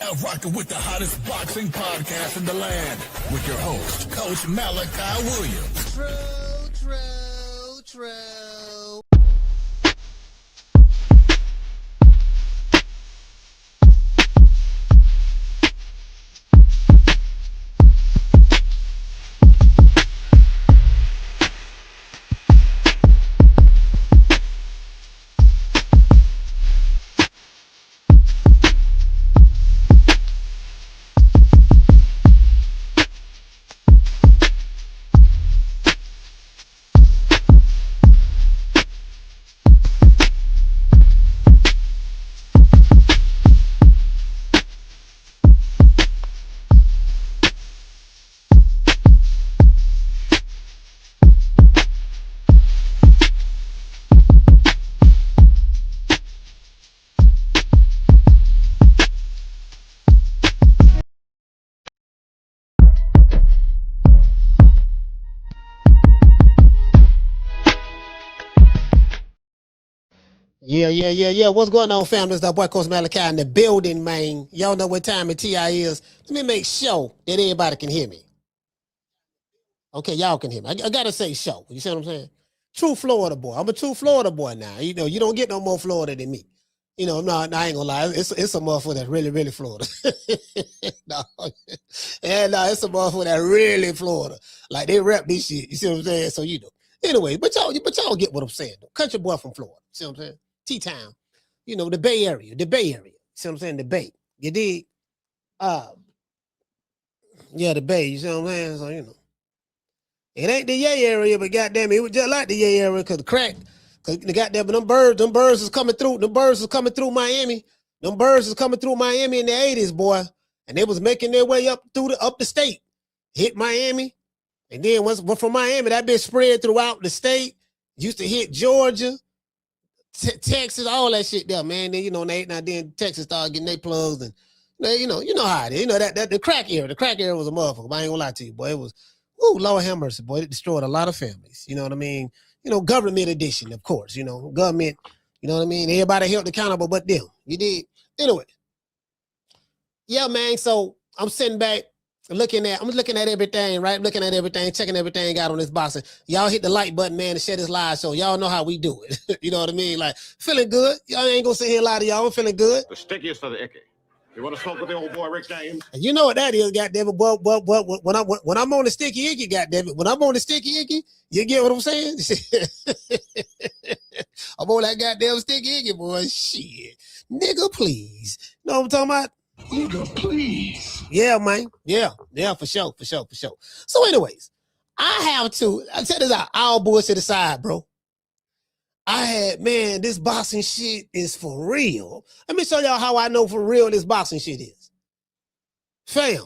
Now rocking with the hottest boxing podcast in the land with your host, Coach Malachi Williams. True. Yeah. What's going on, family? It's that boy Coach Malachi in the building, man. Y'all know what time of TI is. Let me make sure that everybody can hear me. Okay, y'all can hear me. I gotta say show. You see what I'm saying? True Florida boy. I'm a true Florida boy now. You know, you don't get no more Florida than me. You know, no, I ain't gonna lie. It's a motherfucker that's really Florida. No, it's a motherfucker that's really Florida. Like they rep this shit. You see what I'm saying? So you know. Anyway, but y'all get what I'm saying though. Country boy from Florida. See what I'm saying? T-Town. You know, the Bay Area. See what I'm saying? The Bay. You dig? Yeah, the Bay. You see what I'm saying? So, you know. It ain't the Yay area, but goddamn it was just like the Yay area because the crack, because the goddamn them birds is coming through. Them birds is coming through Miami. Them birds is coming through Miami in the 80s, boy. And they was making their way up the state. Hit Miami. And then once from Miami, that bitch spread throughout the state. Used to hit Georgia, Texas, all that shit there, man. Then, you know, then Texas started getting their plugs and you know how it is. You know, that the crack era. The crack era was a motherfucker. I ain't gonna lie to you, boy. It was, Lord have mercy, boy. It destroyed a lot of families. You know what I mean? You know, government edition, of course. You know, government, you know what I mean? Everybody held accountable but them. You did. Anyway. Yeah, man. So I'm sitting back looking at everything, right? Looking at everything, checking everything out on this boxing. Y'all hit the like button, man, and share this live show. Y'all know how we do it. You know what I mean? Like, feeling good. Y'all ain't gonna sit here and lie to y'all. I'm feeling good. The stickiest for the icky. You want to smoke with the old boy Rick James? And you know what that is, goddammit. When I'm on the sticky icky, goddammit. When I'm on the sticky icky, you get what I'm saying? I'm on that goddamn sticky icky, boy. Shit. Nigga, please. You know what I'm talking about? Nigga, please. Yeah, man. Yeah, for sure. So anyways, I check this out. All bullshit aside, bro. This boxing shit is for real. Let me show y'all how I know for real this boxing shit is. Fam,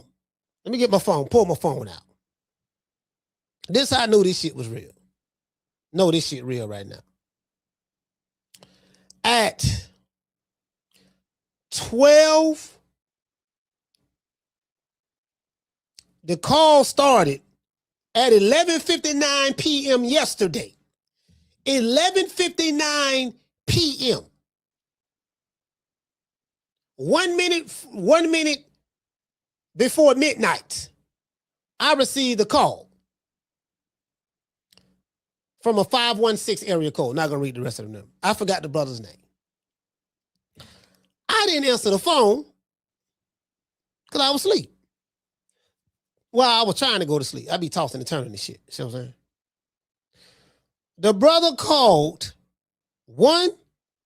let me get my phone, pull my phone out. This how I knew this shit was real. No, this shit real right now. At 12, the call started at 11:59 p.m. yesterday. 11:59 p.m. 1 minute before midnight, I received a call from a 516 area code. Not gonna read the rest of the number. I forgot the brother's name. I didn't answer the phone because I was asleep. Well, I was trying to go to sleep. I be tossing and turning and shit. See what I'm saying? The brother called 1,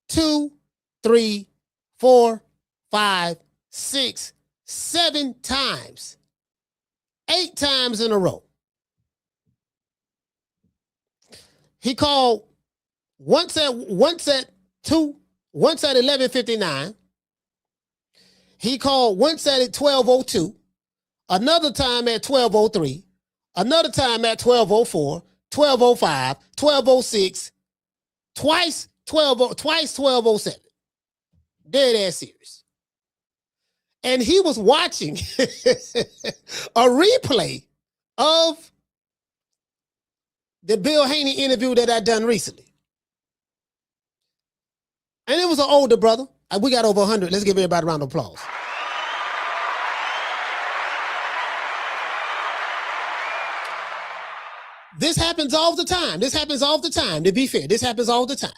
2, 3, 4, 5, 6, 7 times. 8 times in a row. He called once at 11:59. He called once at 12:02. Another time at 12:03. Another time at 12:04. 12:05, 12:06, twice 12:07. Dead ass serious. And he was watching a replay of the Bill Haney interview that I done recently. And it was an older brother. We got over 100. Let's give everybody a round of applause. This happens all the time. This happens all the time. To be fair, this happens all the time.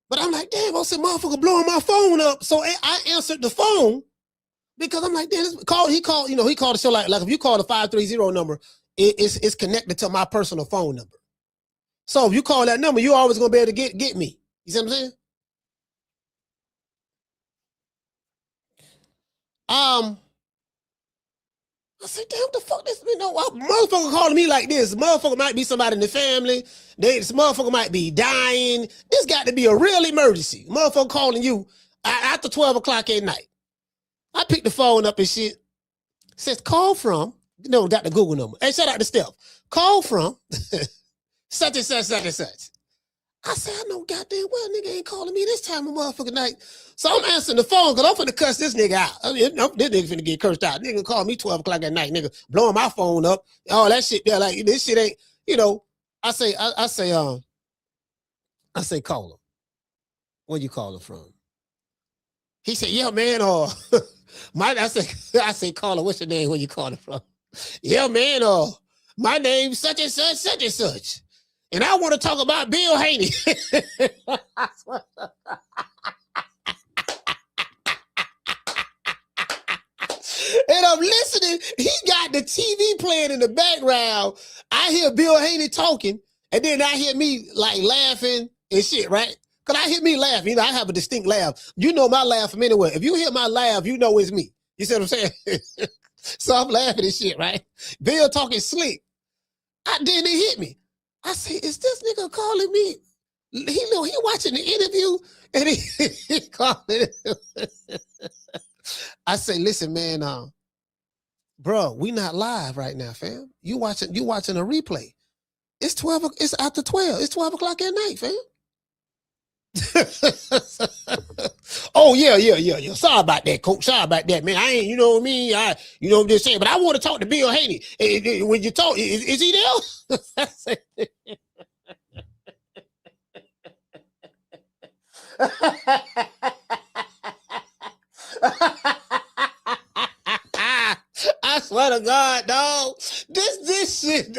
But I'm like, damn, I said, motherfucker blowing my phone up. So I answered the phone because I'm like, damn, he called the show like if you call the 530 number, it's connected to my personal phone number. So if you call that number, you're always gonna be able to get me. You see what I'm saying? I said, damn, what the fuck this, motherfucker calling me like this. Motherfucker might be somebody in the family. This motherfucker might be dying. This got to be a real emergency. Motherfucker calling you after 12 o'clock at night. I picked the phone up and shit. Says, call from, got the Google number. Hey, shout out to Steph. Call from such and such, such and such. I said, I know goddamn well nigga ain't calling me this time of motherfucking night. So I'm answering the phone because I'm finna cuss this nigga out. This nigga finna get cursed out. Nigga call me 12 o'clock at night, nigga, blowing my phone up. All that shit there, like this shit ain't, I say, call him. Where you calling from? He said, yeah, man, I say, call him, what's your name? Where you calling from? Yeah, man, my name's such and such, such and such. And I want to talk about Bill Haney. And I'm listening. He got the TV playing in the background. I hear Bill Haney talking, and then I hear me like laughing and shit, right? Because I hear me laughing. I have a distinct laugh. You know my laugh from anywhere. If you hear my laugh, you know it's me. You see what I'm saying? So I'm laughing and shit, right? Bill talking slick. Then it hit me. I say, is this nigga calling me? He watching the interview and he calling. I say, listen, man, bro, we not live right now, fam. You watching a replay. It's after 12. It's 12 o'clock at night, fam. Oh, yeah. Sorry about that, coach. Sorry about that, man. I ain't, you know what I mean? I'm just saying, but I want to talk to Bill Haney. When you talk, is he there? I swear to God, dog. This shit,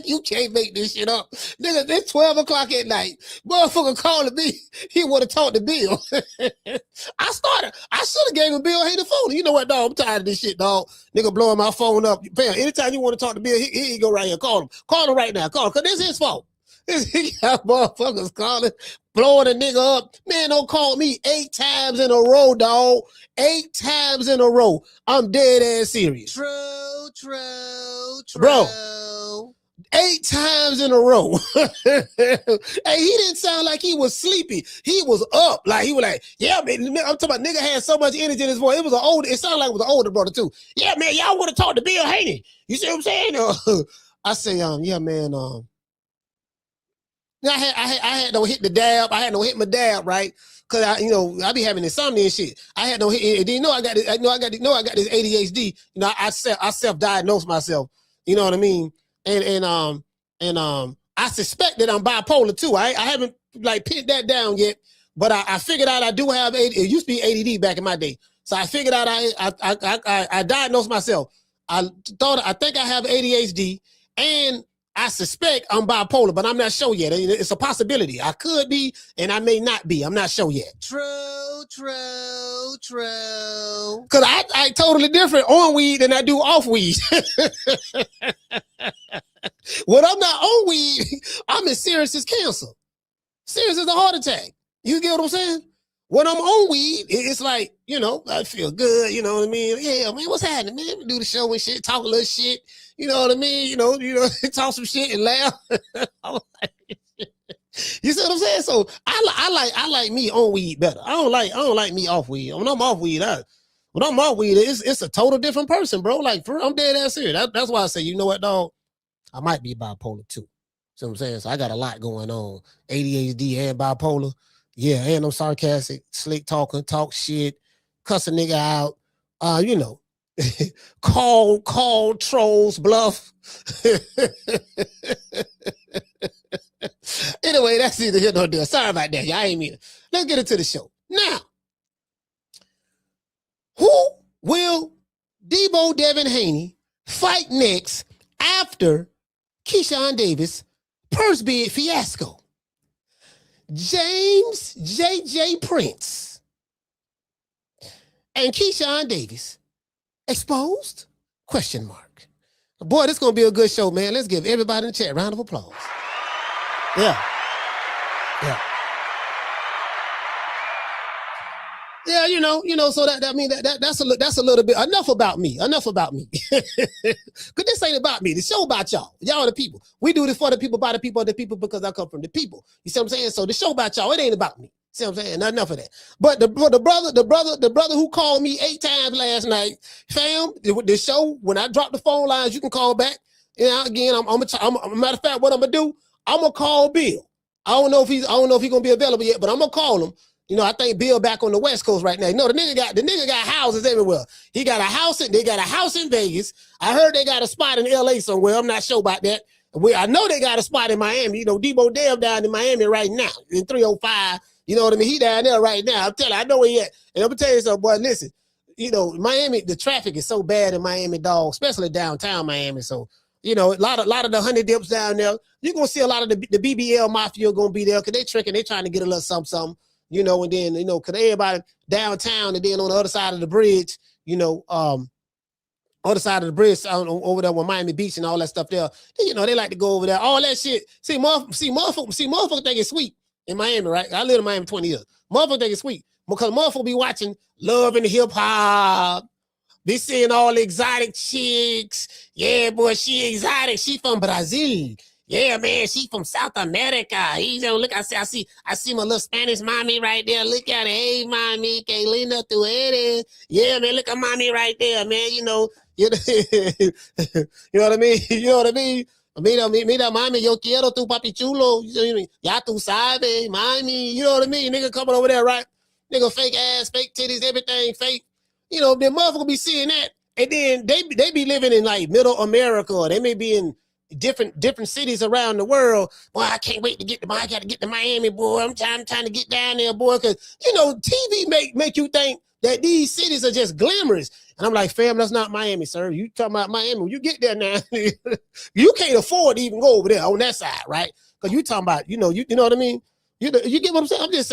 you can't make this shit up. Nigga, it's 12 o'clock at night. Motherfucker calling me. He want to talk to Bill. I should have gave him Bill Haney the phone. You know what, dog? I'm tired of this shit, dog. Nigga blowing my phone up. Bam, anytime you want to talk to Bill, here you go right here. Call him. Call him right now. Call him, because this is his fault. He got motherfuckers calling, blowing a nigga up. Man, don't call me 8 times in a row, dog. 8 times in a row. I'm dead ass serious. True. Bro, 8 times in a row. Hey, he didn't sound like he was sleepy. He was up. Like, he was like, yeah, man. I'm talking about nigga had so much energy in his voice. It sounded like it was an older brother, too. Yeah, man, y'all want to talk to Bill Haney. You see what I'm saying? I say, yeah, man, I had no hit the dab. I had no hit my dab, right? Cause I be having insomnia and shit. I had no hit. And I got this ADHD. I self-diagnosed myself. You know what I mean? And I suspect that I'm bipolar too. I haven't like pinned that down yet, but I figured out I do have it used to be ADD back in my day. So I figured out I diagnosed myself. I think I have ADHD, and I suspect I'm bipolar, but I'm not sure yet. It's a possibility. I could be, and I may not be. I'm not sure yet. True. Because I totally different on weed than I do off weed. When I'm not on weed, I'm as serious as cancer. Serious as a heart attack. You get what I'm saying? When I'm on weed, it's like, I feel good. You know what I mean? Yeah, man, what's happening, man? We do the show and shit, talk a little shit. You know what I mean? Talk some shit and laugh. You see what I'm saying? So I like me on weed better. I don't like me off weed. When I'm off weed, it's a total different person, bro. Like, I'm dead ass serious. That's why I say, you know what, dog? I might be bipolar too. See what I'm saying? So I got a lot going on. ADHD and bipolar. Yeah, and I'm sarcastic, slick talking, talk shit, cuss a nigga out. Call trolls, bluff. Anyway, that's either here nor there. Sorry about that. Y'all ain't mean it. Let's get into the show. Now, who will Deebo Devin Haney fight next after Keyshawn Davis, purse bid Fiasco, James J.J. Prince, and Keyshawn Davis exposed? Question mark. Boy, this is going to be a good show, man. Let's give everybody in the chat a round of applause. Yeah. Yeah, so that's a little bit enough about me. Cause this ain't about me. The show about y'all. Y'all are the people. We do this for the people, by the people, the people, because I come from the people. You see what I'm saying? So the show about y'all, it ain't about me. See what I'm saying? Not enough of that. But the brother who called me 8 times last night, fam, the show, when I drop the phone lines, you can call back. Again, I'm matter of fact, what I'm gonna do, I'm gonna call Bill. I don't know if he's gonna be available yet, but I'm gonna call him. I think Bill back on the West Coast right now. The nigga got houses everywhere. They got a house in Vegas. I heard they got a spot in LA somewhere. I'm not sure about that. I know they got a spot in Miami. Deebo Devin down in Miami right now in 305. You know what I mean? He down there right now. I'm telling you, I know where he at. And I'm gonna tell you something, boy. Listen, Miami, the traffic is so bad in Miami, dog, especially downtown Miami. So, a lot of the honey dips down there. You're gonna see a lot of the BBL mafia gonna be there because they tricking, they trying to get a little something. And then, because everybody downtown and then on the other side of the bridge, other side of the bridge over there with Miami Beach and all that stuff there, they like to go over there. All that shit. See, motherfuckers think it's sweet in Miami, right? I lived in Miami 20 years. Motherfuckers think it's sweet because motherfuckers be watching Love and Hip Hop. Be seeing all the exotic chicks. Yeah, boy, she exotic. She from Brazil. Yeah, man, she from South America. Look, I see my little Spanish mommy right there. Look at her. Hey, mommy, que linda tu eres. Yeah, man, look at mommy right there, man. You know what I mean? Mira, mami, yo quiero tu papi chulo. Ya tu sabes, mami. You know what I mean? Nigga coming over there, right? Nigga, fake ass, fake titties, everything fake. Then motherfucker be seeing that. And then they be living in like middle America, or they may be in different cities around the world. Boy, I can't wait to get I gotta get to Miami, boy. I'm trying to get down there, boy. Cause TV make you think that these cities are just glamorous. And I'm like, fam, that's not Miami, sir. You talking about Miami. When you get there now, you can't afford to even go over there on that side, right? Because you talking about, you know what I mean? You get what I'm saying? I'm just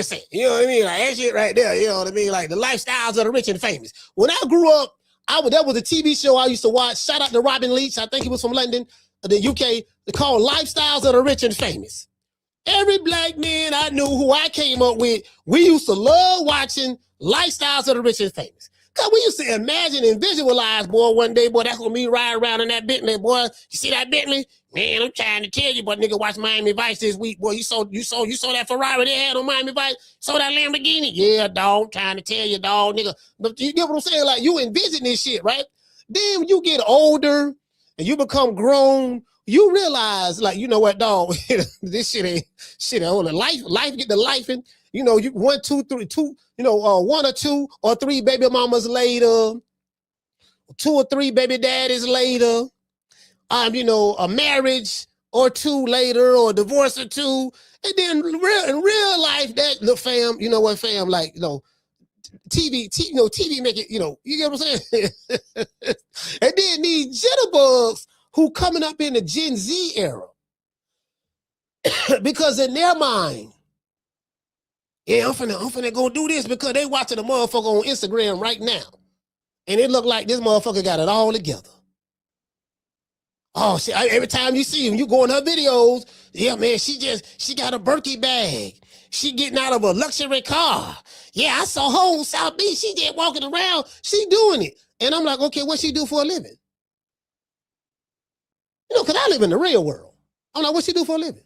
saying. You know what I mean? Like that shit right there, you know what I mean? Like the lifestyles of the rich and famous. When I grew up, that was a TV show I used to watch. Shout out to Robin Leach. I think he was from London, the UK. They called Lifestyles of the Rich and Famous. Every black man I knew who I came up with, we used to love watching Lifestyles of the Rich and Famous. Because we used to imagine and visualize, boy, one day, boy, that's going to be riding around in that Bentley, boy. You see that Bentley? Man, I'm trying to tell you, but nigga, watch Miami Vice this week, boy. You saw that Ferrari they had on Miami Vice? Saw that Lamborghini? Yeah, dog, trying to tell you, dog, nigga. But you get what I'm saying? Like, you envision this shit, right? Then when you get older and you become grown, you realize, like, you know what, dog, this shit ain't on the life get the life in. You 1, 2, 3, 2, 1 or 2 or 3 baby mamas later, 2 or 3 baby daddies later, a marriage or 2 later, or a divorce or 2, and then in real life, that the fam, you know what, fam, like, TV make it, you get what I'm saying? And then these jitterbugs who coming up in the Gen Z era, because in their mind, yeah, I'm finna go do this because they watching a motherfucker on Instagram right now. And it look like this motherfucker got it all together. Oh, shit, every time you see him, you go in her videos, yeah, man, she got a Birkin bag. She getting out of a luxury car. Yeah, I saw her on South Beach. She just walking around. She doing it. And I'm like, okay, what she do for a living? Because I live in the real world. I'm like, what she do for a living?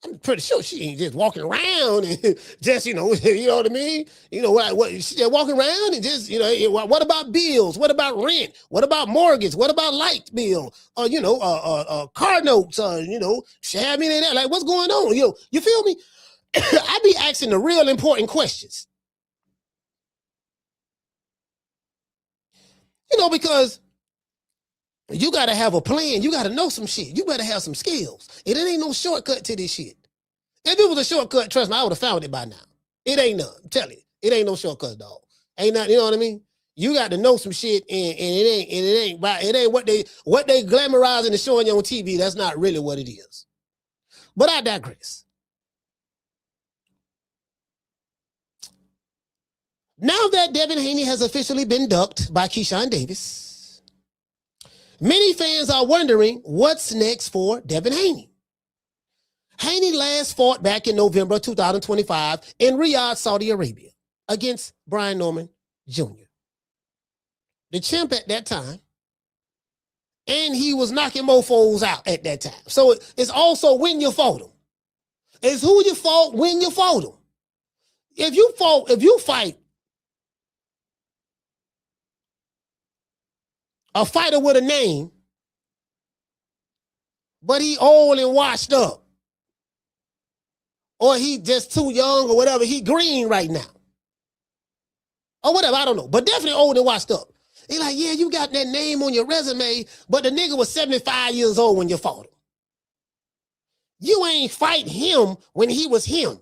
I'm pretty sure she ain't just walking around and just, you know what I mean? What she just walking around and just, what about bills? What about rent? What about mortgage? What about light bill? Car notes, she have me in there. Like, what's going on? You feel me? I be asking the real important questions. Because you got to have a plan. You got to know some shit. You better have some skills. And it ain't no shortcut to this shit. If it was a shortcut, trust me, I would have found it by now. It ain't none. I'm telling you. It ain't no shortcut, dog. Ain't nothing, you know what I mean? You got to know some shit, and it ain't what they glamorizing and showing you on TV. That's not really what it is. But I digress. Now that Devin Haney has officially been ducked by Keyshawn Davis, many fans are wondering what's next for Devin Haney. Haney last fought back in November 2025 in Riyadh, Saudi Arabia, against Brian Norman Jr., the champ at that time, and he was knocking mofos out at that time. So it's also when you fought him. It's who you fought when you fought him. If you fight a fighter with a name, but he old and washed up, or he just too young or whatever, he green right now, or whatever, I don't know, but definitely old and washed up. He like, yeah, you got that name on your resume, but the nigga was 75 years old when you fought him. You ain't fight him when he was him.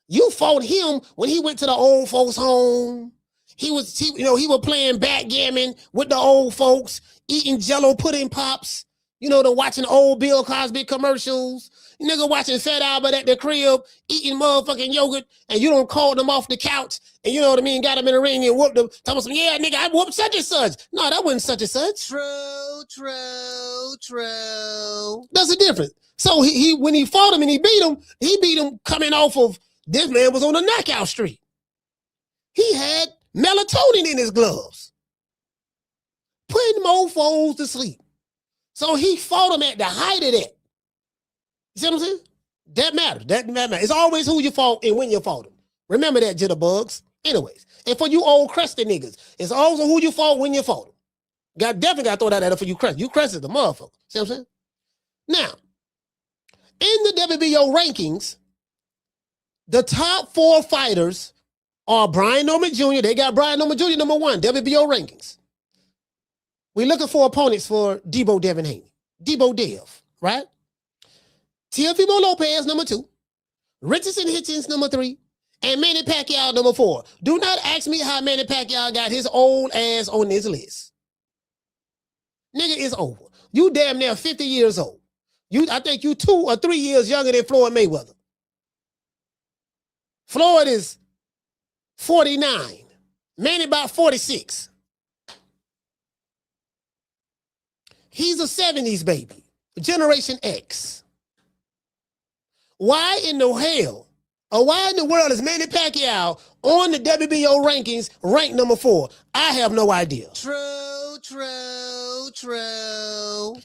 You fought him when he went to the old folks' home. He was playing backgammon with the old folks, eating Jello pudding pops, watching old Bill Cosby commercials. Nigga watching Fat Albert at the crib, eating motherfucking yogurt, and you don't call them off the couch, and you know what I mean, got them in the ring and whooped them. Tell them, yeah, nigga, I whooped such and such. No, that wasn't such and such. True. That's the difference. So he when he fought him and he beat him coming off of, this man was on a knockout streak. He had melatonin in his gloves, putting mofos to sleep. So he fought him at the height of that. You see what I'm saying? That matters. That matters. It's always who you fought and when you fought them. Remember that, jitterbugs. Anyways, and for you old crusty niggas, it's also who you fought when you fought them. Definitely got to throw that at her for you crusty. You crusty the motherfucker. See what I'm saying? Now, in the WBO rankings, the top 4 fighters are Brian Norman Jr. They got Brian Norman Jr. number 1, WBO rankings. We're looking for opponents for Deebo Devin Haney. Deebo Dev, right? Teofimo Lopez, number 2. Richardson Hitchins, number 3. And Manny Pacquiao, number 4. Do not ask me how Manny Pacquiao got his old ass on this list. Nigga, it's over. You damn near 50 years old. I think you 2 or 3 years younger than Floyd Mayweather. Floyd is 49. Manny about 46. He's a 70s baby. Generation X. Why in the hell, or why in the world is Manny Pacquiao on the WBO rankings ranked number 4? I have no idea. True.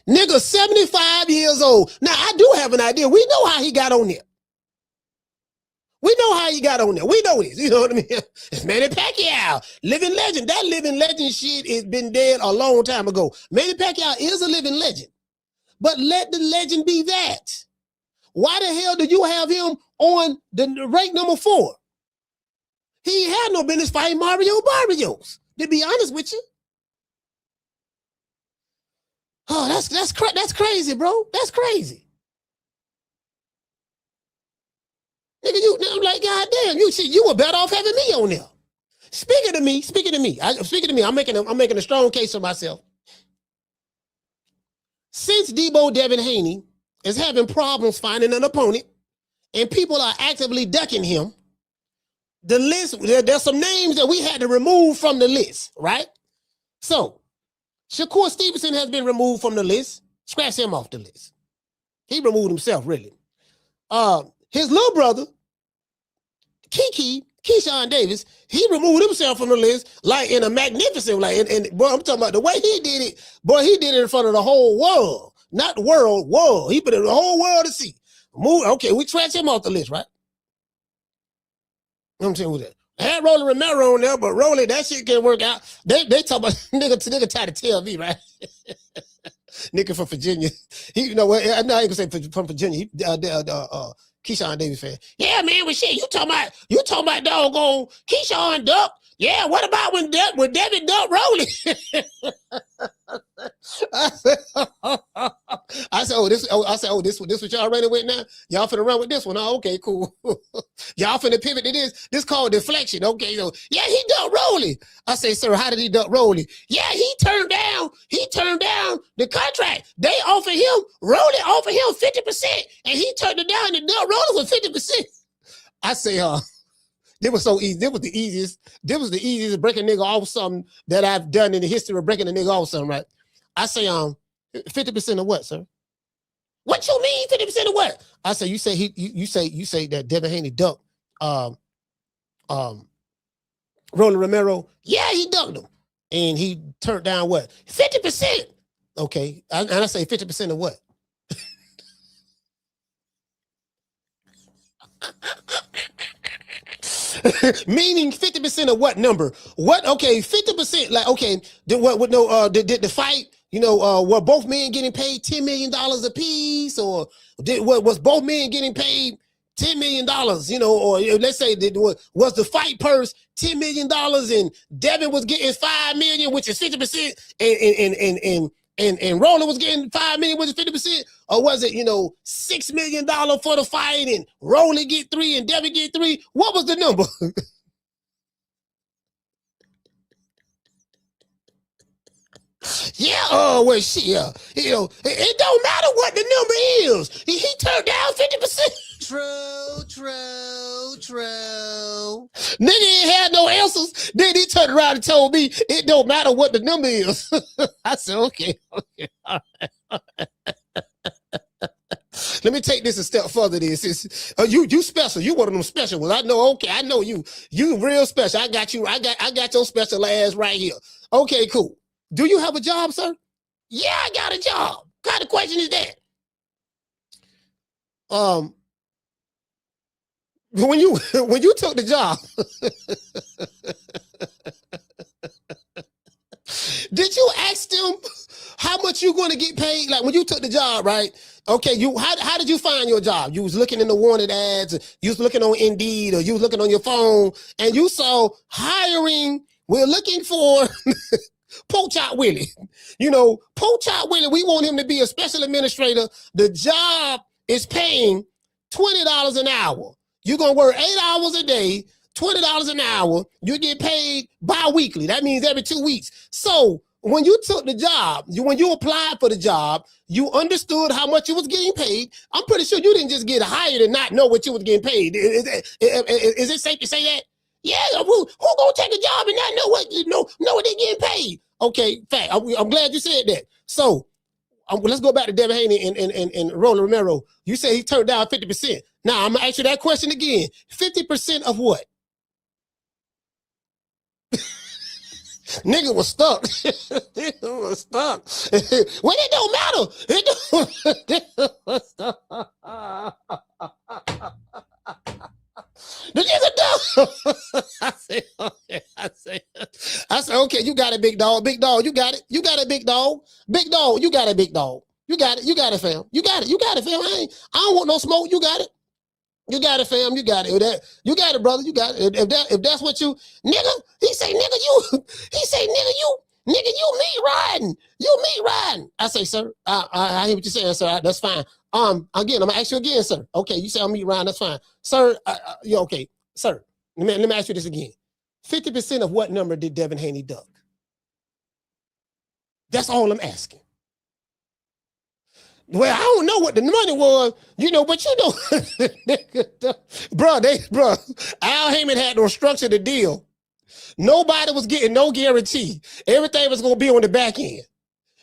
Nigga, 75 years old. Now, I do have an idea. We know how he got on there. We know this. You know what I mean? It's Manny Pacquiao, living legend. That living legend shit has been dead a long time ago. Manny Pacquiao is a living legend. But let the legend be that. Why the hell do you have him on the rank number 4? He had no business fighting Mario Barrios, to be honest with you. Oh, that's crazy, bro. That's crazy. Nigga, I'm like, goddamn, you were better off having me on there. Speaking to me. I'm making a strong case for myself. Since Deebo Devin Haney is having problems finding an opponent, and people are actively ducking him, the list, there's some names that we had to remove from the list, right? So, Shakur Stevenson has been removed from the list. Scratch him off the list. He removed himself, really. His little brother, Keyshawn Davis, he removed himself from the list like in a magnificent, and boy, I'm talking about the way he did it. Boy, he did it in front of the whole world. Not the world. He put it in the whole world to see. Okay, we scratch him off the list, right? You know what I'm saying with that? I had Rolly Romero on there, but Rolly, that shit can't work out. They talk about nigga try to tell me, right? Nigga from Virginia. I'm not even gonna say from Virginia. Keyshawn Davis fan. Yeah, man, but shit, you talking about doggone Keyshawn Duck. Yeah, what about when David Duck Rolly? I said, this what y'all running with now? Y'all finna run with this one? Oh, okay, cool. Y'all finna pivot to this. This called deflection. Okay, so yeah, he ducked Rolly. I say, sir, how did he duck Rolly? Yeah, he turned down the contract. They offered him, Rolly offered him 50%, and he turned it down and ducked Rolly for 50%. I say, it was so easy. It was the easiest breaking nigga off something that I've done in the history of breaking a nigga off something, right? I say, 50% of what, sir? What you mean 50% of what? I say, you say that Devin Haney ducked Roland Romero. Yeah, he ducked him. And he turned down what? 50%. Okay. And I say 50% of what? Meaning 50% of what number? What? Okay, 50%. Like, okay, did the fight? Were both men getting paid $10 million a piece, or was both men getting paid $10 million? Or let's say was the fight purse $10 million and Devin was getting $5 million, which is 50%, and Roland was getting $5 million, which is 50%, or was it $6 million for the fight and Roland get 3 and Devin get 3? What was the number? Yeah, well, shit, it don't matter what the number is. He turned down 50%. True. Nigga ain't had no answers. Then he turned around and told me it don't matter what the number is. I said, okay, all right. Let me take this a step further. This you special. You one of them special ones. I know. Okay, I know you. You real special. I got you. I got your special ass right here. Okay, cool. Do you have a job, sir? Yeah, I got a job. What kind of question is that? When you took the job, did you ask them how much you going to get paid? Like when you took the job, right? Okay, how did you find your job? You was looking in the wanted ads, you was looking on Indeed, or you was looking on your phone, and you saw hiring. We're looking for Poach-Out Willie. Poach-Out Willie, we want him to be a special administrator. The job is paying $20 an hour. You're going to work 8 hours a day, $20 an hour. You get paid bi-weekly. That means every 2 weeks. So when you took the job, when you applied for the job, you understood how much you was getting paid. I'm pretty sure you didn't just get hired and not know what you was getting paid. Is it safe to say that? Yeah, who gonna take a job and not know what they getting paid? Okay, fact. I'm glad you said that. So let's go back to Devin Haney and Roland Romero. You say he turned down 50%. Now I'm gonna ask you that question again. 50% of what? Nigga was stuck. Nigga was stuck. Well, it don't matter. The nigga dumb. I say, okay, you got it, big dog. Big dog, you got it. You got it, big dog. Big dog, you got it, big dog. You got it, fam. You got it, fam. I don't want no smoke. You got it. You got it, fam. You got it. You got it, brother. You got it. If that's what you, nigga, he say, nigga, you meat riding. You meat riding. I say, sir, I hear what you're saying, sir. That's fine. Again, I'm gonna ask you again, sir. Okay, you say I'm meat riding. That's fine, sir. You okay, sir? Let me ask you this again. 50% of what number did Devin Haney duck? That's all I'm asking. Well, I don't know what the money was, but bro, Al Heyman had to structure the deal. Nobody was getting no guarantee. Everything was going to be on the back end.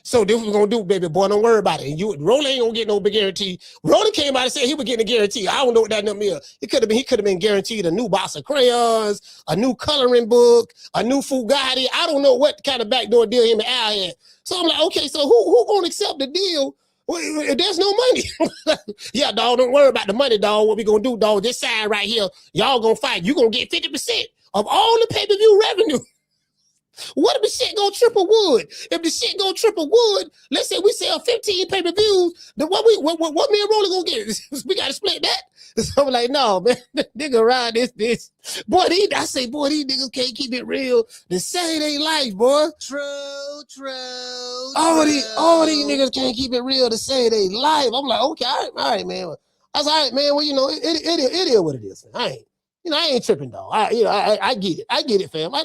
So this was going to do, baby boy, don't worry about it. Roland ain't going to get no big guarantee. Roland came out and said he was getting a guarantee. I don't know what that number is. He could have been guaranteed a new box of crayons, a new coloring book, a new Fugatti. I don't know what kind of backdoor deal him and Al had. So I'm like, okay, so who going to accept the deal? Well, there's no money. Yeah, dog, don't worry about the money, dog. What we going to do, dog, this sign right here, y'all going to fight. You going to get 50% of all the pay-per-view revenue. What if the shit go triple wood? If the shit go triple wood, let's say we sell 15 pay-per-views, then what me and Rolly gonna get? We gotta split that. So I'm like, no, man, nigga ride this. Boy, these niggas can't keep it real. The Saturday life, boy. True. All these niggas can't keep it real to Saturday life. I'm like, okay, all right, man. I was all right, man. Well, it is what it is. Man. You know, I ain't tripping, though. I get it. I get it, fam. I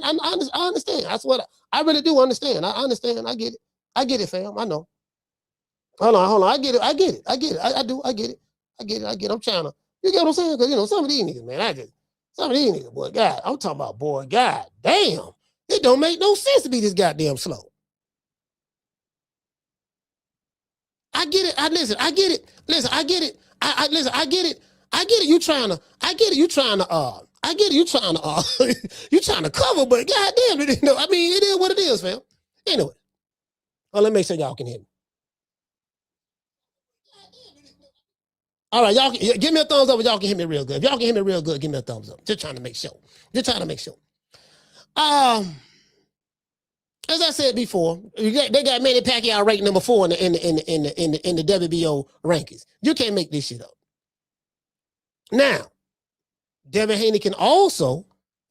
understand. That's what I really do understand. I understand. I get it. I get it, fam. I know. Hold on. I get it. I get it. I get it. I do. I get it. I get it. I get it. I'm trying to, you get what I'm saying? Because, you know, some of these niggas, man, some of these niggas, boy, God, I'm talking about, boy, God damn. It don't make no sense to be this goddamn slow. I get it. Listen, I get it. Listen, I get it. Listen, I get it. I get it. You trying to cover, but goddamn, you know, I mean, it is what it is, fam. Anyway, let me make sure y'all can hear me. All right, y'all give me a thumbs up if y'all can hear me real good. If y'all can hear me real good, give me a thumbs up. Just trying to make sure. As I said before, they got Manny Pacquiao ranked number 4 in the WBO rankings. You can't make this shit up. Now, Devin Haney can also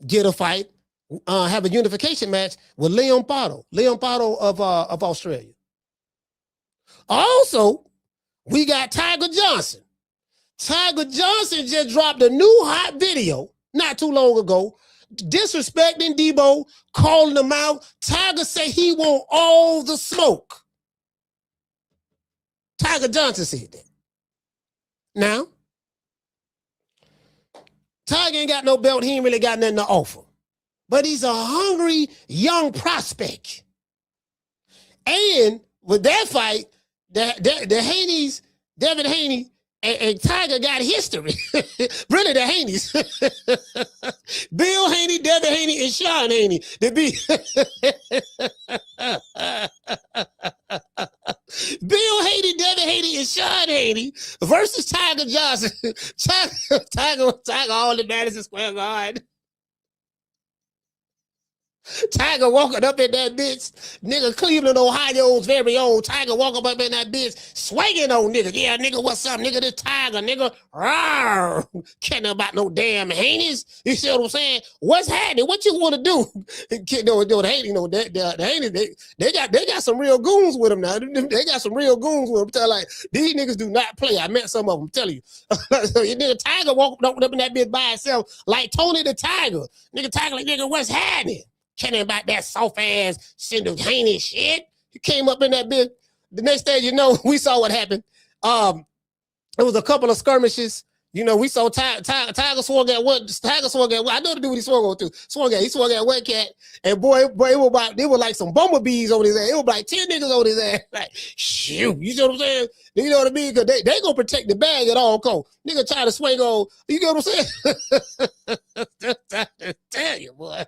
get a fight, have a unification match with Liam Paro of Australia. Also, we got Tiger Johnson. Tiger Johnson just dropped a new hot video not too long ago, disrespecting Deebo, calling him out. Tiger said he want all the smoke. Tiger Johnson said that. Now, Tiger ain't got no belt. He ain't really got nothing to offer. But he's a hungry young prospect. And with that fight, the Haney's, Devin Haney, and Tiger got history. Really, the Haneys. Bill Haney, Devin Haney, and Sean Haney. Bill Haney, Devin Haney, and Sean Haney versus Tiger Johnson. Tiger all in Madison Square Garden. Tiger walking up in that bitch, nigga, Cleveland, Ohio's very own. Tiger walking up in that bitch, swinging on nigga. Yeah, nigga, what's up, nigga? This Tiger, nigga. Rawr. Can't know about no damn Haneys. You see what I'm saying? What's happening? What you want to do? The Haney, you know, the Haney, they got some real goons with them now. They got some real goons with them. Tell like these niggas do not play. I met some of them. Tell you, nigga, Tiger walking up in that bitch by himself like Tony the Tiger. Nigga, Tiger, like nigga, what's happening? Kidding about that soft ass Cinder Haney shit. He came up in that bitch. The next day, you know, we saw what happened. It was a couple of skirmishes. You know, we saw Tiger swung at one. Tiger swung at one. I know the dude he swung on to. He swung at one cat. And boy, it was like some bumblebees over his ass. It was like 10 niggas over his ass. Like, shoot. You see what I'm saying? You know what I mean? Because they gonna protect the bag at all costs. Nigga try to swing on. You get what I'm saying? Tell you, boy.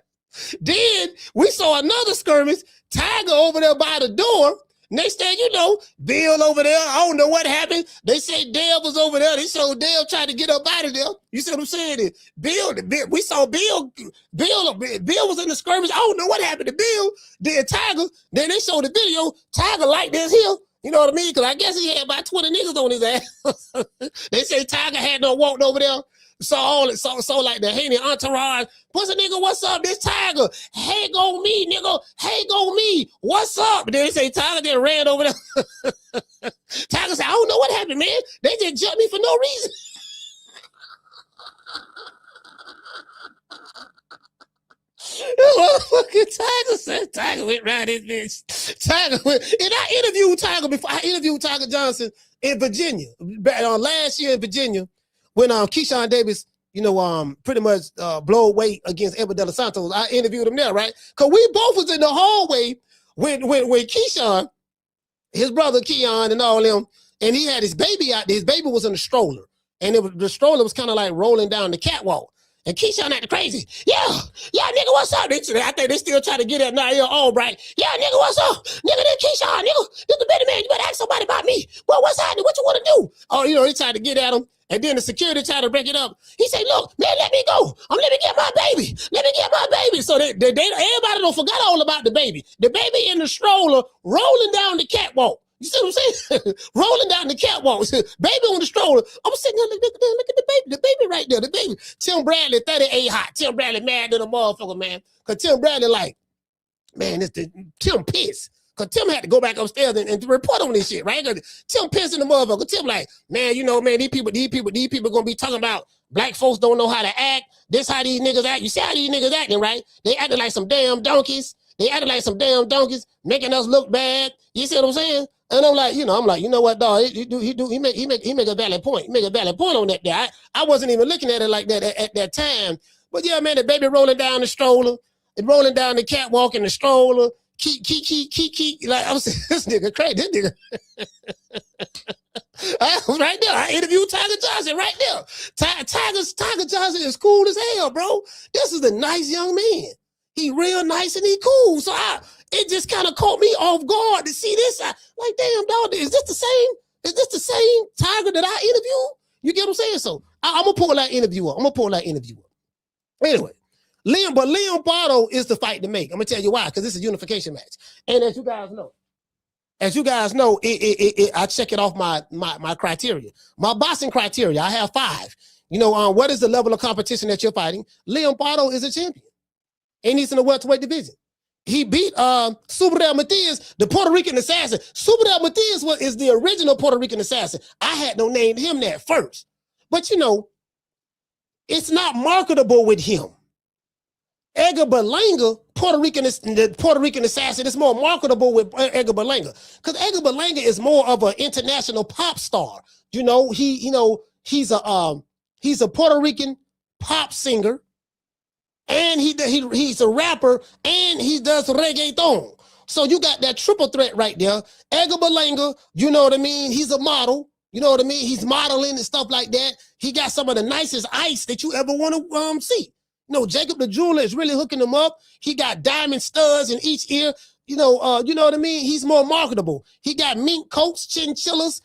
Then we saw another skirmish. Tiger over there by the door. Next thing you know, Bill over there. I don't know what happened. They say Dale was over there. They showed Dale trying to get up out of there. You see what I'm saying? Bill, we saw Bill was in the skirmish. I don't know what happened to Bill. Then Tiger. Then they showed the video. Tiger like this here. You know what I mean? Because I guess he had about 20 niggas on his ass. They say Tiger had no walked over there. So like the Haney entourage, what's a nigga, what's up? This Tiger. Hey, go me, nigga. Hey, go me. What's up? Then they say Tiger then ran over there. Tiger said, I don't know what happened, man. They just jumped me for no reason. Tiger said, Tiger went round this bitch. Tiger went, and I interviewed Tiger before. I interviewed Tiger Johnson in Virginia, last year in Virginia. When Keyshawn Davis, you know, pretty much blow weight against Edward De Los Santos, I interviewed him there, right? Because we both was in the hallway when Keyshawn, his brother Keon and all them, and he had his baby out there. His baby was in the stroller. And the stroller was kind of like rolling down the catwalk. And Keyshawn acted crazy. Yeah, nigga, what's up? I think they still trying to get at Nair Albright. Yeah, nigga, what's up? Nigga, this Keyshawn, nigga, this the better man. You better ask somebody about me. Well, what's happening? What you want to do? Oh, you know, he tried to get at him. And then the security tried to break it up. He said, look, man, let me go. Let me get my baby. Let me get my baby. So they everybody don't forgot all about the baby. The baby in the stroller rolling down the catwalk. You see what I'm saying? Rolling down the catwalk. Baby on the stroller. I'm sitting there, look at the baby. The baby right there, the baby. Tim Bradley, 38 hot. Tim Bradley mad to the motherfucker, man. Because Tim Bradley like, man, Tim pissed. Because Tim had to go back upstairs and report on this shit, right? Tim pissed in the motherfucker. Tim like, man, you know, man, these people going to be talking about Black folks don't know how to act. This how these niggas act. You see how these niggas acting, right? They acting like some damn donkeys. Making us look bad. You see what I'm saying? And I'm like, you know what, dog? He make a valid point. He make a valid point on that there. I wasn't even looking at it like that at that time. But yeah, man, the baby rolling down the stroller, and rolling down the catwalk in the stroller. Keek. Like I was saying, this nigga crazy. This nigga. I was right there. I interviewed Tiger Johnson right there. Tiger Johnson is cool as hell, bro. This is a nice young man. He real nice and he cool. So it just kind of caught me off guard to see this. Like, damn, dog, is this the same? Is this the same Tiger that I interviewed? You get what I'm saying? So I'm gonna pull that interview up. Anyway, Liam Paro is the fight to make. I'm gonna tell you why, because this is a unification match. And as you guys know, I check it off my criteria, my boxing criteria. I have 5. What is the level of competition that you're fighting? Liam Paro is a champion, and he's in the welterweight division. He beat Subadel Matias, the Puerto Rican assassin. Subadel Matias is the original Puerto Rican assassin. I had no named him that first, but it's not marketable with him. Edgar Berlanga, the Puerto Rican assassin, is more marketable with Edgar Berlanga, because Edgar Berlanga is more of an international pop star. He's a Puerto Rican pop singer, and he's a rapper, and he does reggaeton. So you got that triple threat right there. Edgar Berlanga, you know what I mean? He's a model. You know what I mean? He's modeling and stuff like that. He got some of the nicest ice that you ever want to see. Jacob the jeweler is really hooking him up. He got diamond studs in each ear. You know what I mean? He's more marketable. He got mink coats, chinchillas,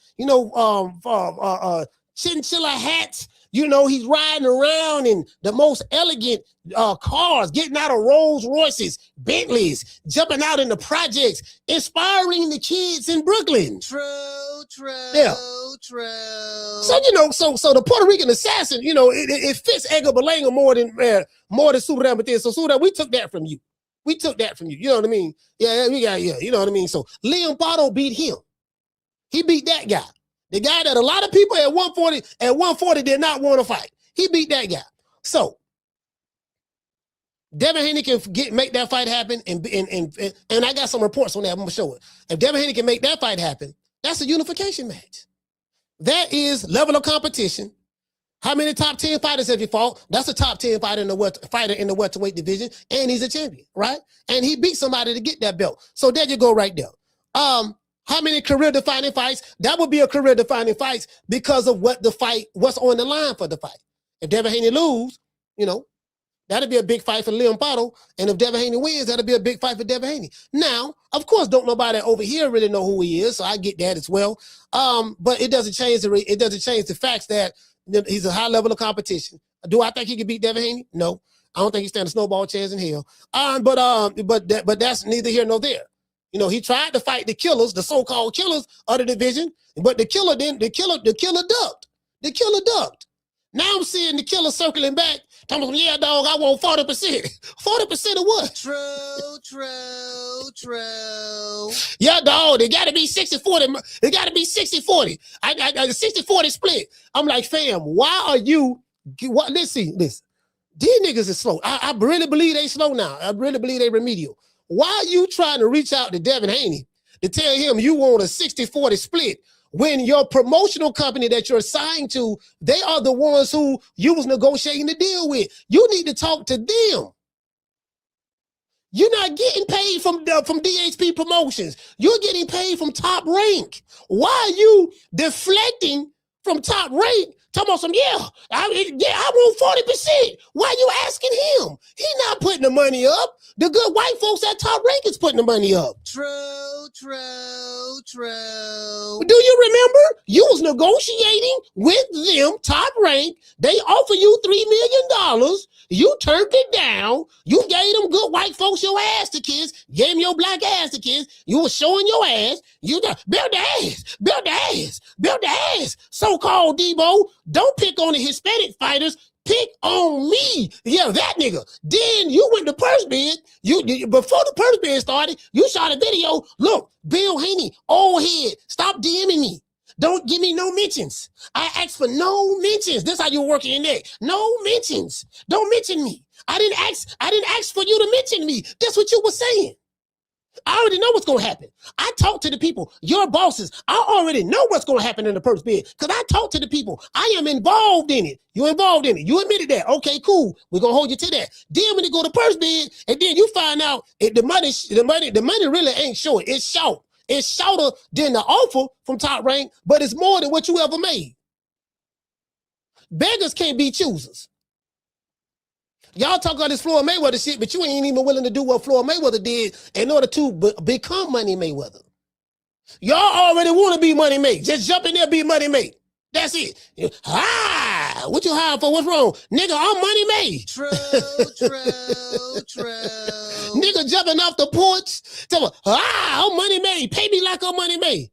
chinchilla hats. He's riding around in the most elegant cars, getting out of Rolls Royces, Bentleys, jumping out in the projects, inspiring the kids in Brooklyn. True. Yeah. True. So the Puerto Rican assassin, it fits Edgar Berlanga more than Subadel Matias. So Subadel, we took that from you. You know what I mean? Yeah, you know what I mean? So Liam Paro beat him. He beat that guy. The guy that a lot of people at 140 did not want to fight. He beat that guy. So Devin Haney can make that fight happen, and I got some reports on that. I'm gonna show it. If Devin Haney can make that fight happen, that's a unification match. That is level of competition. How many top 10 fighters have you fought? That's a top 10 fighter in the welterweight division, and he's a champion, right? And he beat somebody to get that belt. So there you go, right there. How many career-defining fights? That would be a career-defining fight because of what's on the line for the fight. If Devin Haney lose, that'll be a big fight for Liam Paro. And if Devin Haney wins, that'll be a big fight for Devin Haney. Now, of course, don't nobody over here really know who he is, so I get that as well. But it doesn't change the facts that he's a high level of competition. Do I think he can beat Devin Haney? No. I don't think he stands a snowball chance in hell. But that's neither here nor there. He tried to fight the killers, the so-called killers of the division, but the killer ducked. The killer ducked. Now I'm seeing the killer circling back, talking about, yeah, dog, I want 40%. 40% of what? True. Yeah, dog, they got to be 60-40. They got to be 60-40. I 60-40 split. I'm like, fam, why are you, let's see, listen. These niggas is slow. I really believe they slow now. I really believe they remedial. Why are you trying to reach out to Devin Haney to tell him you want a 60-40 split when your promotional company that you're assigned to, they are the ones who you was negotiating the deal with? You need to talk to them. You're not getting paid from DHP Promotions. You're getting paid from Top Rank. Why are you deflecting from Top Rank? Talking about some, I want 40%. Why are you asking him? He's not putting the money up. The good white folks at Top Rank is putting the money up. True. Do you remember? You was negotiating with them, Top Rank. They offer you $3 million. You turned it down. You gave them good white folks your ass to kiss. Gave them your black ass to kiss. You was showing your ass. You build the ass. So-called Deebo. Don't pick on the Hispanic fighters. Pick on me. Yeah, that nigga. Then you went to purse bid. You before the purse bid started, you shot a video. Look, Bill Haney, old head. Stop DMing me. Don't give me no mentions. I asked for no mentions. This is how you're working in there. No mentions. Don't mention me. I didn't ask for you to mention me. That's what you were saying. I already know what's going to happen. I talk to the people, your bosses. I already know what's going to happen in the purse bid because I talk to the people. I am involved in it. You're involved in it. You admitted that. Okay, cool. We're going to hold you to that. Then when you go to purse bid, and then you find out the money really ain't short. It's short. It's shorter than the offer from Top Rank, but it's more than what you ever made. Beggars can't be choosers. Y'all talk about this Floyd Mayweather shit, but you ain't even willing to do what Floyd Mayweather did in order to become Money Mayweather. Y'all already want to be Money May. Just jump in there, be Money May. That's it. What you hiring for? What's wrong? Nigga, I'm Money May. True. Nigga jumping off the porch. Tell me, I'm Money May. Pay me like I'm Money May.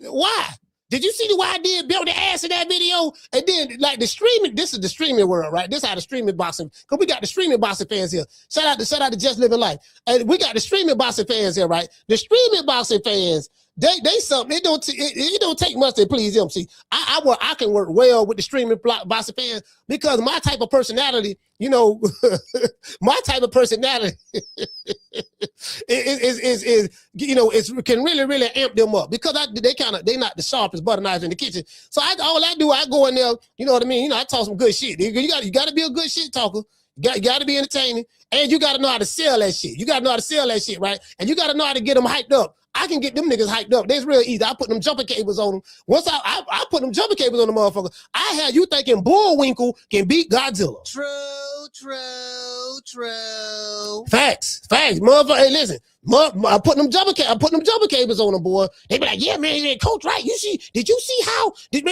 Why? Did you see why I did build the ass in that video? And then, like, the streaming, this is the streaming world, right? This is how the streaming boxing, because we got the streaming boxing fans here. Shout out to Just Living Life. And we got the streaming boxing fans here, right? The streaming boxing fans, they something. It don't take much to please them. See, I can work well with the streaming boxing fans because my type of personality, my type of personality is can really amp them up because they not the sharpest butter knives in the kitchen. So I go in there, you know what I mean? I talk some good shit. You got to be a good shit talker. You got to be entertaining, and you got to know how to sell that shit. You got to know how to sell that shit, right? And you got to know how to get them hyped up. I can get them niggas hyped up. That's real easy. I put them jumper cables on them. Once I put them jumper cables on the motherfucker, I had you thinking Bullwinkle can beat Godzilla. True. Facts. Motherfucker, hey, listen. I put them jumper cables on them, boy. They be like, yeah, man, coach, right? Did you see how, yeah,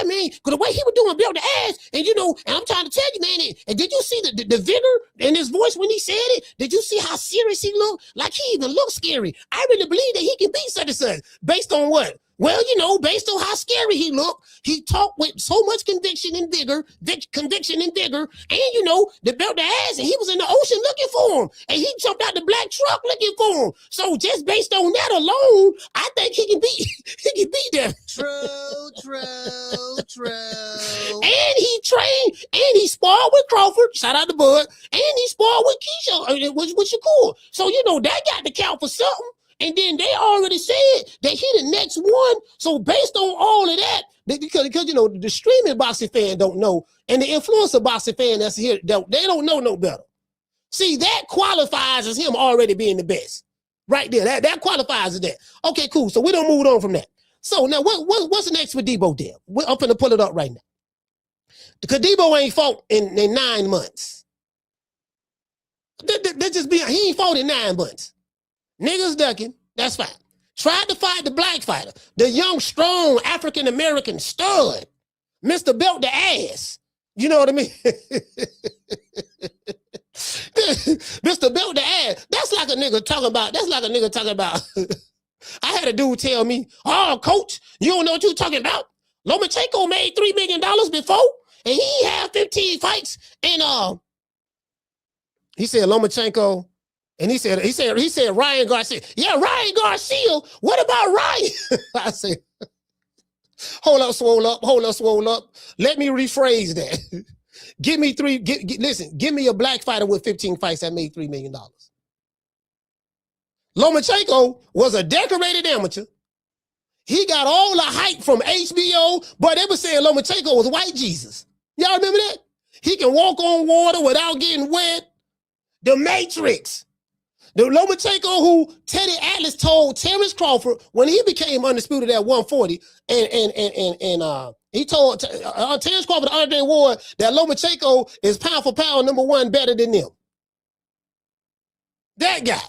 man, because the way he was doing build the ass, and and I'm trying to tell you, man, and did you see the vigor in his voice when he said it? Did you see how serious he looked? Like he even looked scary. I really believe that he can beat such and such. Based on what? Well, based on how scary he looked, he talked with so much conviction and vigor, and the belt the ass, and he was in the ocean looking for him, and he jumped out the black truck looking for him. So just based on that alone, I think he can beat them. True. And he trained, and he sparred with Crawford, shout out to Bud, and he sparred with Keyshawn, which is cool. So that got to count for something. And then they already said that he the next one. So based on all of that, because the streaming boxing fan don't know, and the influencer boxing fan that's here, they don't know no better. See, that qualifies as him already being the best. Right there. That qualifies as that. Okay, cool. So we don't move on from that. So now what's next for Deebo Devin? I'm finna pull it up right now. Because Deebo ain't fought in 9 months. He ain't fought in 9 months. Niggas ducking, that's fine. Tried to fight the black fighter, the young, strong African-American stud, Mr. Belt the ass. You know what I mean? Mr. Belt the ass. That's like a nigga talking about. I had a dude tell me, oh, coach, you don't know what you're talking about. Lomachenko made $3 million before, and he had 15 fights. And he said Lomachenko. And he said Ryan Garcia. Yeah, Ryan Garcia. What about Ryan? I said, hold up, swole up. Let me rephrase that. Give me a black fighter with 15 fights that made $3 million. Lomachenko was a decorated amateur. He got all the hype from HBO, but they were saying Lomachenko was white Jesus. Y'all remember that? He can walk on water without getting wet. The Matrix. The Lomachenko who Teddy Atlas told Terrence Crawford when he became undisputed at 140, and he told Terrence Crawford the other day Ward that Lomachenko is pound for pound #1 better than them. That guy.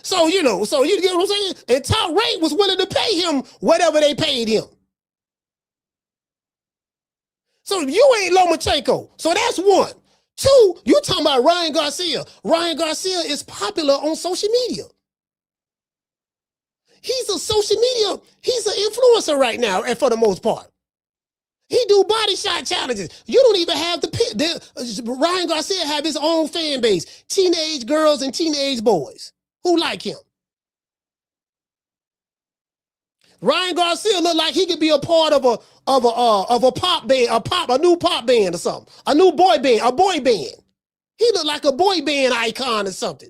So you get what I'm saying? And Top Rank was willing to pay him whatever they paid him. So you ain't Lomachenko. So that's one. Two, you talking about Ryan Garcia. Ryan Garcia is popular on social media. He's an influencer right now, and for the most part. He do body shot challenges. You don't even have Ryan Garcia have his own fan base. Teenage girls and teenage boys who like him. Ryan Garcia look like he could be a part of a pop band, a new pop band or something. A new boy band, a boy band. He look like a boy band icon or something.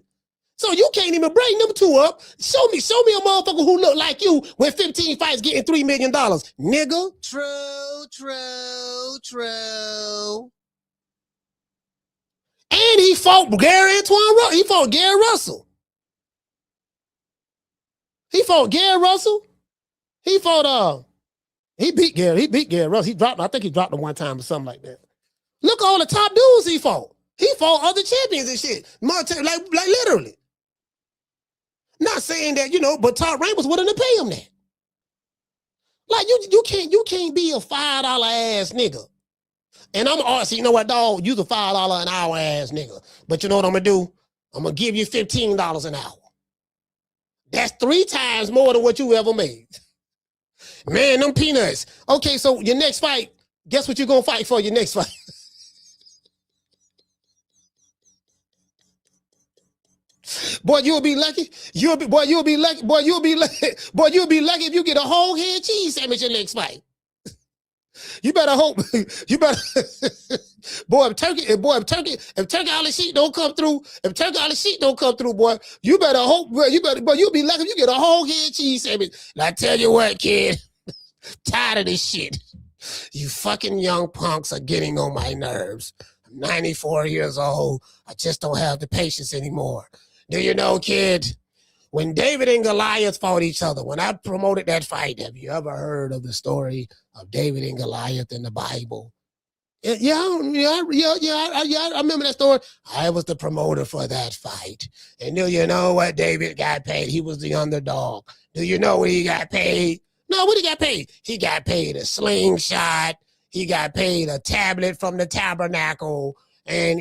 So you can't even bring them two up. Show me a motherfucker who look like you with 15 fights getting $3 million. Nigga. True. And he fought Gary Russell. He fought Gary Russell. He beat Gary Russell. I think he dropped him one time or something like that. Look at all the top dudes he fought. He fought other champions and shit. Like literally. Not saying that, but Top Rank was willing to pay him that. Like you can't be a $5 ass nigga. And I'm also, you know what, dog? You's a $5 an hour ass nigga. But you know what I'm gonna do? I'm gonna give you $15 an hour. That's 3 times more than what you ever made. Man, them peanuts. Okay, so your next fight, guess what you're gonna fight for your next fight? Boy, you'll be lucky. You'll be lucky if you get a whole head cheese sandwich your next fight. You better hope. Boy, if turkey all the shit don't come through, boy, you better hope. Boy, you'll be lucky if you get a whole head cheese sandwich. And I tell you what, kid, tired of this shit. You fucking young punks are getting on my nerves. I'm 94 years old. I just don't have the patience anymore. Do you know, kid? When David and Goliath fought each other, when I promoted that fight, have you ever heard of the story of David and Goliath in the Bible? Yeah, I remember that story. I was the promoter for that fight. And do you know what David got paid? He was the underdog. Do you know what he got paid? No, what he got paid? He got paid a slingshot. He got paid a tablet from the tabernacle. And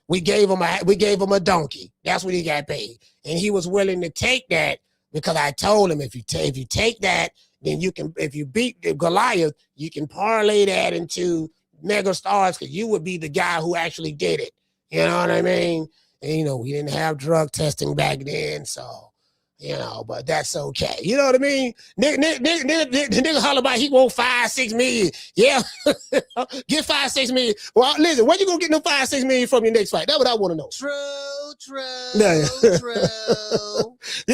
we gave him a donkey. That's what he got paid, and he was willing to take that because I told him if you take that, then you can. If you beat Goliath, you can parlay that into mega stars because you would be the guy who actually did it. You know what I mean? And we didn't have drug testing back then, so. But that's okay. You know what I mean? Nigga holler about he want 5-6 million. Yeah. Get 5-6 million. Well, listen, where you gonna get no 5-6 million from your next fight? That's what I want to know. True.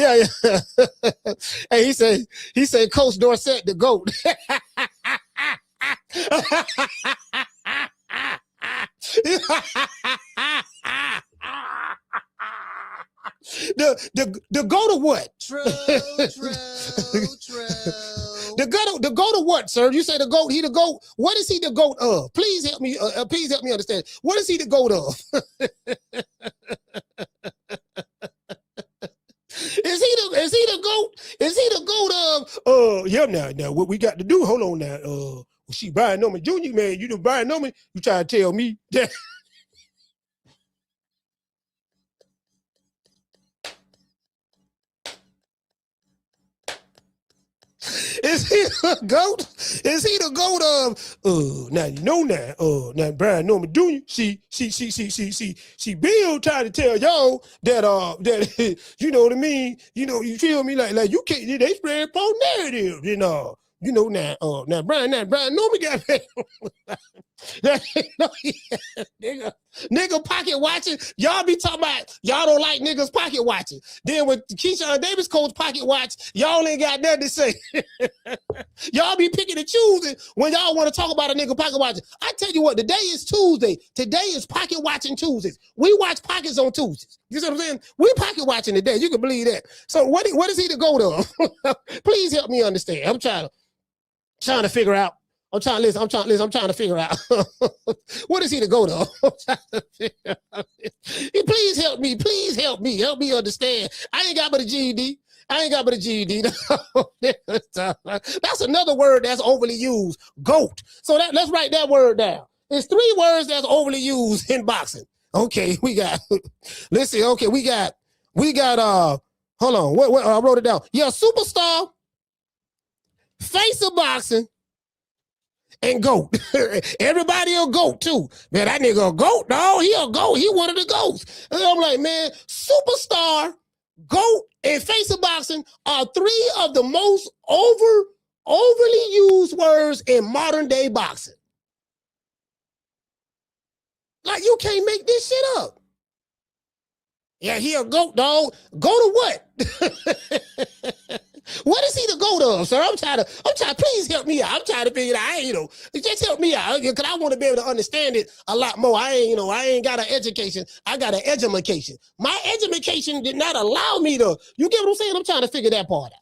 Yeah. Hey, he said Coach Dorsett the GOAT. The go to what? True. The go to what, sir? You say the goat. He the goat. What is he the goat of? Please help me. Please help me understand. What is he the goat of? Is he the goat? Is he the goat of? Yeah. Now what we got to do? Hold on now. She Brian Norman Jr. Man, you know Brian Norman. You try to tell me that. Is he the GOAT? Is he the GOAT of now you know now Brian Norman Jr. She Bill trying to tell y'all that you know what I mean? You feel me? Like you can't they spread false narrative, now Brian Norman got paid. Nigga pocket watching. Y'all be talking about y'all don't like niggas pocket watching. Then when Keyshawn Davis coach pocket watch, y'all ain't got nothing to say. Y'all be picking and choosing when y'all want to talk about a nigga pocket watching. I tell you what, today is Tuesday. Today is pocket watching Tuesdays. We watch pockets on Tuesdays. You see what I'm saying? We pocket watching today. You can believe that. So what is he to go to? Please help me understand. I'm trying to figure out. I'm trying to figure out what is he to go to? Please help me. Help me understand. I ain't got but a GED. That's another word that's overly used. GOAT. So let's write that word down. It's 3 words that's overly used in boxing. Okay, let's see. Okay, we got hold on. What I wrote it down. Yeah, superstar, face of boxing, and GOAT. Everybody a GOAT too. Man, that nigga a GOAT, dog. He a GOAT. He one of the GOATs. And I'm like, man, superstar, GOAT, and face of boxing are three of the most overly used words in modern day boxing. Like, you can't make this shit up. Yeah, he a GOAT, dog. Go to what? What is he the GOAT of, sir? I'm trying, please help me out. I'm trying to figure it out. Just help me out, because I want to be able to understand it a lot more. I ain't got an education. I got an education. My education did not allow me to, you get what I'm saying? I'm trying to figure that part out.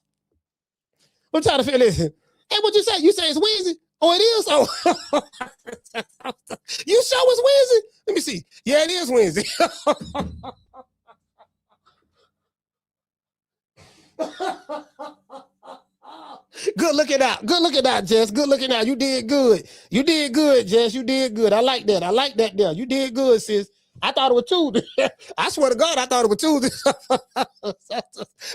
I'm trying to figure this. Hey, what you say? You say it's Wednesday? Oh, it is? Oh. You sure it's Wednesday? Let me see. Yeah, it is Wednesday. Good looking out. Good looking out, Jess. Good looking out. You did good. You did good, Jess. You did good. I like that. I like that there. You did good, sis. I thought it was Tuesday. I swear to God, I thought it was Tuesday.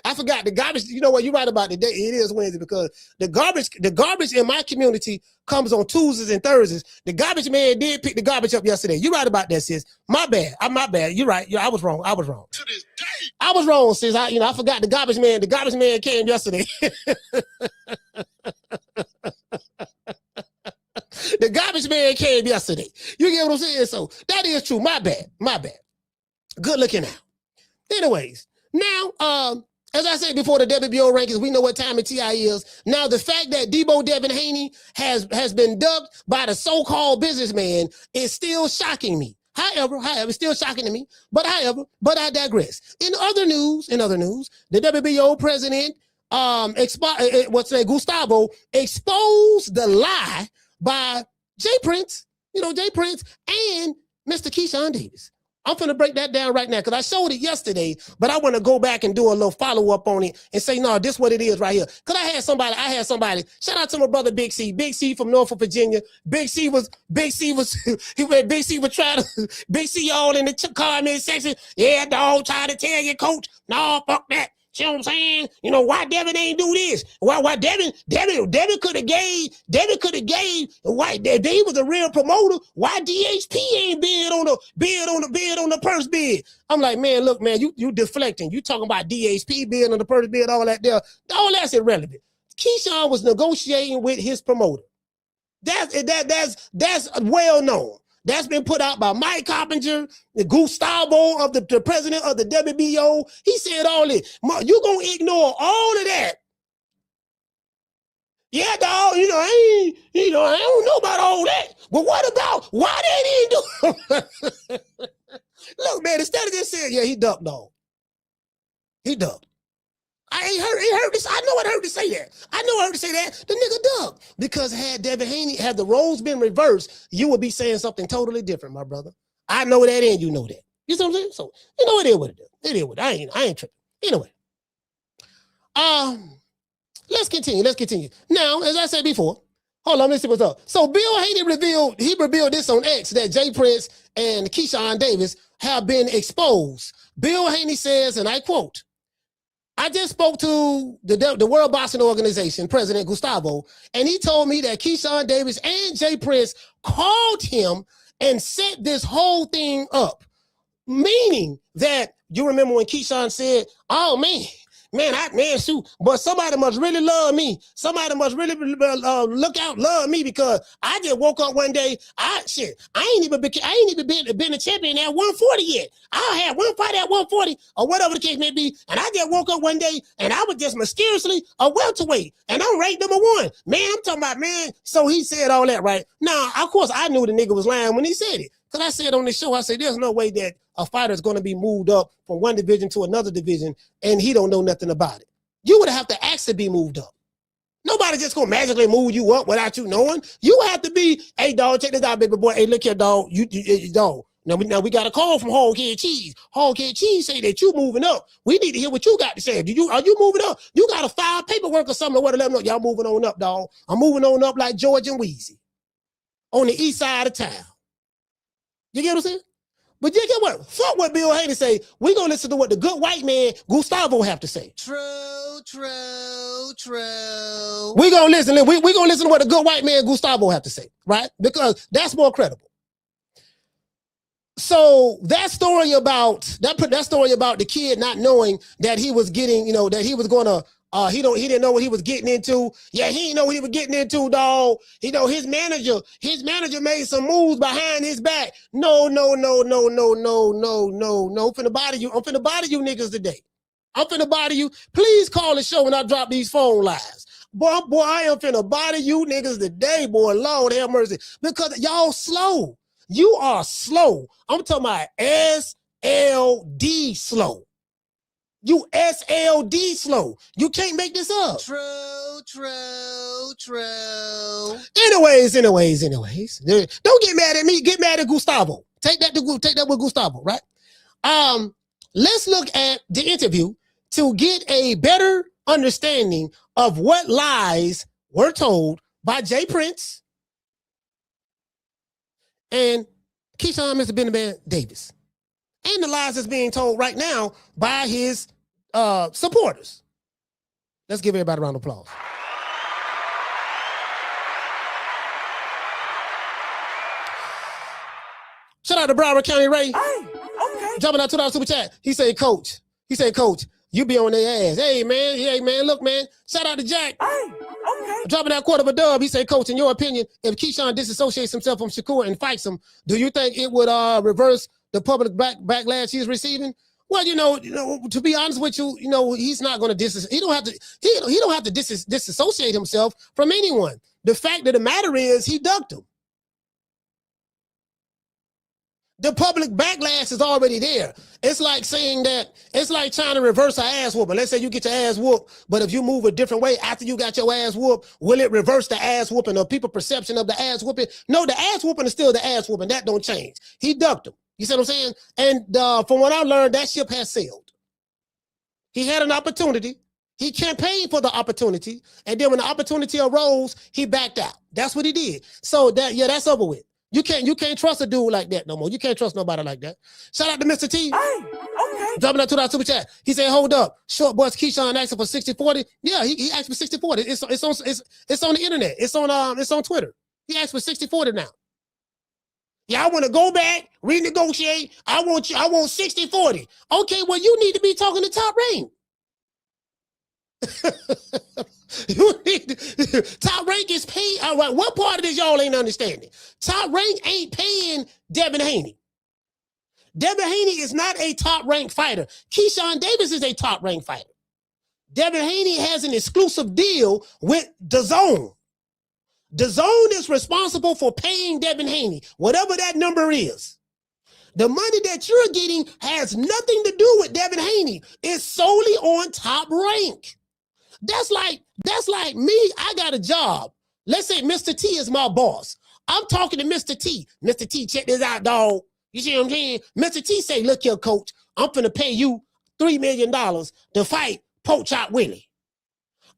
I forgot the garbage. You know what? You're right about the day. It is Wednesday, because the garbage in my community comes on Tuesdays and Thursdays. The garbage man did pick the garbage up yesterday. You're right about that, sis. My bad. My bad. You're right. I was wrong. I was wrong. To this day. I was wrong, sis. I forgot the garbage man. The garbage man came yesterday. The garbage man came yesterday. You get what I'm saying? So that is true. My bad. My bad. Good looking out. Anyways, now, as I said before, the WBO rankings, we know what time of TI is. Now, the fact that Deebo Devin Haney has been dubbed by the so-called businessman is still shocking me. However, it's still shocking to me. But I digress. In other news, the WBO president, Gustavo exposed the lie by J Prince, J Prince and Mr. Keyshawn Davis. I'm going to break that down right now, because I showed it yesterday, but I want to go back and do a little follow-up on it and say, no, this is what it is right here. Because I had somebody, shout out to my brother Big C from Norfolk, Virginia. Big C was trying to, Big C all in the comment section. Yeah, dog, trying to tell you, coach, no, fuck that. See what I'm saying? Why Devin ain't do this? Why Devin could have gave, why if he was a real promoter, why DHP ain't bid on the purse bid? I'm like, man, look, man, you deflecting. You talking about DHP bid on the purse bid, all that there. All that's irrelevant. Keyshawn was negotiating with his promoter. That's well known. That's been put out by Mike Coppinger, the Gustavo of the president of the WBO. He said all this. You gonna ignore all of that? Yeah, dog. I don't know about all that. But what about why they didn't do? Look, man. Instead of just saying, yeah, he ducked, dog. He ducked. I heard this. I know I heard to say that. The nigga ducked. Because had Devin Haney, had the roles been reversed, you would be saying something totally different, my brother. I know that and you know that. You see what I'm saying? So, it is what it is. It is what I ain't tripping. Anyway. Let's continue. Now, as I said before, hold on, let's see what's up. So Bill Haney revealed this on X, that J Prince and Keyshawn Davis have been exposed. Bill Haney says, and I quote, I just spoke to the World Boxing Organization, President Gustavo, and he told me that Keyshawn Davis and J Prince called him and set this whole thing up. Meaning that, you remember when Keyshawn said, oh man, shoot, but somebody must really love me. Somebody must really love me, because I just woke up one day. I ain't even been a champion at 140 yet. I had one fight at 140 or whatever the case may be, and I just woke up one day and I was just mysteriously a welterweight, and I'm ranked #1. Man, I'm talking about, man. So he said all that, right? Now, of course, I knew the nigga was lying when he said it, because I said on the show, I said there's no way that a fighter is going to be moved up from one division to another division and he don't know nothing about it. You would have to ask to be moved up. Nobody just going to magically move you up without you knowing. You have to be, hey, dog, check this out, baby boy. Hey, look here, dog. You dog. Now we got a call from Hoghead Cheese. Hoghead Cheese say that you moving up. We need to hear what you got to say. Are you moving up? You got to file paperwork or something, or what to let them know. Y'all moving on up, dog. I'm moving on up like George and Wheezy on the east side of town. You get what I'm saying? But you get what? Fuck what Bill Haney say. We're going to listen to what the good white man Gustavo have to say. True. We're going to listen. We're going to listen to what the good white man Gustavo have to say, right? Because that's more credible. So that story about the kid not knowing that he was getting, that he was gonna he didn't know what he was getting into. Yeah, he didn't know what he was getting into, dog. His manager made some moves behind his back. No. I'm finna body you niggas today. I'm finna body you. Please call the show when I drop these phone lines. Boy, I am finna body you niggas today, boy. Lord have mercy. Because y'all slow. You are slow. I'm talking about SLD slow. You SLD slow. You can't make this up. True. Anyways. Don't get mad at me. Get mad at Gustavo. Take that with Gustavo, right? Let's look at the interview to get a better understanding of what lies were told by Jay Prince and Keyshawn Mr. Deven Davis, and the lies that's being told right now by his supporters. Let's give everybody a round of applause. Shout out to Broward County Ray. Hey, okay. Dropping out $2 super chat. He said, Coach, you be on their ass. Hey, man, look, man. Shout out to Jack. Hey, okay. Dropping that quarter of a dub. He said, Coach, in your opinion, if Keyshawn disassociates himself from Shakur and fights him, do you think it would reverse the public backlash he's receiving? Well, to be honest with you, he's not going to he don't have to disassociate himself from anyone. The fact of the matter is he ducked him. The public backlash is already there. It's like saying that, it's like trying to reverse an ass whooping. Let's say you get your ass whooped, but if you move a different way after you got your ass whooped, will it reverse the ass whooping or people's perception of the ass whooping? No, the ass whooping is still the ass whooping. That don't change. He ducked him. You see what I'm saying? And from what I learned, that ship has sailed. He had an opportunity. He campaigned for the opportunity. And then when the opportunity arose, he backed out. That's what he did. So that's over with. You can't trust a dude like that no more. You can't trust nobody like that. Shout out to Mr. T. Hey, okay. Dropping that $2 super chat. He said, hold up. Short boys Keyshawn asking for 60-40. Yeah, he asked for 60-40. It's on the internet. It's on Twitter. He asked for 60-40 now. Yeah, I want to go back, renegotiate. I want 60-40. Okay, well, you need to be talking to Top Rank. Top Rank is paid. All right, what part of this y'all ain't understanding? Top Rank ain't paying Devin Haney. Devin Haney is not a top rank fighter. Keyshawn Davis is a top rank fighter. Devin Haney has an exclusive deal with DAZN. DAZN is responsible for paying Devin Haney, whatever that number is. The money that you're getting has nothing to do with Devin Haney. It's solely on Top Rank. That's like me. I got a job. Let's say Mr. T is my boss. I'm talking to Mr. T. Mr. T, check this out, dog. You see what I'm saying? Mr. T say, look here, coach, I'm finna pay you $3 million to fight Pork Chop Willie.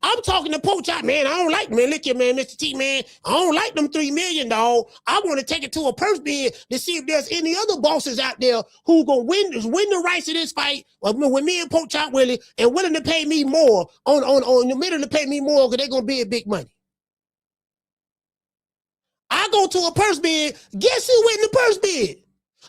I'm talking to Pork Chop, man. I don't like, man. Look here, man, Mr. T, man. I don't like them $3 million, dog. I want to take it to a purse bid to see if there's any other bosses out there who gonna win the rights of this fight with me and Pork Chop Willie and willing to pay me more on the middle to pay me more because they're gonna be a big money. I go to a purse bid. Guess who win the purse bid?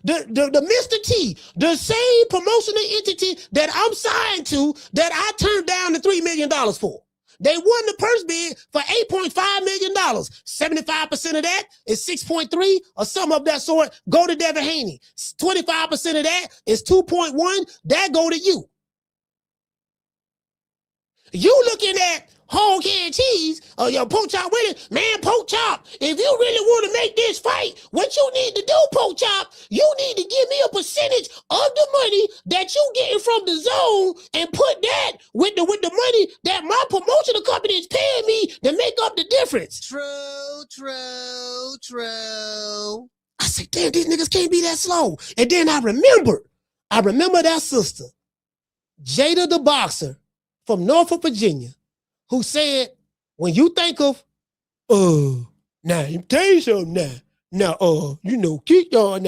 The Mr. T, the same promotional entity that I'm signed to that I turned down the $3 million for. They won the purse bid for $8.5 million. 75% of that is 6.3 or some of that sort. Go to Devin Haney. 25% of that is 2.1. That go to you. You looking at hog and cheese or your Pork Chop Willie, man, Pork Chop, if you really want to make this fight, what you need to do, Pork Chop, you need to give me a percentage of the money that you getting from the zone and put that with the money that my promotional company is paying me to make up the difference. True. I said, damn, these niggas can't be that slow. And then I remember that sister, Jada the boxer from Norfolk, Virginia, who said, when you think of, now, let me tell you something now, Keyshawn,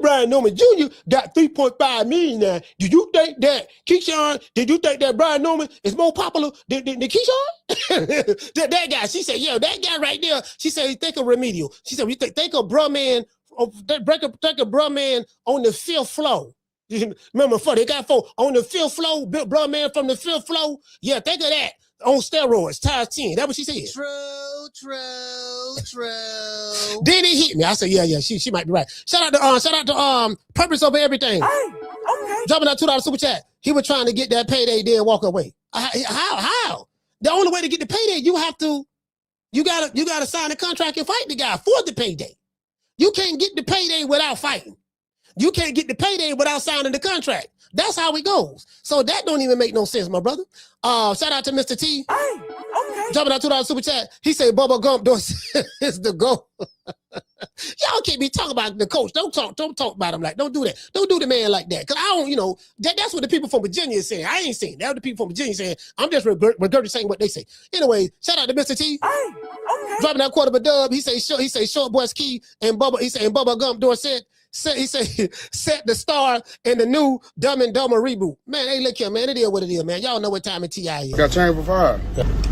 Brian Norman Jr. got 3.5 million now. Do you think that, Keyshawn, did you think that Brian Norman is more popular than Keyshawn? that guy, she said, that guy right there, she said, think of Remedial. She said, you think of bruh man break a bruh man on the 5th floor. Remember, they got on the 5th floor, bruh man from the 5th floor. Yeah, think of that on steroids, times 10. That's what she said. True. Then it hit me. I said, yeah, she might be right. Shout out to Purpose Over Everything. Hey, okay. Dropping that $2 super chat. He was trying to get that payday, then walk away. How? The only way to get the payday, you gotta sign a contract and fight the guy for the payday. You can't get the payday without fighting. You can't get the payday without signing the contract. That's how it goes. So that don't even make no sense, my brother. Shout out to Mr. T. Hey, okay. Dropping that $2 super chat. He said Bubba Gump is the GOAT. Y'all can't be talking about the coach. Don't talk about him like, don't do that. Don't do the man like that. Cause I don't, that's what the people from Virginia is saying. I ain't saying that. What the people from Virginia saying. I'm just regurgitating what they say. Anyway, shout out to Mr. T. Hey, okay. Dropping that quarter of a dub. He say Short Boy's Key and Bubba. He say Bubba Gump Dorset. He say set the star in the new Dumb and Dumber reboot. Man, hey, look here, man. It is what it is, man. Y'all know what time of T.I. is. You got chain for fire?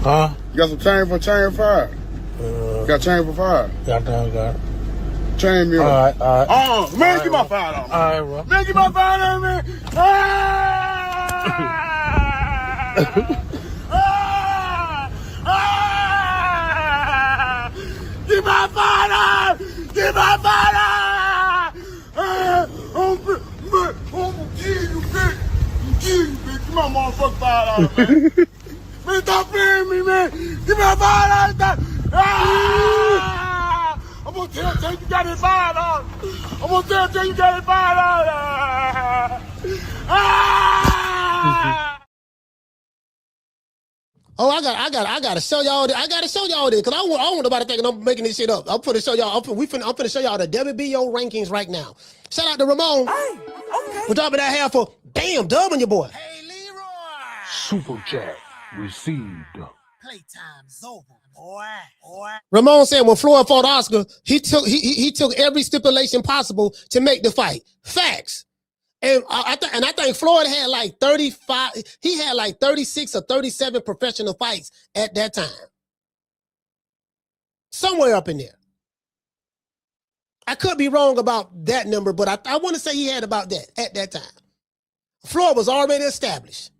Huh? You got some chain for fire? You got chain for fire? Got it. Chain me All right. Man, get my fire on me. All right, bro. Man, get my fire on me. Get my fire! Get my fire! Get my motherfucking fire out, man. Man, stop playing me, man. Get my fire out. I'm gonna tell you got it fired on. I'm gonna tell you got it fired on. Oh, I gotta show y'all this. I gotta show y'all this because I want nobody thinking I'm making this shit up. I'm finna show y'all. I'm finna show y'all the WBO rankings right now. Shout out to Ramon. Hey, okay. We're dropping that half for damn dub on your boy. Hey, Leroy. Super chat received. Playtime's over, boy. Ramon said when Floyd fought Oscar, he took every stipulation possible to make the fight. Facts. And I think Floyd had like 35. He had like 36 or 37 professional fights at that time. Somewhere up in there. I could be wrong about that number, but I want to say he had about that at that time. Floyd was already established.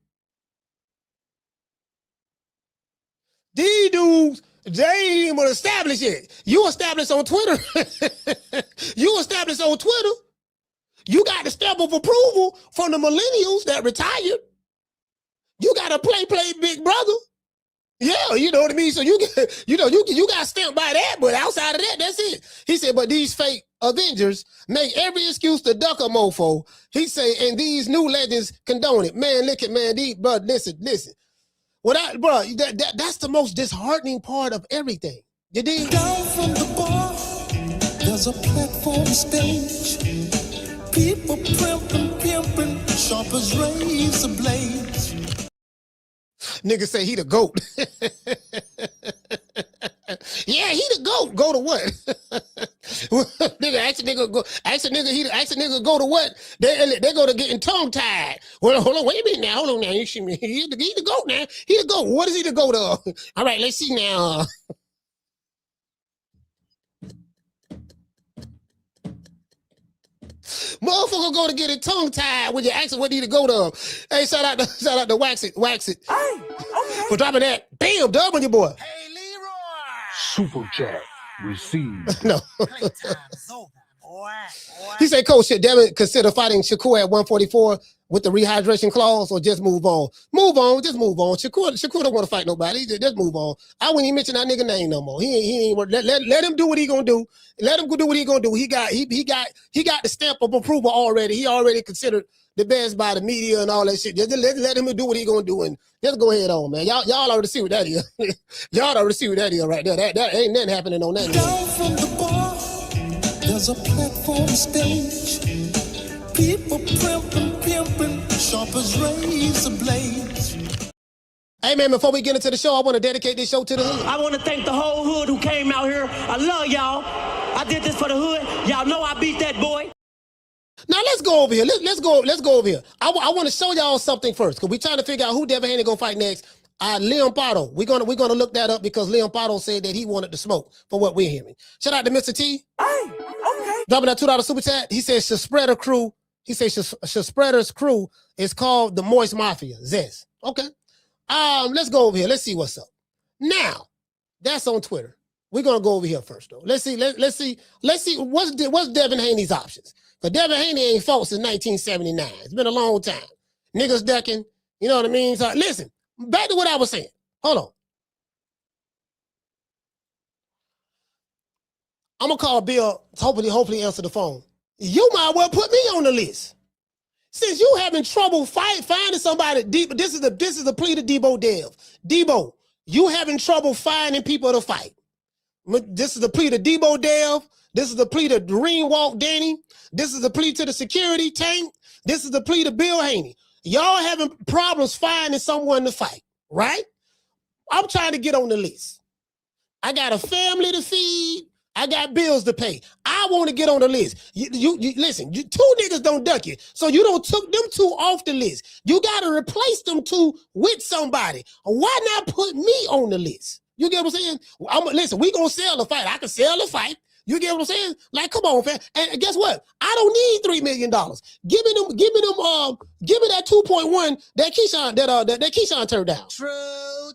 These dudes, they ain't even established yet. You established on Twitter. You got the stamp of approval from the millennials that retired. You got to play big brother. Yeah, you know what I mean? So you got stamped by that, but outside of that, that's it. He said, but these fake Avengers make every excuse to duck a mofo. He said, and these new legends condone it. Man, look at these, bro, listen. That's the most disheartening part of everything. You dig? Down from the bar, there's a platform stage. People pimping, sharp as razor blades. Nigga say he the GOAT. Yeah, he the GOAT. Go to what? Nigga, ask a nigga go to what? They go to getting tongue tied. Well, hold on, wait a minute now. Hold on now. You see me? He the GOAT now. He the GOAT. What is he the GOAT of? All right, let's see now. Motherfucker go to get it tongue tied when you ask him what he to go to. Hey, shout out to Wax It. Hey, okay. For dropping that. Bam, dub on your boy. Hey, Leroy. Super chat received. No. Playtime's over, boy. He said, Coach, should Devin consider fighting Shakur at 144 with the rehydration clause or just move on? Move on, just move on. Shakur don't want to fight nobody. Just move on. I wouldn't even mention that nigga name no more. He ain't let him do what he gonna do. Let him go do what he gonna do. He got the stamp of approval already. He already considered the best by the media and all that shit. Just let him do what he gonna do and just go ahead on, man. Y'all already see what that is. Y'all already see what that is right there. That ain't nothing happening on that. Down from the bar, there's a platform stage. People pimping, sharp as razor blades. Hey, man, before we get into the show, I want to dedicate this show to the hood. I want to thank the whole hood who came out here. I love y'all. I did this for the hood. Y'all know I beat that boy. Now let's go over here. Let's go over here. I want to show y'all something first because we're trying to figure out who Devin Haney gonna fight next. Liam Paro. We're gonna look that up because Liam Paro said that he wanted to smoke for what we're hearing. Shout out to Mr. T. Hey, okay. dropping that $2 super chat. He says Spreader crew. He says Spreader's crew is called the Moist Mafia. Zest. Okay. Let's go over here. Let's see what's up. Now, that's on Twitter. We're gonna go over here first, though. Let's see what's Devin Haney's options. But Devin Haney ain't fought since 1979. It's been a long time. Niggas ducking. You know what I mean? So listen, back to what I was saying. Hold on. I'm gonna call Bill, hopefully answer the phone. You might well put me on the list. Since you having trouble finding somebody, this is a plea to Deebo Dev. Deebo, you having trouble finding people to fight. This is a plea to Deebo Dev. This is a plea to Green Walk Danny. This is a plea to the security tank. This is a plea to Bill Haney. Y'all having problems finding someone to fight, right? I'm trying to get on the list. I got a family to feed. I got bills to pay. I want to get on the list. You listen, two niggas don't duck you. So you don't took them two off the list. You got to replace them two with somebody. Why not put me on the list? You get what I'm saying? Listen, we going to sell the fight. I can sell the fight. You get what I'm saying? Like, come on, fam. And guess what? I don't need $3 million. Give me that 2.1 that Keyshawn turned down. True.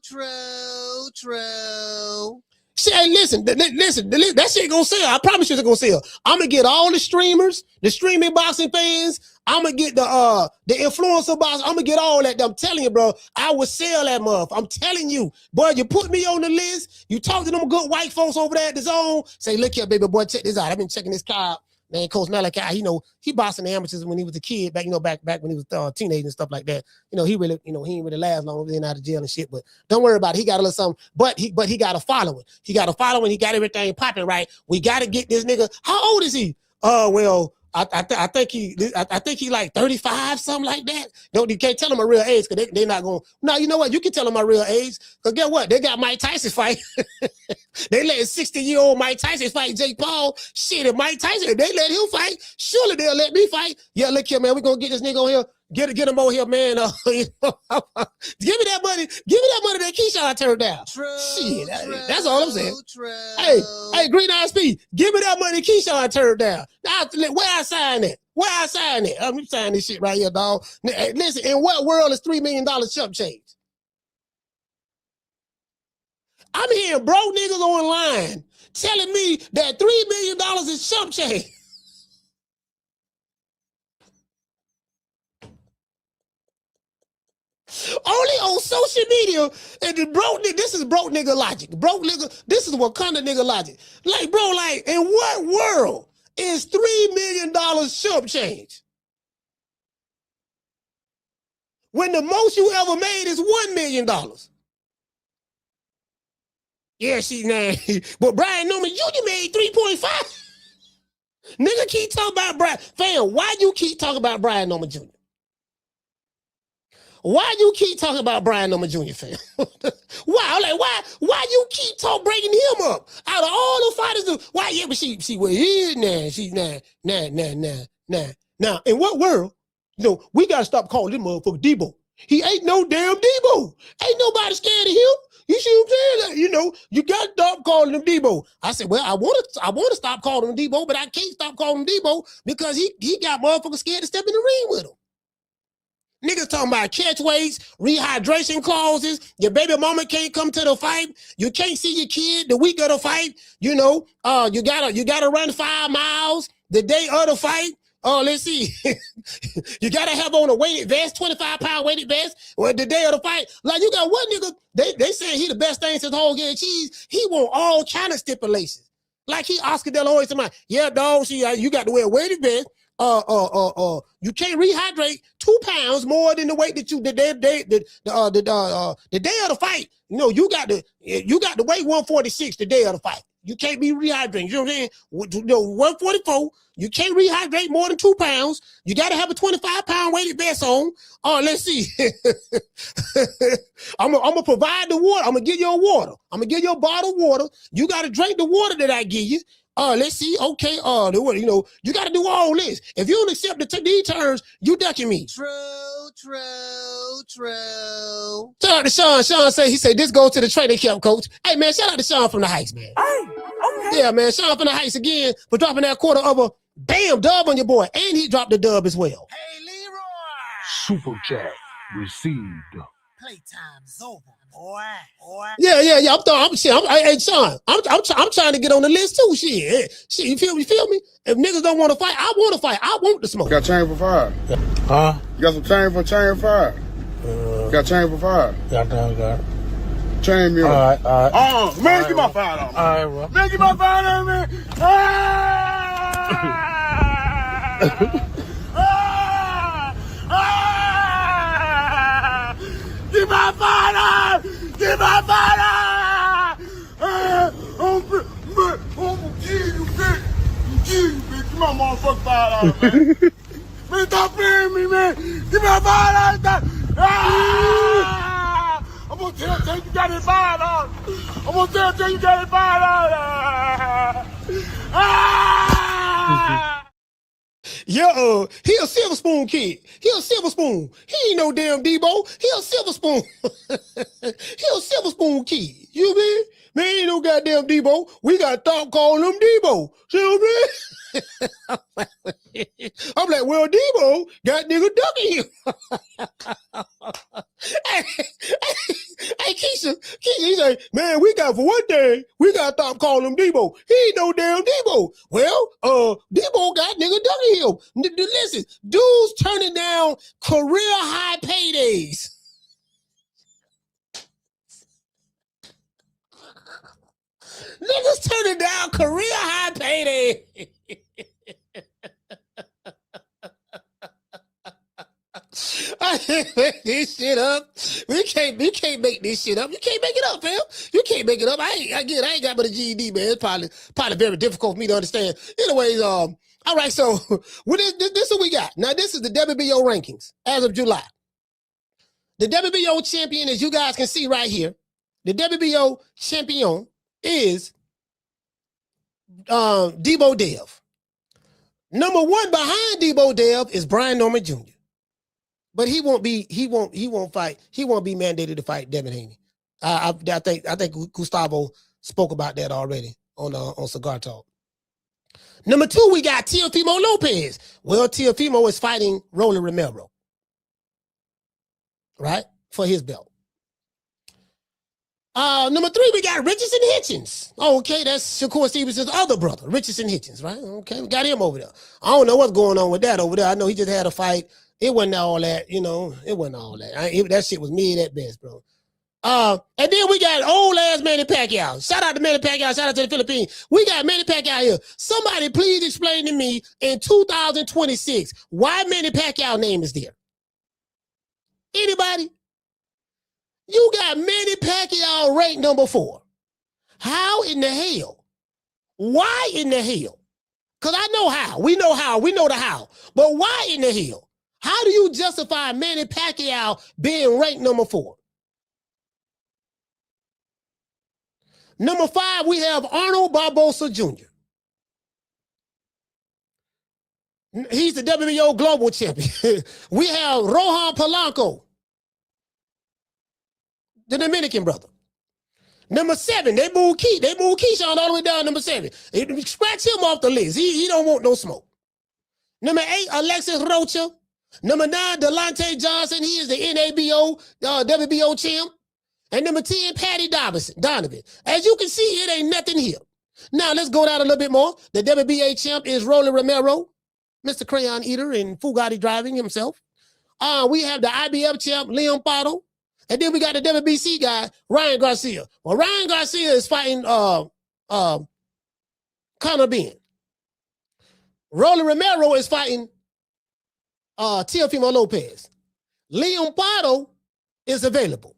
Hey, listen, that shit gonna sell. I promise you it's gonna sell. I'm gonna get all the streamers, the streaming boxing fans. I'm gonna get the influencer box. I'm gonna get all that. I'm telling you, bro, I will sell that motherfucker. I'm telling you, boy, you put me on the list. You talk to them good white folks over there at the zone. Say, look here, baby boy, check this out. I've been checking this car out. Man, Coach Malachi, he boxing the amateurs when he was a kid, back when he was a teenager and stuff like that. He ain't really last long, in out of jail and shit. But don't worry about it. He got a little something. But he got a following. He got a following. He got everything popping right. We got to get this nigga. How old is he? Well, I think he like 35, something like that. You can't tell him a real age because they're not going. No, you know what? You can tell him my real age because guess what? They got Mike Tyson fight. They let 60-year-old Mike Tyson fight Jake Paul. Shit, if Mike Tyson, if they let him fight, surely they'll let me fight. Yeah, look here, man. We're going to get this nigga on here. Get him over here, man. Give me that money. Give me that money that Keyshawn turned down. Shit, that's all I'm saying. Hey, Green Eye Speed, give me that money Keyshawn turned down. Now, where I sign it? I'm signing this shit right here, dog. Listen, in what world is $3 million chump change? I'm hearing broke niggas online telling me that $3 million is chump change. Only on social media, and this is broke nigga logic. Broke nigga, this is Wakanda nigga logic. Like, bro, like, in what world is $3 million chump change? When the most you ever made is $1 million. Yeah, but Brian Norman, you made 3.5. Nigga keep talking about Brian. Fam, why you keep talking about Brian Norman Jr.? Why you keep talking about Brian Norman Jr., fam? Why you keep bringing him up? Out of all the fighters, why? Yeah, but she where he is now. She's nah. Now, in what world? We gotta stop calling this motherfucker Deebo. He ain't no damn Deebo. Ain't nobody scared of him. You see what I'm saying? You gotta stop calling him Deebo. I said, well, I want to stop calling him Deebo, but I can't stop calling him Deebo because he got motherfuckers scared to step in the ring with him. Niggas talking about catch weights, rehydration clauses. Your baby mama can't come to the fight. You can't see your kid the week of the fight. You gotta run 5 miles the day of the fight. Oh, let's see. You gotta have on a weighted vest, 25-pound weighted vest, or the day of the fight. Like, you got one nigga, they saying he the best thing since whole game cheese. He want all kind of stipulations. Like he Oscar De La Hoya somebody. Yeah, dog. You got to wear a weighted vest. You can't rehydrate 2 pounds more than the weight that the day of the fight. You got to weigh 146 the day of the fight. You can't be rehydrating. You know what I'm saying? 144. You can't rehydrate more than 2 pounds. You got to have a 25-pound weighted vest on. Let's see. I'm gonna provide the water. I'm gonna give you a water. I'm gonna give you a bottle of water. You got to drink the water that I give you. Let's see. Okay. You got to do all this. If you don't accept these terms, you ducking me. True. Shout out to Sean. Sean he said this goes to the training camp coach. Hey man, shout out to Sean from the Heights, man. Hey, okay. Okay. Yeah, man. Sean finna heist again for dropping that quarter of a bam dub on your boy. And he dropped the dub as well. Hey, Leroy. Super chat received. Playtime's over, boy. Yeah. Hey, Sean, I'm trying to get on the list too. Shit, you feel me? If niggas don't want to fight, I want to fight. I want the smoke. Got chain for fire. Huh? You got some chain for fire. Got chain for fire. Got it. Chain me. All right. Man, get my fire on. All right, bro. Man, get my fire on, man. Get my fire! Get my fire! Get my motherfucking fire out, man. Man, stop playing me, man. Get my fire out. I'm gonna tell you got it fired out. I'm gonna tell you got it fired out. Yeah, he a silver spoon kid. He a silver spoon. He ain't no damn Deebo. He a silver spoon. He a silver spoon kid. You mean? Man, ain't no goddamn Deebo. We got to stop calling him Deebo. See what I mean? I'm like, well, Deebo got nigga ducking him. Hey, Keisha, he say, man, for one thing, we got to stop calling him Deebo. He ain't no damn Deebo. Well, Deebo got nigga ducking him. Listen, dudes turning down career high paydays. Niggas turning down career high payday. I can't make this shit up. We can't make this shit up. You can't make it up, fam. You can't make it up. I ain't got but a GED, man. It's probably very difficult for me to understand. Anyways, all right, so this is what we got. Now, this is the WBO rankings as of July. The WBO champion, as you guys can see right here, the WBO champion is Deebo Dev. Number one behind Deebo Dev is Brian Norman Jr. But he won't be mandated to fight Devin Haney. I think Gustavo spoke about that already on Cigar Talk. Number two, we got Teofimo Lopez. Well, Teofimo is fighting Rolly Romero, right, for his belt. Number three, we got Richardson Hitchins. Okay, that's Shakur Stevenson's other brother, Richardson Hitchins, right? Okay, we got him over there. I don't know what's going on with that over there. I know he just had a fight. It wasn't all that, you know. It wasn't all that. That shit was mid at best, bro. And then we got old ass Manny Pacquiao. Shout out to Manny Pacquiao. Shout out to the Philippines. We got Manny Pacquiao here. Somebody please explain to me in 2026 why Manny Pacquiao name is there. Anybody? You got Manny Pacquiao ranked number 4. How in the hell? Why in the hell? Because I know how. We know how. We know the how. But why in the hell? How do you justify Manny Pacquiao being ranked number 4? Number 5, we have Arnold Barbosa Jr. He's the WBO Global Champion. We have Rohan Polanco, the Dominican brother. Number 7, they moved Keyshawn all the way down number 7. Scratch him off the list. He don't want no smoke. Number 8, Alexis Rocha. Number 9, Delonte Johnson. He is the NABO WBO champ. And number 10, Patty Donovan. As you can see, it ain't nothing here. Now, let's go down a little bit more. The WBA champ is Rolly Romero, Mr. Crayon Eater and Fugatti driving himself. We have the IBF champ, Liam Paro. And then we got the WBC guy, Ryan Garcia. Well, Ryan Garcia is fighting Conor Benn. Rolly Romero is fighting Teofimo Lopez. Liam Paro is available.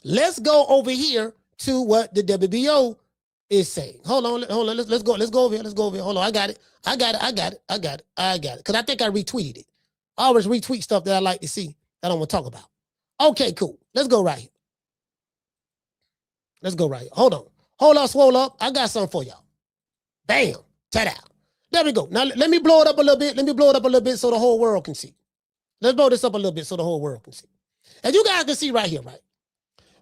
Let's go over here to what the WBO is saying. Hold on. Let's go over here. Hold on. I got it. Because I think I retweeted it. I always retweet stuff that I like to see that I don't want to talk about. Okay, cool. Let's go right here. Hold on. Hold up, swole up. I got something for y'all. Bam. Ta-da. There we go. Now, let me blow it up a little bit. So the whole world can see. Let's blow this up a little bit so the whole world can see. As you guys can see right here, right?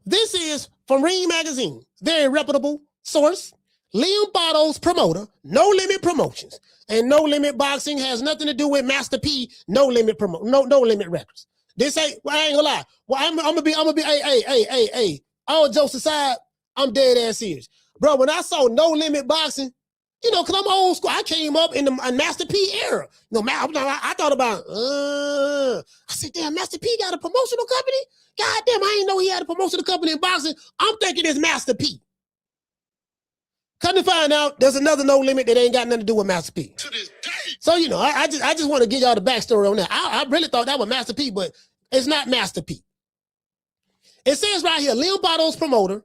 This is from Ring Magazine. Very reputable source. Liam Paro's promoter, No Limit Promotions, and No Limit Boxing has nothing to do with Master P, No Limit No Limit Records. This ain't, well, I ain't gonna lie. Well, I'm gonna be, hey. All jokes aside, I'm dead ass serious. Bro, when I saw No Limit Boxing, you know, because I'm old school, I came up in the Master P era. You know, I thought about, I said, damn, Master P got a promotional company? God damn, I didn't know he had a promotional company in boxing. I'm thinking it's Master P. Come to find out, there's another No Limit that ain't got nothing to do with Master P. To this day. So, you know, I just want to give y'all the backstory on that. I really thought that was Master P, but it's not Master P. It says right here, Liam Paro's promoter,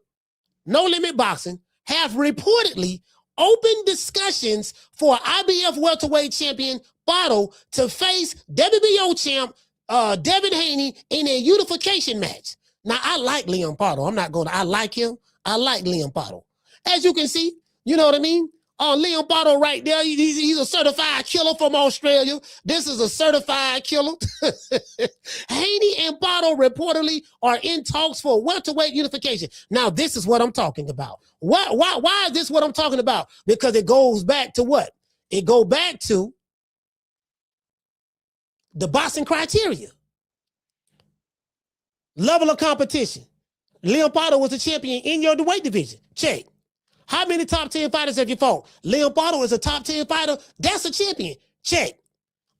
No Limit Boxing, have reportedly opened discussions for IBF welterweight champion Paro to face WBO champ Devin Haney in a unification match. Now, I like Liam Paro. I like him. I like Liam Paro. As you can see, you know what I mean? Liam Paro right there, he's a certified killer from Australia. This is a certified killer. Haney and Paro reportedly are in talks for welterweight unification. Now, this is what I'm talking about. Why is this what I'm talking about? Because it goes back to what? It goes back to the boxing criteria. Level of competition. Liam Paro was a champion in your weight division. Check. How many top 10 fighters have you fought? Liam Paro is a top 10 fighter. That's a champion. Check.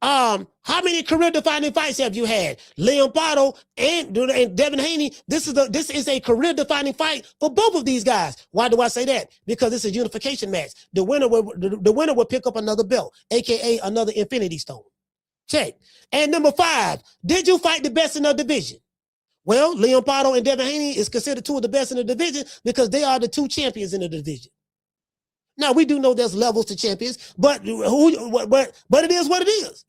How many career-defining fights have you had? Liam Paro and Devin Haney. This is a career-defining fight for both of these guys. Why do I say that? Because it's a unification match. The winner will pick up another belt, aka another Infinity Stone. Check. And number 5, did you fight the best in the division? Well, Liam Paro and Devin Haney is considered 2 of the best in the division because they are the 2 champions in the division. Now, we do know there's levels to champions, but it is what it is.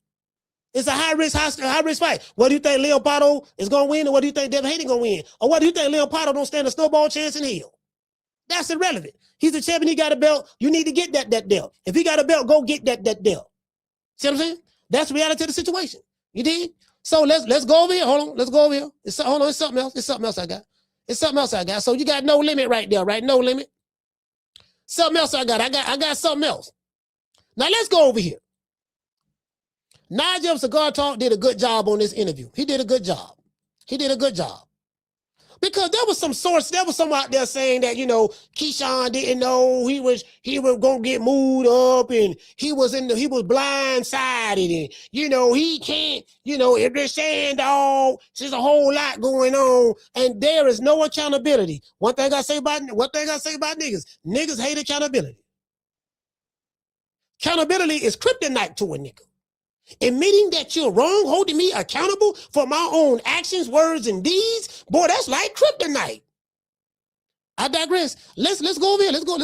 It's a high-risk fight. What do you think Liam Paro is going to win, or what do you think Devin Haney going to win? Or what do you think Liam Paro don't stand a snowball chance in hell? That's irrelevant. He's a champion. He got a belt. You need to get that belt. If he got a belt, go get that belt. See what I'm saying? That's the reality of the situation. You dig? So let's go over here. Hold on. Let's go over here. It's something else. It's something else I got. So you got No Limit right there, right? No Limit. Something else I got. I got something else. Now let's go over here. Nigel of Cigar Talk did a good job on this interview. He did a good job. Because there was some out there saying that, you know, Keyshawn didn't know he was gonna get moved up, and he was blindsided, and you know, he can't, you know, if they're saying there's a whole lot going on, and there is no accountability. One thing I say about niggas hate accountability. Accountability is kryptonite to a nigga. Admitting that you're wrong, holding me accountable for my own actions, words, and deeds, boy, that's like kryptonite. I digress. Let's go over here. Let's go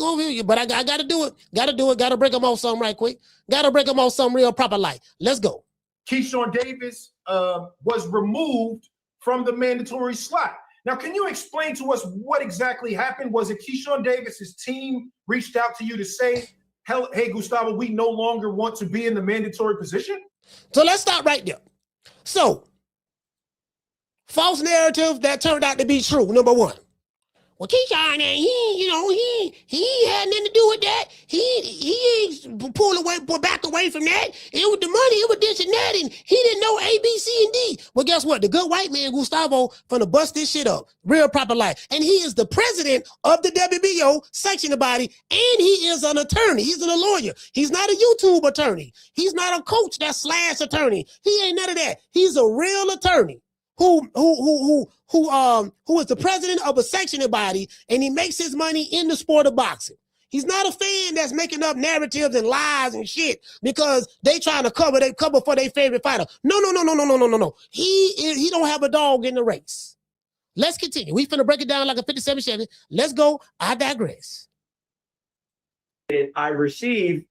over here. But I gotta do it. Gotta break them off something right quick. Gotta break them off something real proper like. Let's go. Keyshawn Davis was removed from the mandatory slot. Now, can you explain to us what exactly happened? Was it Keyshawn Davis's team reached out to you to say, hey, Gustavo, we no longer want to be in the mandatory position? So let's stop right there. So, false narrative that turned out to be true, number 1. Well, Keyshawn, he had nothing to do with that. He backed away from that. It was the money, it was this and that, and he didn't know A, B, C, and D. Well, guess what? The good white man, Gustavo, finna bust this shit up. Real proper life. And he is the president of the WBO section body, and he is an attorney. He's a lawyer. He's not a YouTube attorney. He's not a coach that slash attorney. He ain't none of that. He's a real attorney who is the president of a sectional body, and he makes his money in the sport of boxing. He's not a fan that's making up narratives and lies and shit because they trying to cover for their favorite fighter. No. He don't have a dog in the race. Let's continue. We finna break it down like a 57 Chevy. Let's go. I digress. I received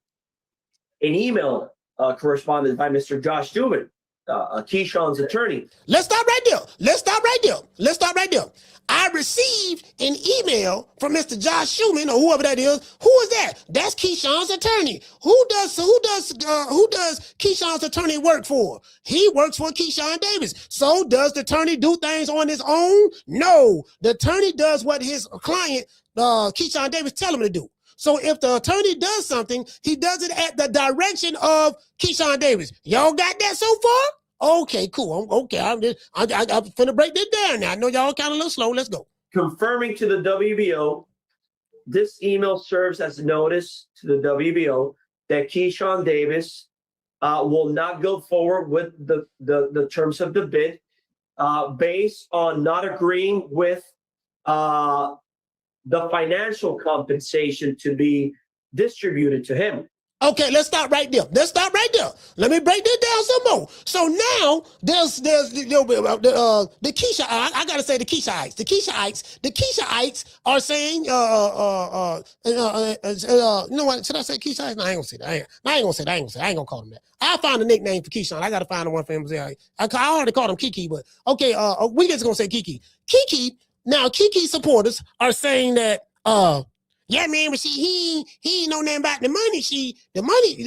an email correspondence by Mr. Josh Duman, Keyshawn's attorney. Let's stop right there. I received an email from Mr. Josh Schumann, or whoever that is. Who is that? That's Keyshawn's attorney. Who does Keyshawn's attorney work for? He works for Keyshawn Davis. So does the attorney do things on his own? No. The attorney does what his client, Keyshawn Davis, tell him to do. So if the attorney does something, he does it at the direction of Keyshawn Davis. Y'all got that so far? Okay, cool. I'm finna break this down now. I know y'all kind of a little slow. Let's go. Confirming to the WBO, this email serves as notice to the WBO that Keyshawn Davis will not go forward with the terms of the bid based on not agreeing with the financial compensation to be distributed to him. Okay, let's stop right there. Let me break this down some more. So now there's the Keyshawn. I gotta say the Keyshawites. The Keyshawites are saying you know what? Should I say Keyshawites? No, I ain't gonna say that. I ain't gonna call them that. I'll find a nickname for Keyshawn. I gotta find the one for him. I already called him Kiki, but okay. We just gonna say Kiki. Now Kiki supporters are saying that yeah, man, but he ain't know nothing about the money. The money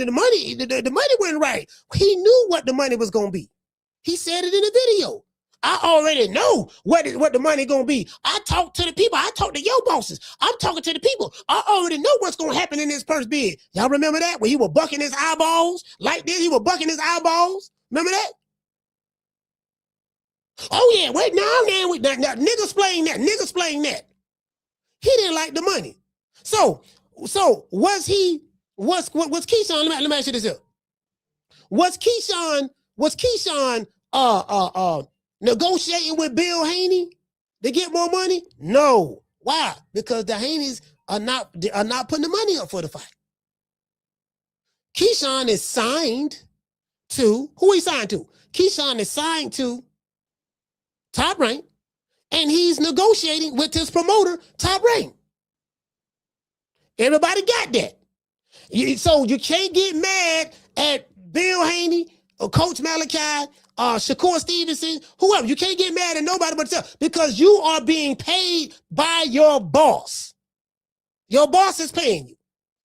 wasn't right. He knew what the money was gonna be. He said it in the video. I already know what the money gonna be. I talk to the people. I talk to your bosses. I'm talking to the people. I already know what's gonna happen in this first bid. Y'all remember that? When he was bucking his eyeballs like this, he was bucking his eyeballs. Remember that? Oh yeah, wait, now niggas explain that. He didn't like the money. So was Keyshawn, let me ask you this here. Was Keyshawn negotiating with Bill Haney to get more money? No. Why? Because the Haneys are not putting the money up for the fight. Keyshawn is signed to, who he signed to? Keyshawn is signed to Top Rank, and he's negotiating with his promoter, Top Rank. Everybody got that. So you can't get mad at Bill Haney or Coach Malachi, Shakur Stevenson, whoever. You can't get mad at nobody but yourself because you are being paid by your boss. Your boss is paying you.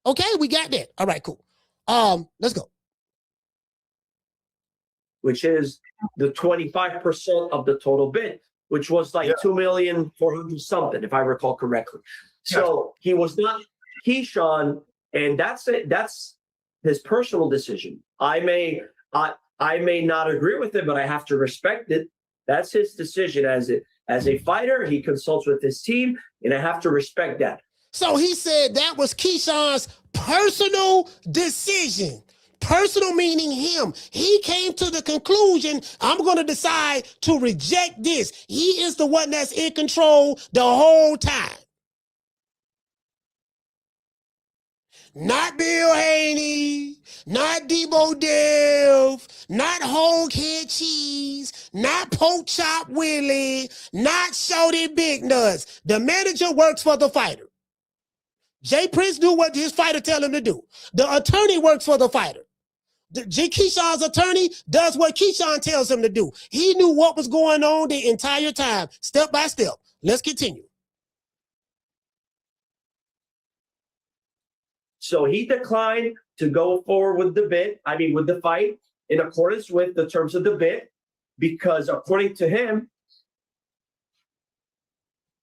Okay, we got that. All right, cool. Let's go. Which is the 25% of the total bid, which was like $2,400,000 something, if I recall correctly. So he was not Keyshawn, and that's it. That's his personal decision. I may not agree with it, but I have to respect it. That's his decision as a fighter. He consults with his team, and I have to respect that. So he said that was Keyshawn's personal decision. Personal meaning him. He came to the conclusion, I'm going to decide to reject this. He is the one that's in control the whole time. Not Bill Haney, not Deebo Dev, not Hog Head Cheese, not Pork Chop Willie, not Shorty Big Nuts. The manager works for the fighter. Jay Prince do what his fighter tell him to do. The attorney works for the fighter. Keyshawn's attorney does what Keyshawn tells him to do. He knew what was going on the entire time, step by step. Let's continue. So he declined to go forward with the fight in accordance with the terms of the bid, because according to him,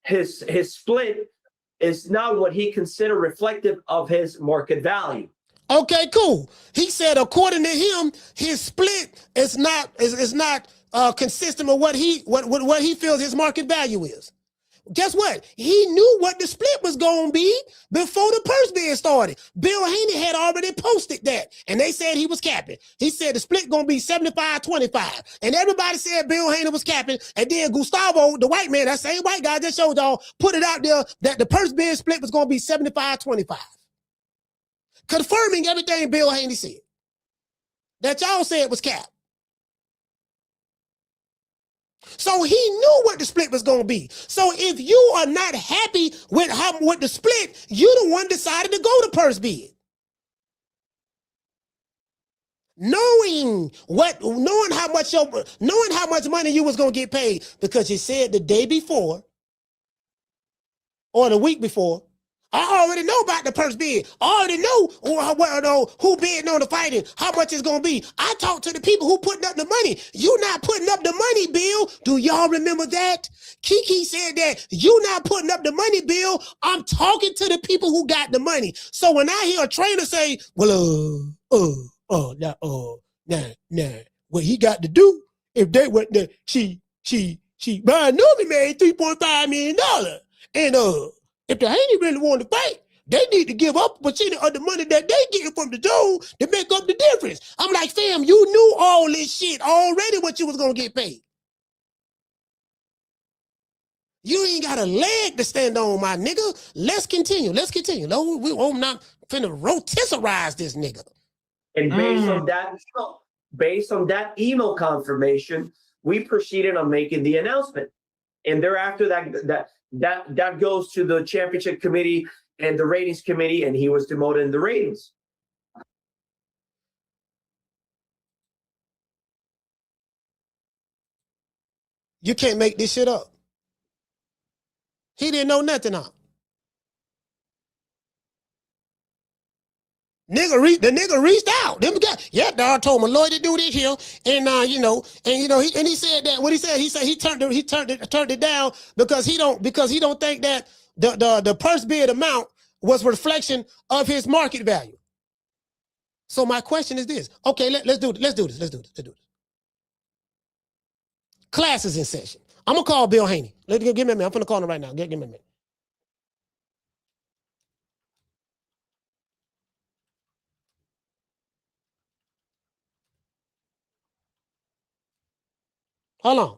his split is not what he considered reflective of his market value. Okay, cool. He said, according to him, his split is not consistent with what he feels his market value is. Guess what? He knew what the split was going to be before the purse bid started. Bill Haney had already posted that, and they said he was capping. He said the split going to be 75-25, and everybody said Bill Haney was capping, and then Gustavo, the white man, that same white guy just showed y'all, put it out there that the purse bid split was going to be 75-25. Confirming everything Bill Haney said. That y'all said was cap. So he knew what the split was going to be. So if you are not happy with the split, you the one decided to go to purse bid. Knowing how much money you was going to get paid, because you said the day before or the week before, I already know about the purse bid. I already know who bidding on the fighting, how much it's going to be. I talk to the people who putting up the money. You not putting up the money, Bill. Do y'all remember that? Kiki said that you not putting up the money, Bill. I'm talking to the people who got the money. So when I hear a trainer say, well, what he got to do, if they were the Brian Newman made $3.5 million. And if the Haney really want to fight, they need to give up a percentage of the money that they get from the dough to make up the difference. I'm like, fam, you knew all this shit already what you was gonna get paid. You ain't got a leg to stand on, my nigga. Let's continue. No, I'm not finna rotisserize this nigga. And based on that email confirmation, we proceeded on making the announcement. And thereafter, that goes to the championship committee and the ratings committee, and he was demoted in the ratings. You can't make this shit up. He didn't know nothing of. The nigga reached out. Them guys, yeah, dog told my lawyer to do this here, and he said that. What he said he turned it down because he don't think that the purse bid amount was a reflection of his market value. So my question is this: okay, let's do this. Class is in session. I'm gonna call Bill Haney. Give me a minute. I'm gonna call him right now. Give me a minute. Hold on.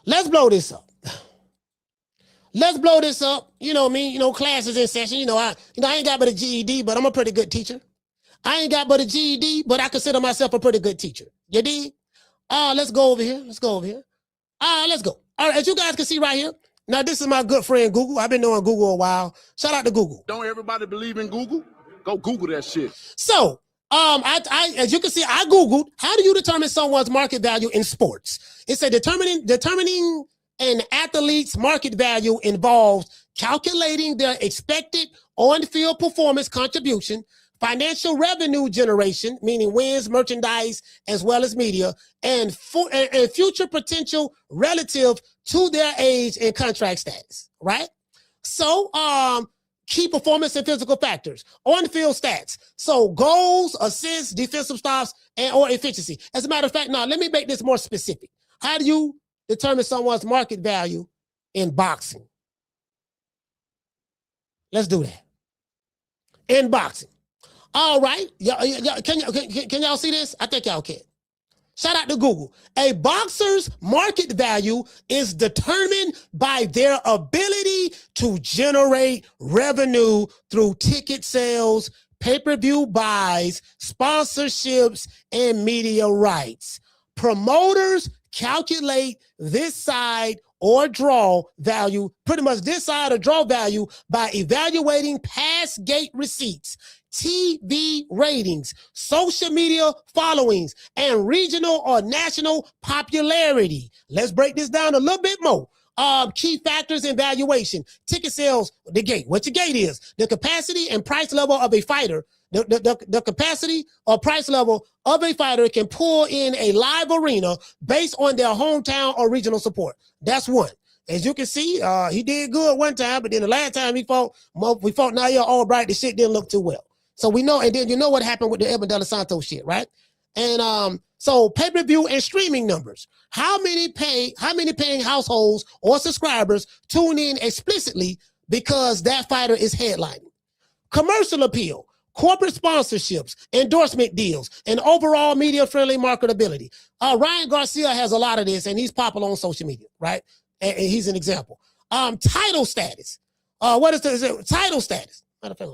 Let's blow this up. You know what I mean? Classes in session. I ain't got but a GED, but I'm a pretty good teacher. I ain't got but a GED, but I consider myself a pretty good teacher. You dig? Let's go over here. Let's go. All right, as you guys can see right here. Now, this is my good friend, Google. I've been knowing Google a while. Shout out to Google. Don't everybody believe in Google? Go Google that shit. So, I as you can see, I Googled, how do you determine someone's market value in sports? It said determining an athlete's market value involves calculating their expected on-field performance contribution, financial revenue generation, meaning wins, merchandise, as well as media, and future potential relative to their age and contract status, right? So, key performance and physical factors, on-field stats. So goals, assists, defensive stops, or efficiency. As a matter of fact, now let me make this more specific. How do you determine someone's market value in boxing? Let's do that. In boxing. All right. Can y'all see this? I think y'all can. Shout out to Google. A boxer's market value is determined by their ability to generate revenue through ticket sales, pay-per-view buys, sponsorships, and media rights. Promoters calculate this side or draw value, pretty much this side or draw value, by evaluating past gate receipts, TV ratings, social media followings, and regional or national popularity. Let's break this down a little bit more. Key factors in valuation: ticket sales, the gate. What your gate is, the capacity and price level of a fighter. The capacity or price level of a fighter can pull in a live arena based on their hometown or regional support. That's one. As you can see, he did good one time, but then the last time we fought Nair Albright, the shit didn't look too well. So we know, and then you know what happened with the Edmund De Los Santos shit, right? And so pay-per-view and streaming numbers. How many paying households or subscribers tune in explicitly because that fighter is headlining? Commercial appeal, corporate sponsorships, endorsement deals, and overall media-friendly marketability. Ryan Garcia has a lot of this, and he's popular on social media, right? And he's an example. Title status. What is the title status? Matter of fact,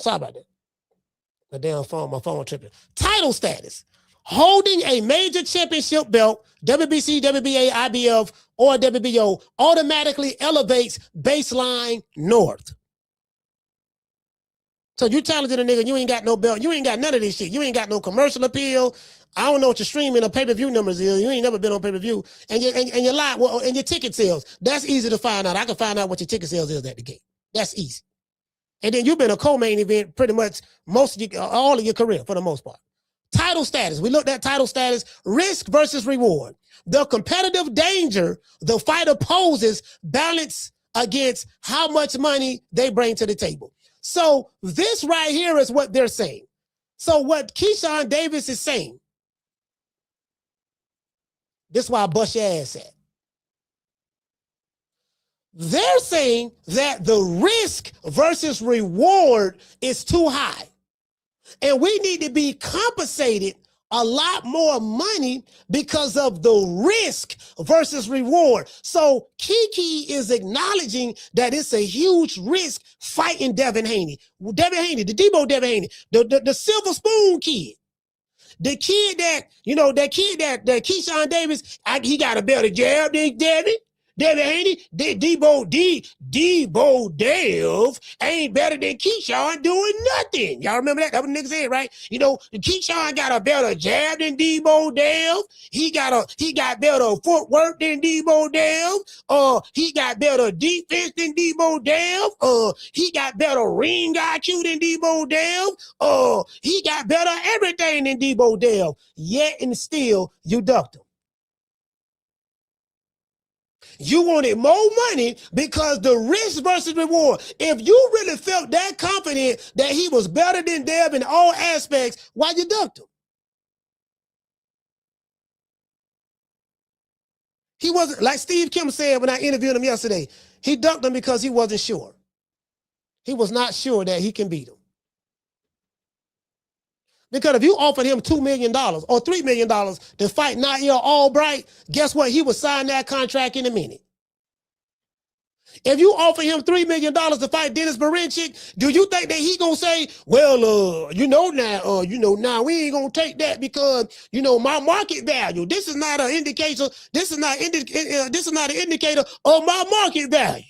sorry about that. My phone tripping. Title status. Holding a major championship belt, WBC, WBA, IBF, or WBO, automatically elevates baseline north. So you talented a nigga, you ain't got no belt, you ain't got none of this shit. You ain't got no commercial appeal. I don't know what your streaming or pay-per-view numbers is. You ain't never been on pay-per-view. And your live, well, and your ticket sales. That's easy to find out. I can find out what your ticket sales is at the gate. That's easy. And then you've been a co-main event pretty much all of your career for the most part. Title status. We looked at title status, risk versus reward. The competitive danger the fighter poses balance against how much money they bring to the table. So this right here is what they're saying. So what Keyshawn Davis is saying, this is why I bust your ass at. They're saying that the risk versus reward is too high. And we need to be compensated a lot more money because of the risk versus reward. So Kiki is acknowledging that it's a huge risk fighting Devin Haney. Devin Haney, the Deebo Devin Haney, the silver spoon kid. The kid that, that Keyshawn Davis, he got a better jab than Devin Haney. Deebo Dev ain't better than Keyshawn doing nothing. Y'all remember that? That was what niggas said, right? Keyshawn got a better jab than Deebo Dev. He got better footwork than Deebo Dev. He got better defense than Deebo Dev. He got better ring IQ than Deebo Dev. He got better everything than Deebo Dev. Yet and still, you ducked him. You wanted more money because the risk versus reward. If you really felt that confident that he was better than Dev in all aspects, why you ducked him? He wasn't, like Steve Kim said when I interviewed him yesterday, he ducked him because he wasn't sure. He was not sure that he can beat him. Because if you offered him $2 million or $3 million to fight Nair Albright, guess what? He would sign that contract in a minute. If you offer him $3 million to fight Dennis Berinchik, do you think that he gonna say, well, now we ain't gonna take that because my market value. This is not an indicator. This is not an indicator of my market value.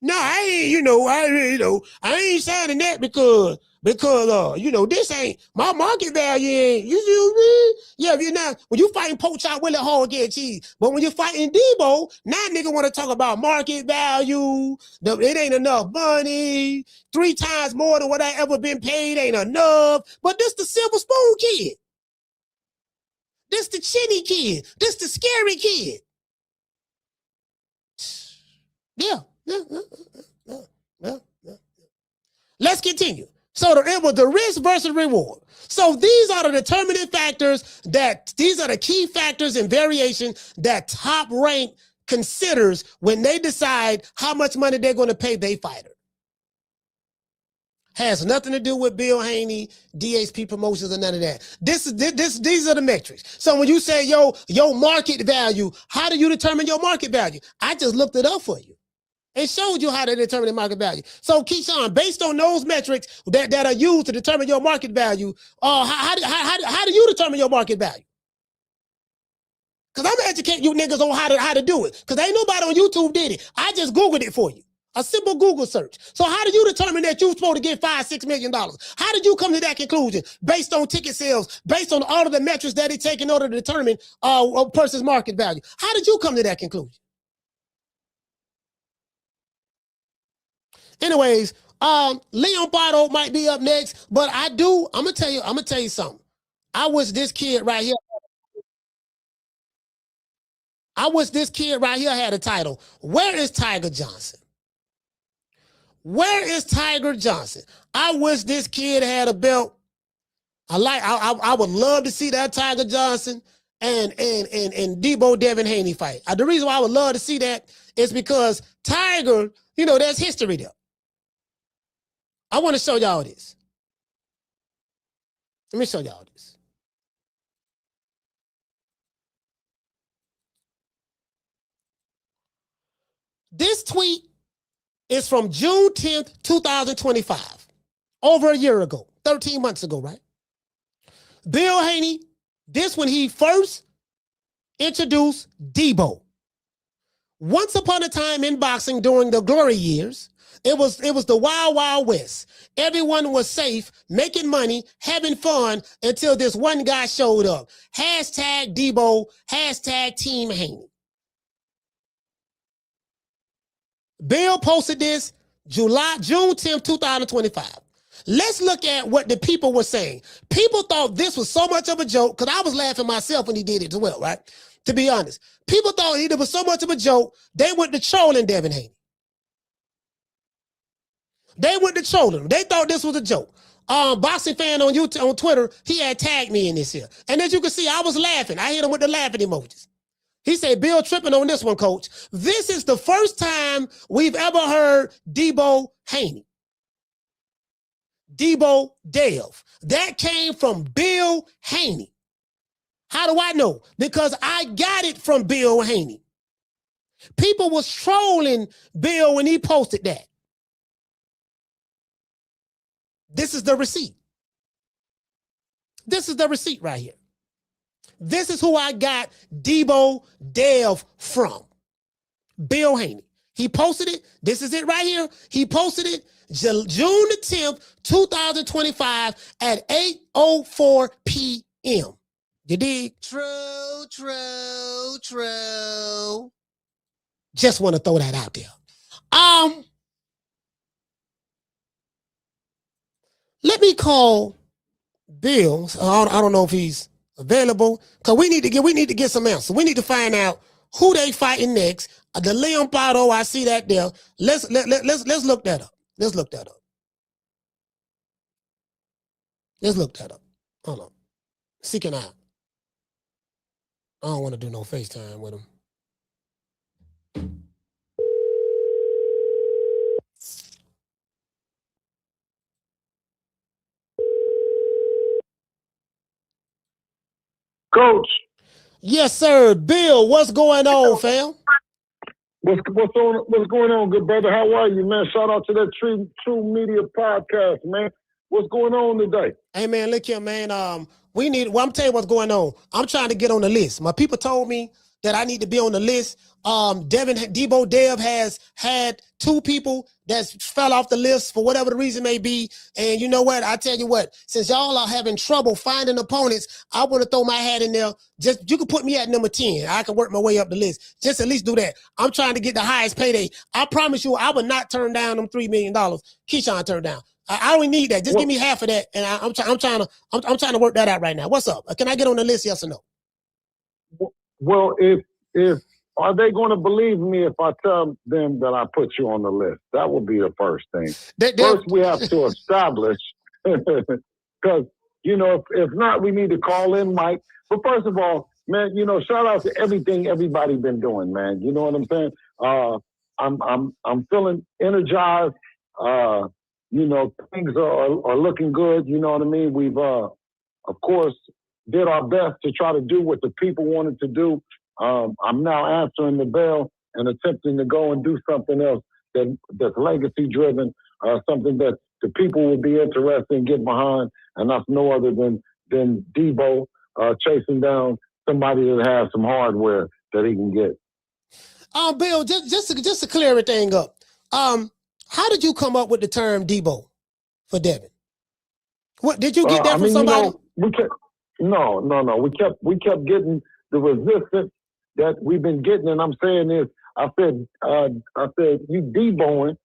No, I ain't signing that because this ain't my market value. Ain't, you see what I mean? Yeah, when you fighting poach out Willie Hall get cheese, but when you're fighting Deebo, now nigga want to talk about market value. It ain't enough money. 3 times more than what I ever been paid ain't enough. But this the silver spoon kid. This the chinny kid. This the scary kid. Yeah. Let's continue. So it was the risk versus reward. So these are the determining factors these are the key factors and variation that Top Rank considers when they decide how much money they're going to pay their fighter. Has nothing to do with Bill Haney, DHP promotions, or none of that. These are the metrics. So when you say your market value, how do you determine your market value? I just looked it up for you. It showed you how to determine the market value. So, Keyshawn, based on those metrics that are used to determine your market value, how do you determine your market value? Because I'm going to educate you niggas on how to do it. Because ain't nobody on YouTube did it. I just Googled it for you. A simple Google search. So how do you determine that you're supposed to get $5-6 million? How did you come to that conclusion? Based on ticket sales, based on all of the metrics that it take in order to determine a person's market value. How did you come to that conclusion? Anyways, Liam Paro might be up next, but I'm gonna tell you something. I wish this kid right here had a title. Where is Tiger Johnson? Where is Tiger Johnson? I wish this kid had a belt. I would love to see that Tiger Johnson and Deebo Devin Haney fight. The reason why I would love to see that is because Tiger, there's history there. I want to show y'all this. Let me show y'all this. This tweet is from June 10th, 2025. Over a year ago, 13 months ago, right? Bill Haney, this when he first introduced Deebo. Once upon a time in boxing during the glory years, It was the wild, wild west. Everyone was safe, making money, having fun until this one guy showed up. Hashtag Deebo, hashtag Team Haney. Bill posted this June 10th, 2025. Let's look at what the people were saying. People thought this was so much of a joke, because I was laughing myself when he did it as well, right? To be honest. People thought it was so much of a joke, they went to trolling Devin Haney. They went to trolling him. They thought this was a joke. Boxing fan on YouTube, on Twitter, he had tagged me in this here. And as you can see, I was laughing. I hit him with the laughing emojis. He said, Bill tripping on this one, coach. This is the first time we've ever heard Deebo Haney. Deebo Dev. That came from Bill Haney. How do I know? Because I got it from Bill Haney. People was trolling Bill when he posted that. This is the receipt. This is the receipt right here. This is who I got Deebo Dev from. Bill Haney. He posted it. This is it right here. He posted it June the 10th, 2025 at 8:04 p.m. You dig? True. Just want to throw that out there. Let me call Bill. I don't know if he's available, because we need to get some answers. We need to find out who they fighting next. The Liam Paro, I see that there. Let's look that up. Let's look that up. Hold on. Seeking out. I don't want to do no FaceTime with him. Coach. Yes, sir. Bill, what's going on, fam? What's going on, good brother? How are you, man? Shout out to that True Media podcast, man. What's going on today? Hey, man, look here, man. I'm telling you what's going on. I'm trying to get on the list. My people told me that I need to be on the list. Deebo Dev has had 2 people that fell off the list for whatever the reason may be. And you know what? I tell you what, since y'all are having trouble finding opponents, I want to throw my hat in there. Just, you can put me at number 10. I can work my way up the list. Just at least do that. I'm trying to get the highest payday. I promise you, I would not turn down them $3 million Keyshawn turned down. I don't need that. Just give me half of that, and I'm trying to work that out right now. What's up? Can I get on the list? Yes or no? Well, if are they going to believe me if I tell them that I put you on the list? That would be the first thing. First, we have to establish, because, you know, if not, we need to call in Mike. But first of all, man, you know, shout out to everything everybody been doing, man. You know what I'm saying? I'm feeling energized. You know, things are looking good. You know what I mean? We've, of course, did our best to try to do what the people wanted to do. I'm now answering the bell and attempting to go and do something else that's legacy driven, something that the people will be interested in getting behind, and that's no other than Deebo chasing down somebody that has some hardware that he can get. Bill, just to clear everything up, how did you come up with the term Deebo for Devin? What did you get that from somebody? You know, no. We kept getting the resistance that we've been getting, and I'm saying this. I said you Deeboing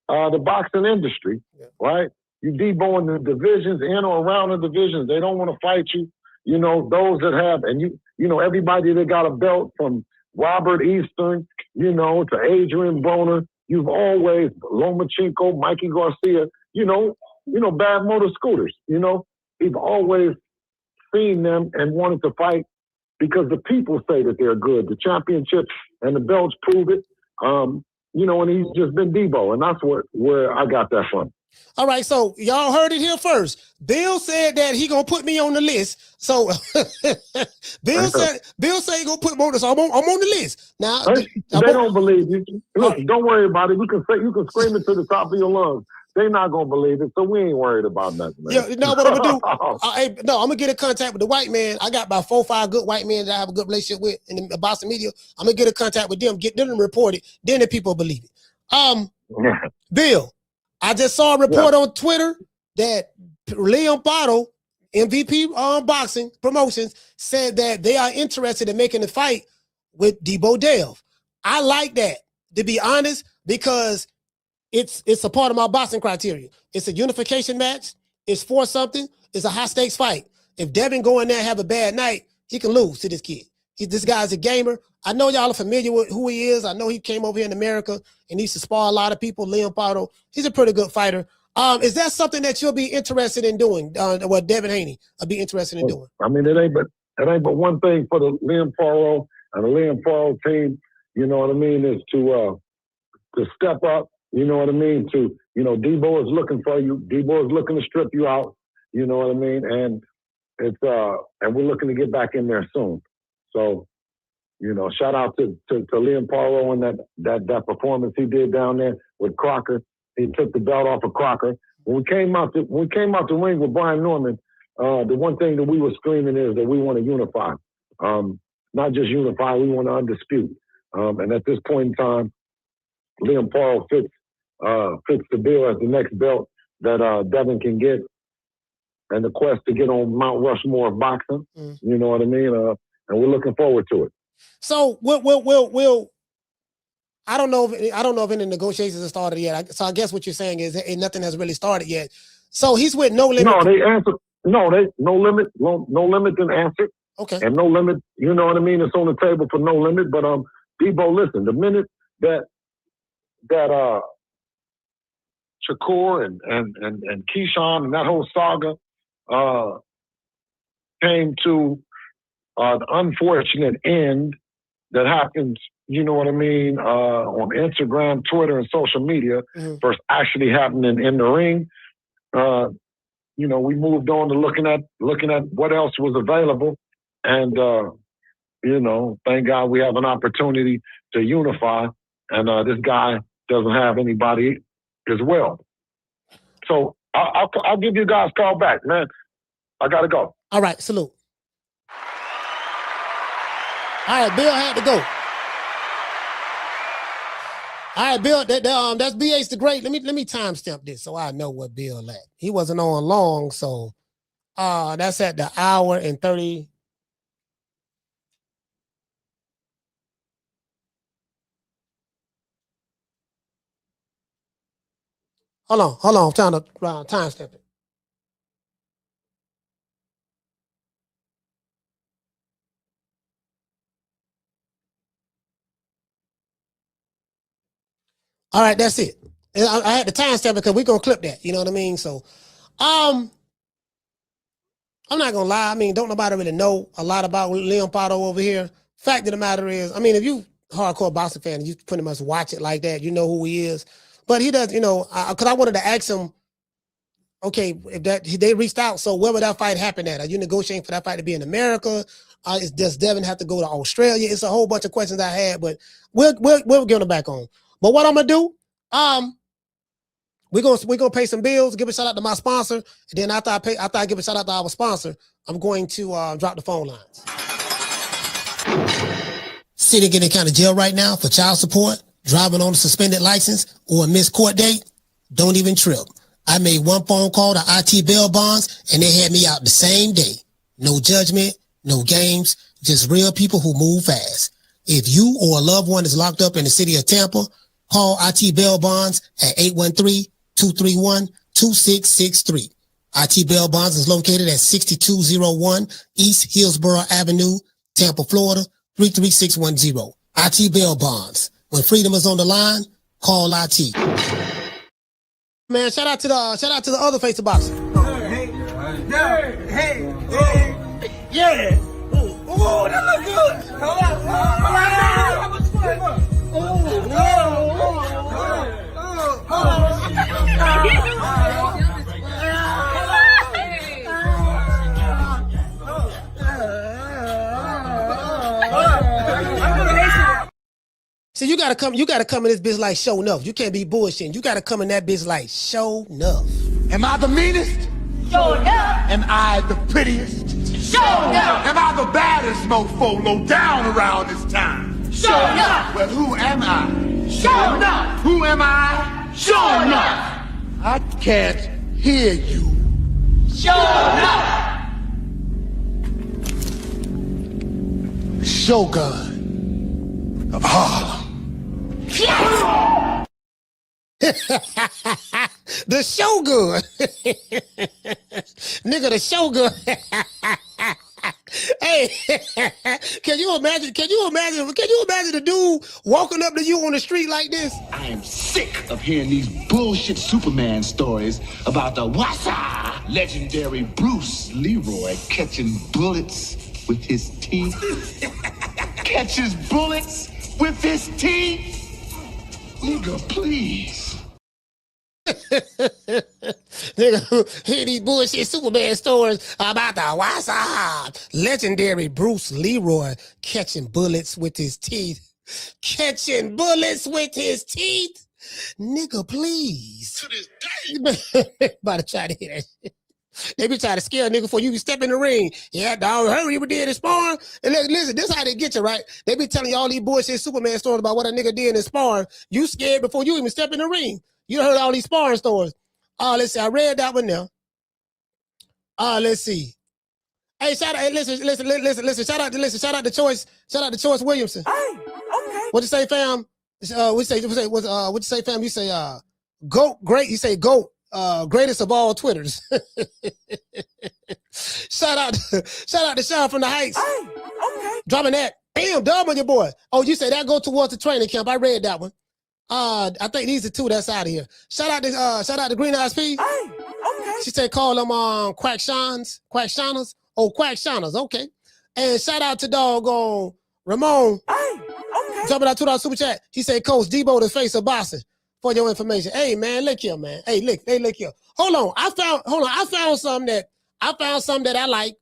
the boxing industry, right? You Deeboing the divisions in or around the divisions. They don't want to fight you. You know, those that have, and you know, everybody that got a belt from Robert Eastern, you know, to Adrian Broner. You've always Lomachenko, Mikey Garcia. You know, Bad Motor Scooters. You know, we've always seen them and wanted to fight because the people say that they're good. The championships and the belts prove it. You know, and he's just been Deebo, and that's where I got that from. All right, so y'all heard it here first. Bill said that he gonna put me on the list. So Bill said he gonna put me on the list. So I'm on the list. Now they don't believe you. Look, don't worry about it. You can scream it to the top of your lungs. They're not gonna believe it, so we ain't worried about nothing. Man. Yeah, no, what I'm gonna do? I'm gonna get in contact with the white man. I got about 4 or 5 good white men that I have a good relationship with in the Boston media. I'm gonna get in contact with them, get them to report it. Then the people believe it. Bill, I just saw a report on Twitter that Liam Paro, MVP boxing promotions, said that they are interested in making a fight with Deebo Devin. I like that, to be honest, because it's a part of my boxing criteria. It's a unification match. It's for something. It's a high stakes fight. If Devin go in there and have a bad night, he can lose to this kid. This guy's a gamer. I know y'all are familiar with who he is. I know he came over here in America and he used to spar a lot of people. Liam Paro, he's a pretty good fighter. Is that something that you'll be interested in doing? What Devin Haney will be interested in doing? I mean, it ain't but one thing for the Liam Paro and the Liam Paro team. You know what I mean? Is to step up. You know what I mean? Deebo is looking for you. Deebo is looking to strip you out. You know what I mean? And it's and we're looking to get back in there soon. So, shout out to Liam Paro and that performance he did down there with Crocker. He took the belt off of Crocker. When we came out the ring with Brian Norman, the one thing that we were screaming is that we want to unify. Not just unify, we want to undispute. And at this point in time, Liam Paro fits the bill as the next belt that Devin can get, and the quest to get on Mount Rushmore of boxing. You know what I mean? And we're looking forward to it. So we'll I don't know if any negotiations have started yet. So I guess what you're saying is nothing has really started yet. So he's with No Limit. No, they answered. No, No Limit. No Limit didn't answer. Okay. And No Limit, you know what I mean? It's on the table for No Limit. But Deebo, listen, the minute that Shakur and Keyshawn and that whole saga came to the unfortunate end that happens, you know what I mean, on Instagram, Twitter, and social media, versus actually happening in the ring. We moved on to looking at what else was available, and thank God we have an opportunity to unify. And this guy doesn't have anybody as well. So I'll give you guys a call back, man. I gotta go. All right, salute. All right, Bill had to go. All right, Bill, that's BH the Great. Let me timestamp this so I know what Bill at. He wasn't on long, so that's at the hour and 30. Hold on. I'm trying to timestamp it. All right, that's it. I had to timestamp it because we're gonna clip that. You know what I mean? So, I'm not gonna lie. I mean, don't nobody really know a lot about Liam Paro over here. Fact of the matter is, I mean, if you hardcore boxing fan and you pretty much watch it like that, you know who he is. But he does, because I wanted to ask him, okay, if they reached out, so where would that fight happen at? Are you negotiating for that fight to be in America? Does Devin have to go to Australia? It's a whole bunch of questions I had, but we'll get them back on. But what I'm gonna do, we're gonna pay some bills, give a shout out to my sponsor, and then after I give a shout out to our sponsor, I'm going to drop the phone lines. Sitting in any kind of jail right now for child support, driving on a suspended license, or a missed court date? Don't even trip. I made one phone call to IT Bail Bonds, and they had me out the same day. No judgment, no games, just real people who move fast. If you or a loved one is locked up in the city of Tampa, call IT Bail Bonds at 813-231-2663. IT Bail Bonds is located at 6201 East Hillsborough Avenue, Tampa, Florida, 33610. IT Bail Bonds. When freedom is on the line, call IT. Man, shout out to the other face of boxing. Hey. Yeah. Oh, that look good. Hold on. How much fun? See, you gotta come in this bitch like show enough. You can't be bullshitting. You gotta come in that bitch like show enough. Am I the meanest? Show enough. Am I the prettiest? Show enough. Am I the baddest mofo low down around this time? Show enough. Well, who am I? Show enough. Who am I? Sure enough. I can't hear you. Sure enough. Shogun of Harlem. The Shogun. Nigga, the Shogun. Hey, can you imagine the dude walking up to you on the street like this? I am sick of hearing these bullshit Superman stories about the Wassa legendary Bruce Leroy catching bullets with his teeth. Catches bullets with his teeth? Nigga, please. Nigga, hear these bullshit Superman stories about the Wassa legendary Bruce Leroy catching bullets with his teeth. Catching bullets with his teeth? Nigga, please. To this day. About to try to hear that shit. They be trying to scare a nigga before you can step in the ring. Yeah, dog, hurry, we did in sparring. And listen, this is how they get you, right? They be telling you all these bullshit Superman stories about what a nigga did in sparring. You scared before you even step in the ring. You heard all these sparring stories. Let's see. I read that one now. Let's see. Hey, listen. Shout out to Choice Williamson. Hey, okay. What you say, fam? What you say, fam? You say, GOAT, great. You say, GOAT, greatest of all Twitters. Shout out to Sean from the Heights. Hey, okay. Dropping that. Bam, dub on your boy. Oh, you say that go towards the training camp. I read that one. I think these are two that's out of here. Shout out to Green Eyes P. Hey, okay. She said call them Quackshawners. Oh, Quackshawners, okay. And shout out to doggone Ramon. Hey, okay. Jumping out $2 super chat. He said, Coach Deebo the face of boxing. For your information. Hey man, look here, man. Hey, look here. Hold on. I found something that I like.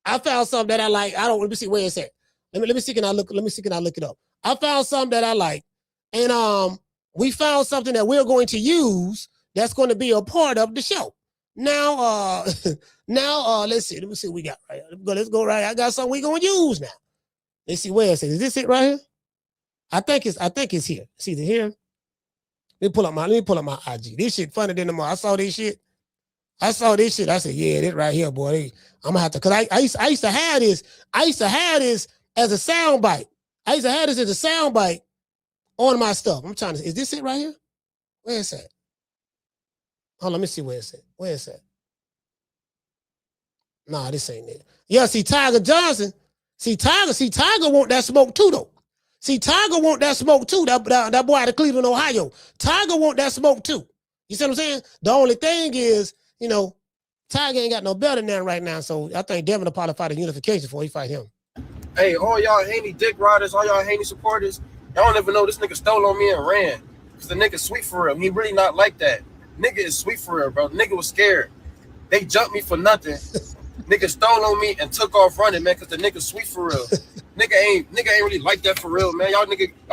Let me see where it's at. Let me see can I look it up. I found something that I like. And we found something that we're going to use that's going to be a part of the show. Now, let's see. Let me see what we got right here. Let's go right here. I got something we're going to use now. Let's see where it's at. Is this it right here? I think it's here. It's either here. Let me pull up my IG. This shit funny than the more. I saw this shit. I said, yeah, this right here, boy. I'm gonna have to, cause I used to have this. I used to have this as a sound bite. On my stuff. I'm trying to, is this it right here? Where is that? Oh, let me see where it's at. Where is that? Nah, this ain't it. Yeah, see, Tiger Johnson. Tiger want that smoke too, though. Tiger want that smoke too. That boy out of Cleveland, Ohio. Tiger want that smoke too. You see what I'm saying? The only thing is, Tiger ain't got no belt in there right now, so I think Devin will probably fight a unification before he fight him. Hey, all y'all Haney dick riders, all y'all Haney supporters, y'all don't even know this nigga stole on me and ran. Because the nigga sweet for real. He really not like that. Nigga is sweet for real, bro. Nigga was scared. They jumped me for nothing. Nigga stole on me and took off running, man, because the nigga sweet for real. Nigga ain't really like that for real, man. Y'all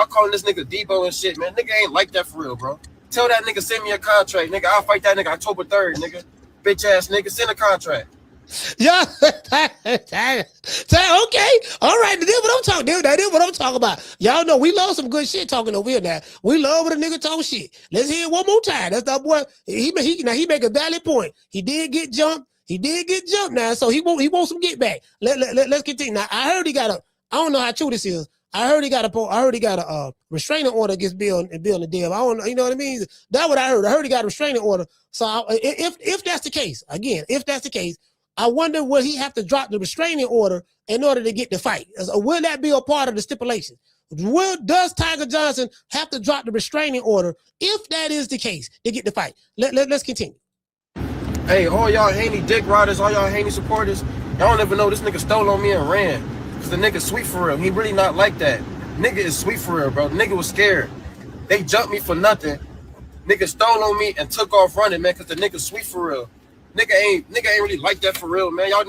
calling this nigga Deebo and shit, man. Nigga ain't like that for real, bro. Tell that nigga send me a contract, nigga. I'll fight that nigga October 3rd, nigga. Bitch ass nigga, send a contract. Yeah. Okay. All right. That's what I'm talking about. Y'all know we love some good shit talking over here now. We love when a nigga talk shit. Let's hear it one more time. That's that boy. He make a valid point. He did get jumped now, so he wants some get back. Let's continue. Now I heard he got a, I don't know how true this is. I heard he got a restraining order against Bill and Dev. I don't know, you know what I mean? That's what I heard. I heard he got a restraining order. So if that's the case, I wonder will he have to drop the restraining order in order to get the fight? Will that be a part of the stipulation? Does Tiger Johnson have to drop the restraining order if that is the case to get the fight? Let's continue. Hey, all y'all Haney dick riders, all y'all Haney supporters, y'all don't even know this nigga stole on me and ran. Because the nigga sweet for real. He really not like that. Nigga is sweet for real, bro. Nigga was scared. They jumped me for nothing. Nigga stole on me and took off running, man, because the nigga sweet for real. Nigga ain't really like that for real, man. Y'all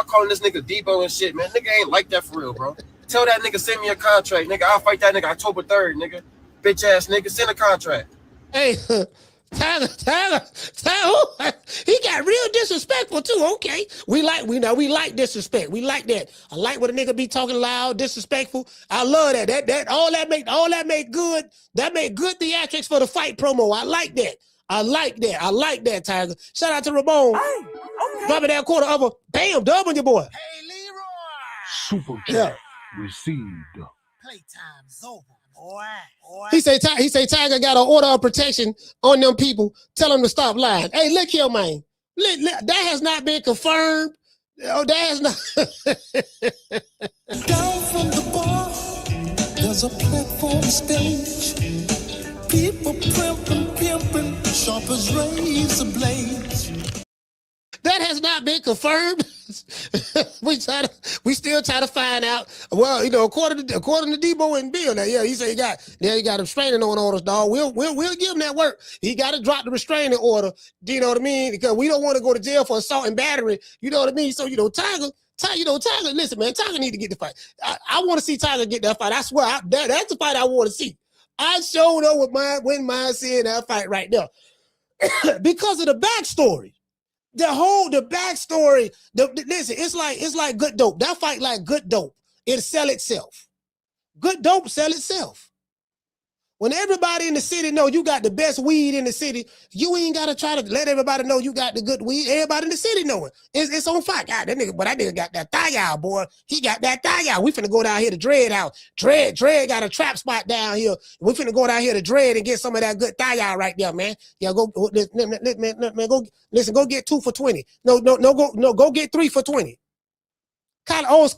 calling this nigga Deebo and shit, man. Nigga ain't like that for real, bro. Tell that nigga send me a contract, nigga. I'll fight that nigga October 3rd, nigga. Bitch ass nigga, send a contract. Hey, Tiger, he got real disrespectful too. Okay, we like disrespect. We like that. I like when a nigga be talking loud, disrespectful. I love that. That make good. That make good theatrics for the fight promo. I like that. I like that, Tiger. Shout out to Ramon. Hey, okay. Dropping that quarter of a bam, dub on your boy. Hey, Leroy. Super chat received. Playtime's over, boy. He say Tiger got an order of protection on them people. Tell them to stop lying. Hey, look here, man. That has not been confirmed. Oh, that has not. Down from the bar, there's a platform stage. People pimping, sharp as razor blades. That has not been confirmed. we still try to find out. Well, according to Deebo and Bill, now, he said he got a restraining orders, dog. We'll give him that work. He got to drop the restraining order. Do you know what I mean? Because we don't want to go to jail for assault and battery. You know what I mean? So Tiger. Listen, man, Tiger need to get the fight. I want to see Tiger get that fight. I swear, that's the fight I want to see. I showed up with mine seeing that fight right there because of the backstory. The backstory. Listen, it's like good dope. That fight like good dope. It'll sell itself. Good dope sell itself. When everybody in the city know you got the best weed in the city, you ain't gotta try to let everybody know you got the good weed. Everybody in the city know it. It's on fire. God, that nigga got that thigh out, boy. He got that thigh out. We finna go down here to Dread House. Dread got a trap spot down here. We finna go down here to Dread and get some of that good thigh out right there, man. Yeah, go get 2 for $20. Go get 3 for $20.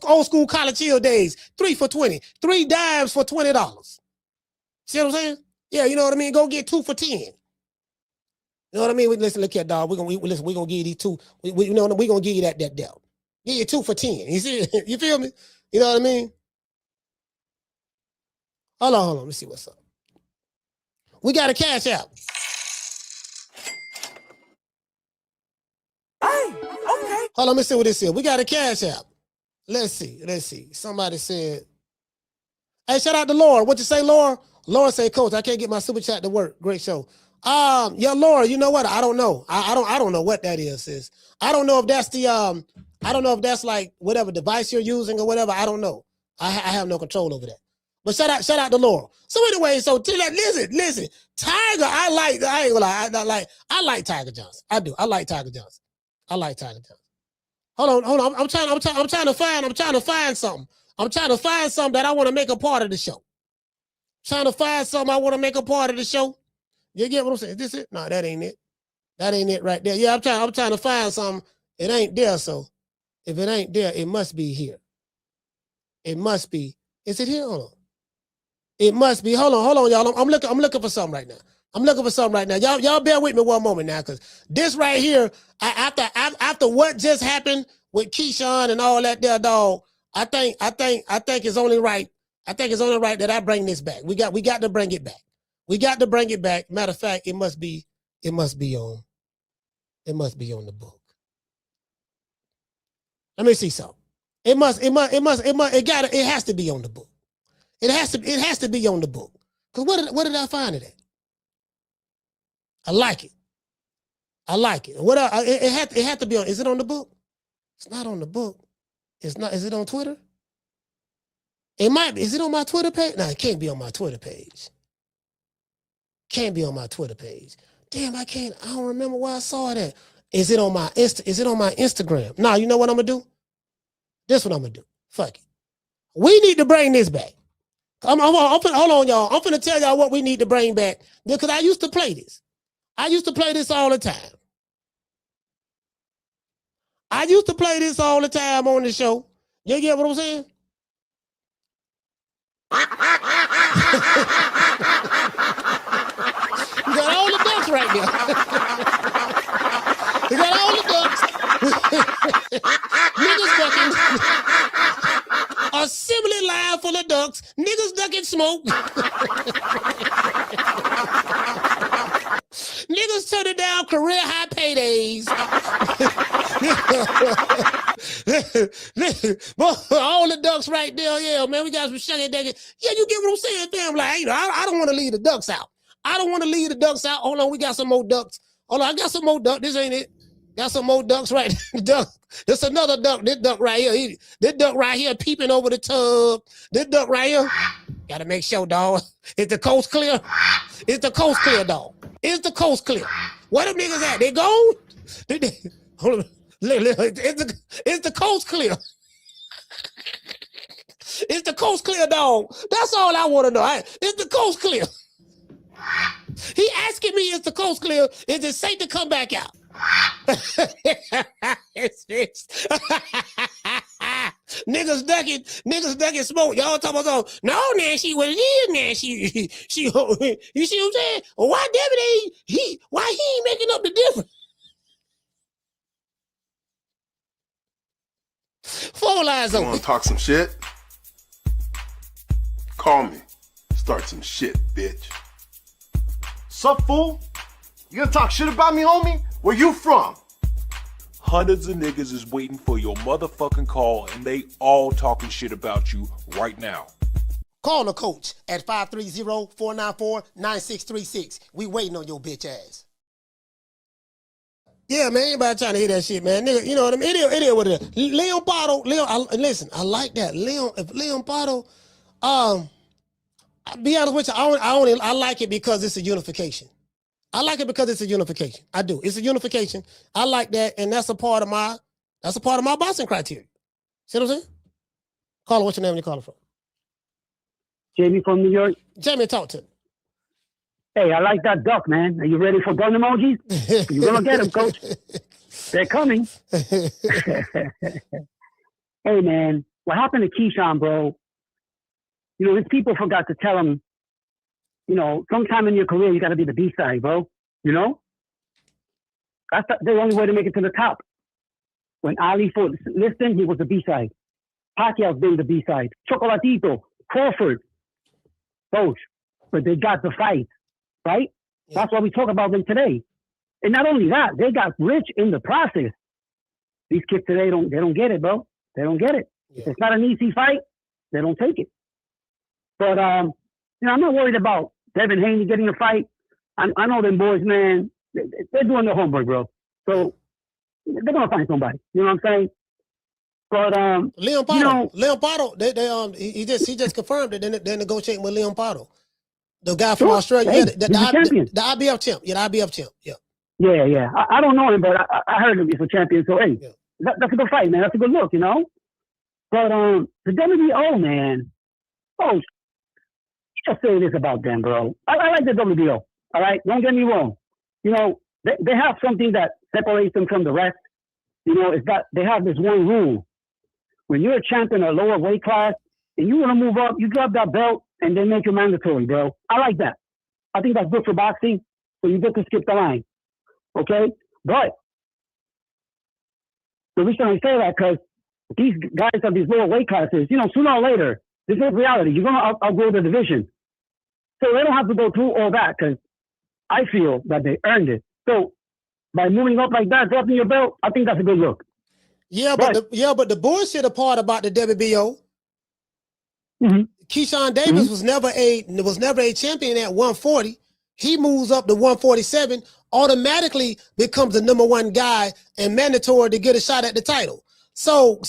Old school College Hill days. 3 for $20. 3 dimes for $20. See what I'm saying? Yeah, you know what I mean? Go get 2 for 10. You know what I mean? Listen, look here, dog. We're gonna give you these 2. We're gonna give you that deal. Give you 2 for 10. You see? You feel me? You know what I mean? Hold on. Let me see what's up. We got a cash out. Hey, okay. Hold on, let me see what this is. We got a cash out. Let's see. Somebody said, hey, shout out to Laura. What you say, Laura? Laura say, Coach, I can't get my super chat to work. Great show. Yeah, Laura, you know what? I don't know. I don't know what that is, sis. I don't know if that's I don't know if that's like whatever device you're using or whatever. I don't know. I have no control over that. But shout out to Laura. So anyway, listen. Tiger, I ain't gonna lie. I like Tiger Johnson. I do. I like Tiger Johnson. Hold on. I'm trying to find something. I'm trying to find something that I want to make a part of the show. You get what I'm saying? Is this it? No, that ain't it. That ain't it right there. Yeah, I'm trying to find something. It ain't there, so if it ain't there, it must be here. It must be. Is it here? Hold on. It must be. Hold on, y'all. I'm looking for something right now. Y'all bear with me one moment now, because this right here, after what just happened with Keyshawn and all that there, dog, I think it's only right. I think it's only right that I bring this back. We got to bring it back. Matter of fact, it must be on the book. Let me see something. It has to be on the book. It has to be on the book. Because where did I find it at? I like it. It had to be on. Is it on the book? It's not on the book. It's not. Is it on Twitter? It might be. Is it on my Twitter page? No, it can't be on my Twitter page. Damn, I don't remember where I saw it at. Is it on my Instagram? No, you know what I'm gonna do? This is what I'm gonna do. Fuck it. We need to bring this back. Hold on, y'all. I'm finna tell y'all what we need to bring back. Because I used to play this. I used to play this all the time. On the show. You get what I'm saying? You got all the ducks right there. You got all the ducks. Niggas ducking. Assembly line full of ducks. Niggas ducking smoke. Niggas turning down career high paydays. All the ducks right there. Yeah, man, we got some sugar. Yeah, you get what I'm saying, fam? Like, I don't want to leave the ducks out. I don't want to leave the ducks out. Hold on, we got some more ducks. Hold on, I got some more ducks. This ain't it. Got some more ducks right duck. This another duck. This duck right here. This duck right here peeping over the tub. This duck right here. Gotta make sure, dog. Is the coast clear? Is the coast clear, dog? Is the coast clear? Where them niggas at? They gone? Hold on. Is the coast clear? Is the coast clear, dog? That's all I want to know. Is the coast clear? He asking me, is the coast clear? Is it safe to come back out? Niggas ducking smoke. Y'all talking about no, Nancy, what it is, Nancy. You see what I'm saying? Well, why David why he ain't making up the difference? Four lines You open. wanna talk some shit? Call me. Start some shit, bitch. Sup, fool? You gonna talk shit about me, homie? Where you from? Hundreds of niggas is waiting for your motherfucking call, and they all talking shit about you right now. Call the coach at 530-494-9636. We waiting on your bitch ass. Yeah, man, anybody trying to hear that shit, man. Nigga, you know what I mean? It is what it is. Liam Paro, listen, I like that. Liam Paro, I'll be honest with you, I like it because it's a unification. I like it because it's a unification. I do. It's a unification. I like that, and that's a part of my boxing criteria. See what I'm saying? Caller, what's your name and you calling from? Jamie from New York. Jamie, talk to me. Hey, I like that duck, man. Are you ready for gun emojis? You're gonna get them, coach. They're coming. Hey, man, what happened to Keyshawn, bro? You know, his people forgot to tell him, you know, sometime in your career, you got to be the B-side, bro. You know? That's the only way to make it to the top. When Ali fought Liston, he was the B-side. Pacquiao's been the B-side. Chocolatito, Crawford, those. But they got the fight, right? Yeah. That's why we talk about them today. And not only that, they got rich in the process. These kids today, they don't get it, bro. They don't get it. Yeah. If it's not an easy fight, they don't take it. But, you know, I'm not worried about Devin Haney getting a fight. I know them boys, man. They're doing their homework, bro. So they're gonna find somebody. You know what I'm saying? But Liam Paro, you know, Liam Paro, he just confirmed that they're negotiating with Liam Paro, the guy from Australia. Hey, yeah, the IBF champ. Yeah, the IBF champ. Yeah. Yeah. I don't know him, but I heard him. He's a champion. So hey, that's a good fight, man. That's a good look, you know. But the WBO, man. Oh, just say this about them, bro. I like the WBO. All right, don't get me wrong. You know, they have something that separates them from the rest. You know, it's that they have this one rule. When you're a champion in a lower weight class and you want to move up, you grab that belt and they make it mandatory, bro. I like that. I think that's good for boxing, so you get to skip the line. Okay? But the reason I say that, because these guys of these lower weight classes, you know, sooner or later, this is reality. You're going to outgrow the division. So they don't have to go through all that, because I feel that they earned it. So by moving up like that, dropping your belt, I think that's a good look. Yeah, but the bullshit part about the WBO, Keyshawn Davis was never a champion at 140. He moves up to 147, automatically becomes the #1 guy and mandatory to get a shot at the title. So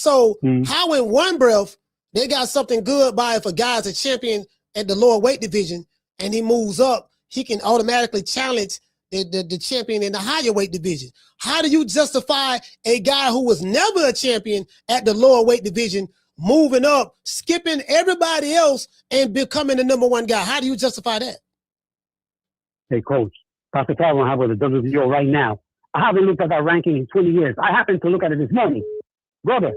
how in one breath they got something good by if a guy's a champion at the lower weight division and he moves up, he can automatically challenge the champion in the higher weight division. How do you justify a guy who was never a champion at the lower weight division moving up, skipping everybody else and becoming the #1 guy? How do you justify that? Hey, coach, that's the problem I have with the WBO right now. I haven't looked at that ranking in 20 years. I happened to look at it this morning. Brother,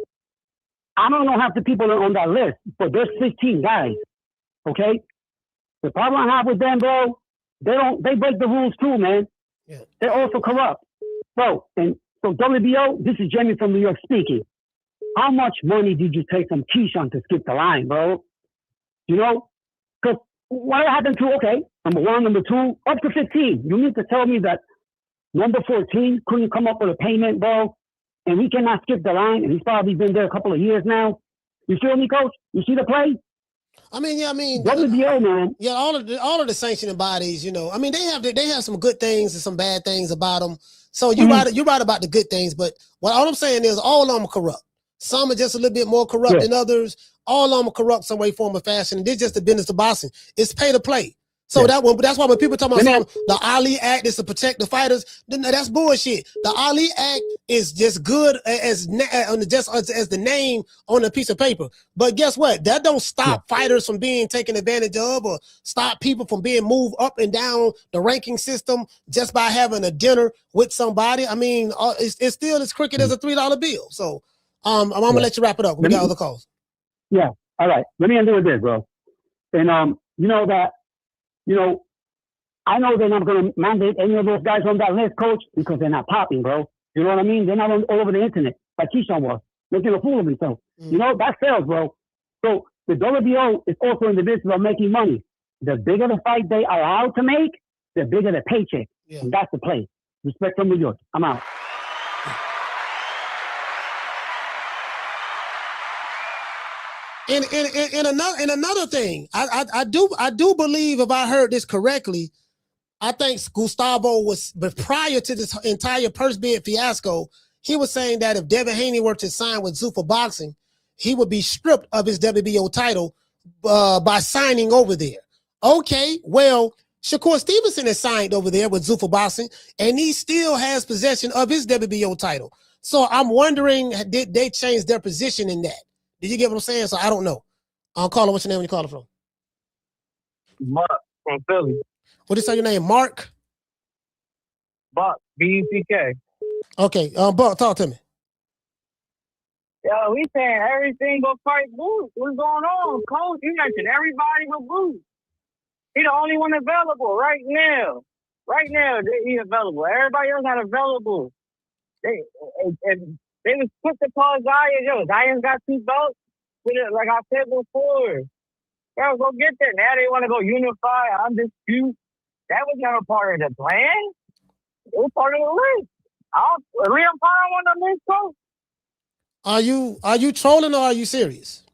I don't know half the people on that list, but there's 15 guys, okay? The problem I have with them, bro, they break the rules too, man. Yeah. They're also corrupt. Bro, and so WBO, this is Jamie from New York speaking. How much money did you take from Keyshawn to skip the line, bro? You know? Because what happened to, okay, #1, #2, up to 15. You need to tell me that number 14 couldn't come up with a payment, bro, and we cannot skip the line, and he's probably been there a couple of years now. You feel me, coach? You see the play? I mean, WBO, man. Yeah, all of the sanctioning bodies, I mean, they have some good things and some bad things about them. So you're right about the good things, but all I'm saying is all of them are corrupt. Some are just a little bit more corrupt than others. All of them are corrupt some way, form, or fashion. And this is just the business of boxing. It's pay to play. So that's why when people talk about the Ali Act is to protect the fighters, that's bullshit. The Ali Act is just good as the name on a piece of paper. But guess what? That don't stop fighters from being taken advantage of or stop people from being moved up and down the ranking system just by having a dinner with somebody. I mean, it's still as crooked as a $3 bill. So I'm gonna let you wrap it up. We got other calls. Yeah. All right. Let me end it with this, bro. And I know they're not going to mandate any of those guys on that list, coach, because they're not popping, bro. You know what I mean? They're not all over the internet like Keyshawn was, making a fool of himself. That sells, bro. So the WBO is also in the business of making money. The bigger the fight they are allowed to make, the bigger the paycheck. Yeah. And that's the play. Respect from New York. I'm out. And another thing, I do believe, if I heard this correctly, I think Gustavo but prior to this entire purse bid fiasco, he was saying that if Devin Haney were to sign with Zuffa Boxing, he would be stripped of his WBO title by signing over there. Okay, well, Shakur Stevenson has signed over there with Zuffa Boxing, and he still has possession of his WBO title. So I'm wondering, did they change their position in that? Did you get what I'm saying? So I don't know. Caller, what's your name when you calling from? Mark from Philly. What is your name? Mark? Buck, B-U-C-K. Okay, Buck, talk to me. Yo, we saying everything but fight Boots. What's going on, coach? You mentioned everybody but Boots. He the only one available right now. Right now, he's available. Everybody else not available. They was quick to call Zion. Yo, Zion's got 2 belts. Like I said before. Yo, go get that. Now they want to go unify, undisputed. That was never part of the plan. It was part of the list. Liam Paro on the list, coach. Are you trolling or are you serious?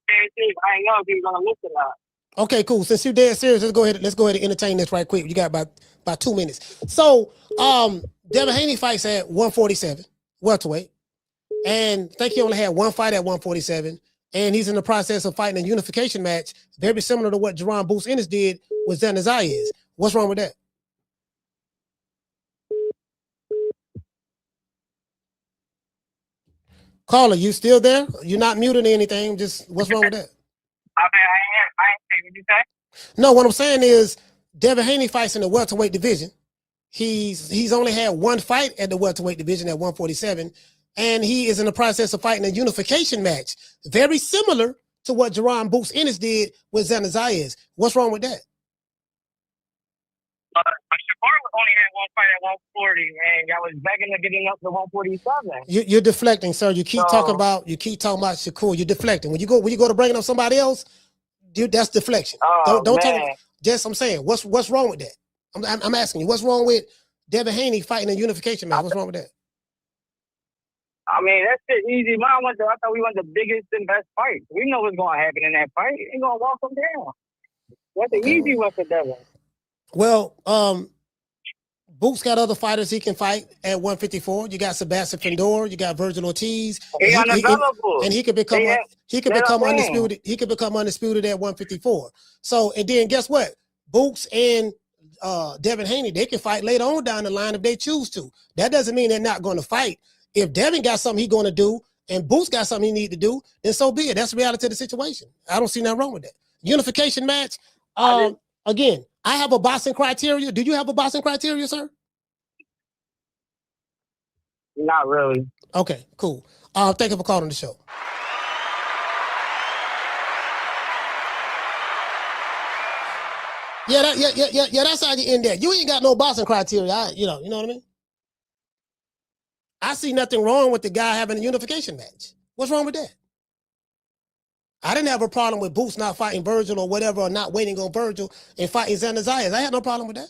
I ain't know if he's gonna listen or not. Okay, cool. Since you're dead serious, let's go ahead and entertain this right quick. You got about 2 minutes. So Devin Haney fights at 147, welterweight. And I think he only had one fight at 147. And he's in the process of fighting a unification match, very similar to what Jerron Boots Ennis did with Xander Zayas. What's wrong with that? Caller, you still there? You're not muted or anything. Just what's wrong with that? I ain't what you say. No, what I'm saying is Devin Haney fights in the welterweight division. He's only had one fight at the welterweight division at 147, and he is in the process of fighting a unification match, very similar to what Jerron Boots Ennis did with Xander Zayas. What's wrong with that? Shakur only had one fight at 140, and I was begging to getting up to 147. You're deflecting, sir. You keep talking about Shakur. You're deflecting. When you go to bringing up somebody else, dude, that's deflection. Don't talk. Just I'm saying, what's wrong with that? I'm asking you, what's wrong with Devin Haney fighting a unification match? What's wrong with that? I mean, that's shit easy. I thought we want the biggest and best fight. We know what's going to happen in that fight. Ain't going to walk them down. That's an easy one for Devin. Well, Boots got other fighters he can fight at 154. You got Sebastian Findor, you got Virgil Ortiz, and he could become undisputed. He could become undisputed at 154. So, and then guess what? Boots and Devin Haney, they can fight later on down the line if they choose to. That doesn't mean they're not going to fight. If Devin got something he's going to do and Boots got something he need to do, then so be it. That's the reality of the situation. I don't see nothing wrong with that. Unification match. Again, I have a boxing criteria. Do you have a boxing criteria, sir? Not really. Okay, cool. Thank you for calling the show. Yeah, that's how you end that. You ain't got no boxing criteria. You know what I mean? I see nothing wrong with the guy having a unification match. What's wrong with that? I didn't have a problem with Boots not fighting Virgil or whatever, or not waiting on Virgil and fighting Xander Zayas. I had no problem with that.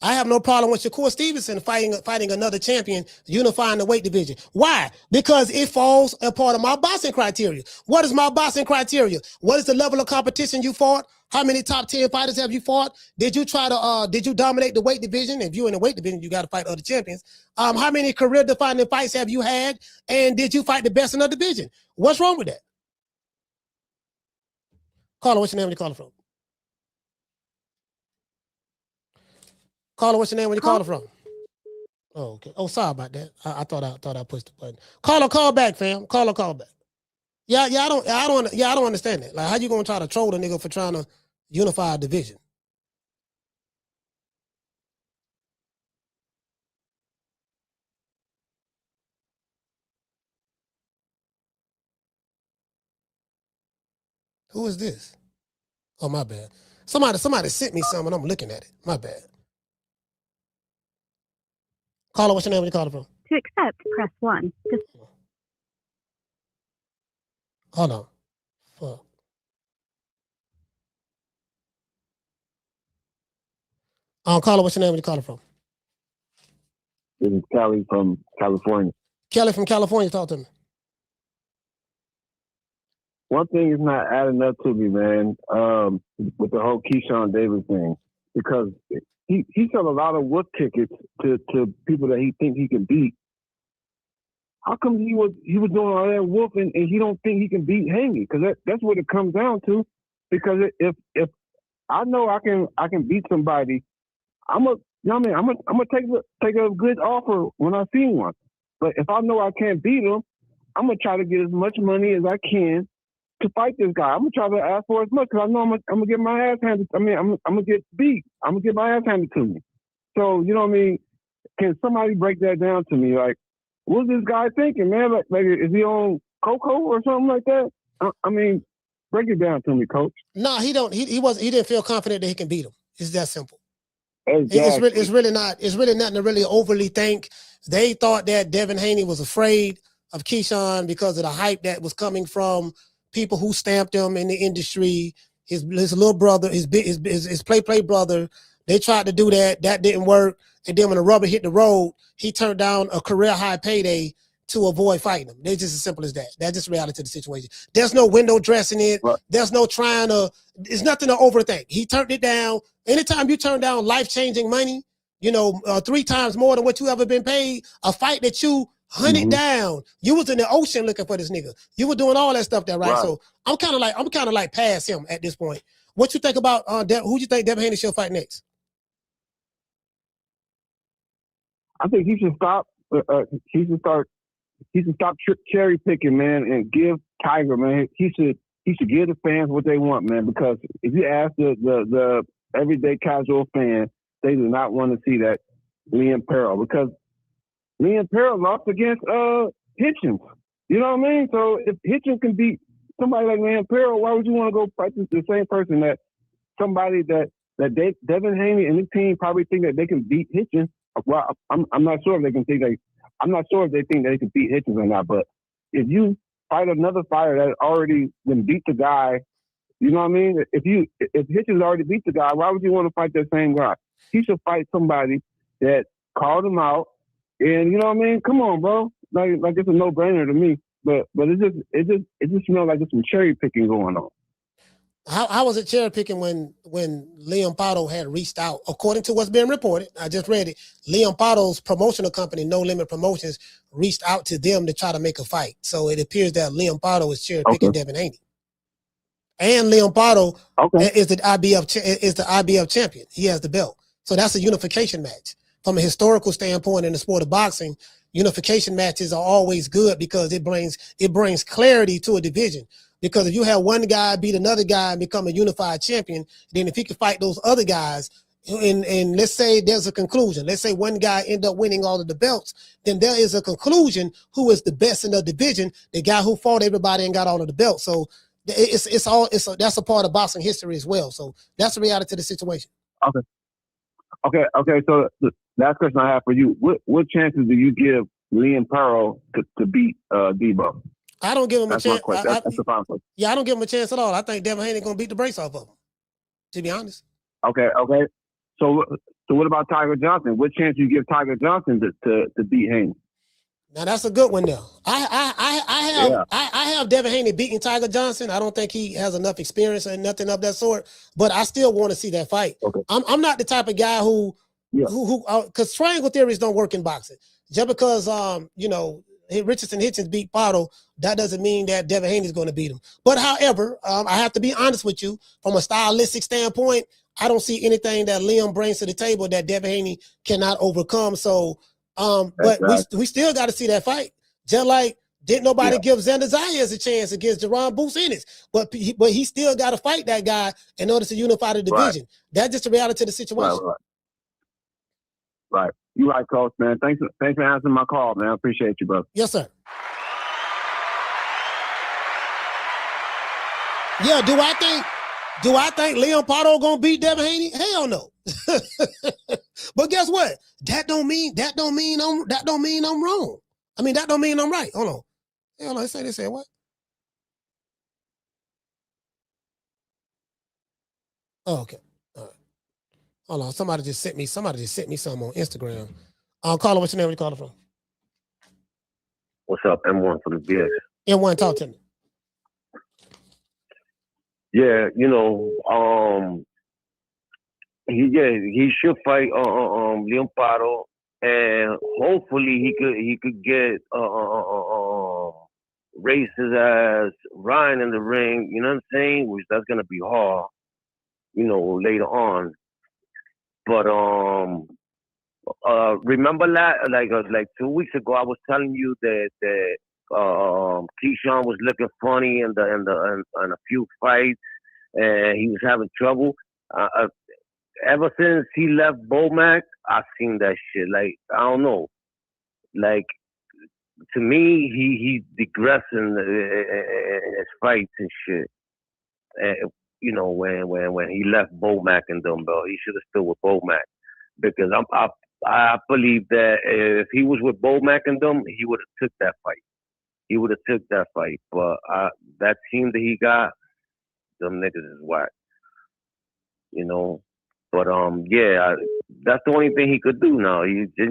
I have no problem with Shakur Stevenson fighting another champion, unifying the weight division. Why? Because it falls a part of my boxing criteria. What is my boxing criteria? What is the level of competition you fought? How many top 10 fighters have you fought? Did you dominate the weight division? If you're in the weight division, you got to fight other champions. How many career-defining fights have you had? And did you fight the best in the division? What's wrong with that? Caller, what's your name when you calling from? Caller, what's your name when you calling from? Oh, okay. Oh, sorry about that. I thought I pushed the button. Caller, call back, fam. Caller, call back. Yeah, I don't understand that. Like, how you gonna try to troll the nigga for trying to unify a division? Who is this? Oh, my bad. Somebody sent me something. I'm looking at it. My bad. Caller, what's your name when you calling from? To accept, press 1. Hold on. Fuck. Caller, what's your name when you calling from? This is Kelly from California. Kelly from California, talk to me. One thing is not adding up to me, man, with the whole Keyshawn Davis thing, because he sold a lot of wood tickets to people that he think he can beat. How come he was doing all that wolf and he don't think he can beat Haney? Because that's what it comes down to. Because if I know I can beat somebody, I'm gonna take a good offer when I see one. But if I know I can't beat him, I'm gonna try to get as much money as I can to fight this guy. I'm gonna try to ask for as much because I know I'm gonna get my ass handed. I'm gonna get beat. I'm gonna get my ass handed to me. So you know what I mean? Can somebody break that down to me? Like, what's this guy thinking, man? Like is he on cocoa or something like that? I mean, break it down to me, coach. No, he don't. He didn't feel confident that he can beat him. It's that simple. Exactly. It's really nothing to really overly think. They thought that Devin Haney was afraid of Keyshawn because of the hype that was coming from people who stamped him in the industry. His little brother, his play brother. They tried to do that. That didn't work. And then when the rubber hit the road, he turned down a career high payday to avoid fighting him. It's just as simple as that. That's just reality of the situation. There's no window dressing it. Right. There's no trying to. It's nothing to overthink. He turned it down. Anytime you turn down life-changing money, 3 times more than what you ever been paid, a fight that you hunted down. You was in the ocean looking for this nigga. You were doing all that stuff there, right? So I'm kind of like past him at this point. What you think about who you think Devin Haney should fight next? I think he should stop. He should stop cherry picking, man, and give Tiger, man. He should give the fans what they want, man. Because if you ask the everyday casual fan, they do not want to see that Liam Paro, because Liam Paro lost against Hitchins. You know what I mean? So if Hitchins can beat somebody like Liam Paro, why would you want to go fight the same person that somebody that Devin Haney and his team probably think that they can beat Hitchins? Well, I'm not sure if they can think I'm not sure if they think they can beat Hitchins or not. But if you fight another fighter that already been beat the guy, you know what I mean? If Hitchins already beat the guy, why would you want to fight that same guy? He should fight somebody that called him out. And you know what I mean? Come on, bro. Like it's a no-brainer to me. But it just smells like there's some cherry picking going on. How was it cherry picking when Liam Paro had reached out? According to what's being reported, I just read it. Liam Paro's promotional company, No Limit Promotions, reached out to them to try to make a fight. So it appears that Liam Paro is cherry picking Devin Haney. And Liam Paro is the IBF champion. He has the belt. So that's a unification match. From a historical standpoint in the sport of boxing, unification matches are always good because it brings clarity to a division. Because if you have one guy beat another guy and become a unified champion, then if he can fight those other guys, and let's say there's a conclusion. Let's say one guy end up winning all of the belts, then there is a conclusion who is the best in the division, the guy who fought everybody and got all of the belts. So that's a part of boxing history as well. So that's the reality of the situation. Okay. So the last question I have for you: what chances do you give Liam Paro to beat Deebo? I don't give him a chance. That's the final question. Yeah, I don't give him a chance at all. I think Devin Haney gonna beat the brakes off of him, to be honest. Okay. So So what about Tiger Johnson? What chance you give Tiger Johnson to beat Haney? Now that's a good one though. I have Devin Haney beating Tiger Johnson. I don't think he has enough experience and nothing of that sort, but I still want to see that fight. Okay. I'm not the type of guy who because triangle theories don't work in boxing. Just because Richardson Hitchins beat Paro, that doesn't mean that Devin Haney is going to beat him. But however, I have to be honest with you, from a stylistic standpoint, I don't see anything that Liam brings to the table that Devin Haney cannot overcome. So, but we still got to see that fight. Just like didn't nobody give Xander Zayas a chance against Jerron Boots Ennis, but he still got to fight that guy in order to unify the division. Right. That's just the reality of the situation. Right. You're right, Coach, man. Thanks for answering my call, man. I appreciate you, brother. Yes, sir. Yeah, do I think Liam Paro gonna beat Devin Haney? Hell no. But guess what? That don't mean I'm wrong. I mean, that don't mean I'm right. Hold on. They said what? Oh, okay. All right. Hold on. Somebody just sent me something on Instagram. Caller, what's your name? Where you calling from? What's up? M1 for the BX. M1, talk to me. Yeah, he should fight Liam Paro, and hopefully he could get race his ass Ryan in the ring. You know what I'm saying? Which that's gonna be hard, later on. But remember like 2 weeks ago, I was telling you that Keyshawn was looking funny in a few fights, and he was having trouble. Ever since he left Bomac, I've seen that shit. Like, I don't know. Like, to me, he's digressing in his fights and shit. And, when he left Bomac and Dumbbell, he should have stood with Bomac, because I believe that if he was with Bomac and them, he would have took that fight. But that team that he got, them niggas is whack. But that's the only thing he could do now. And if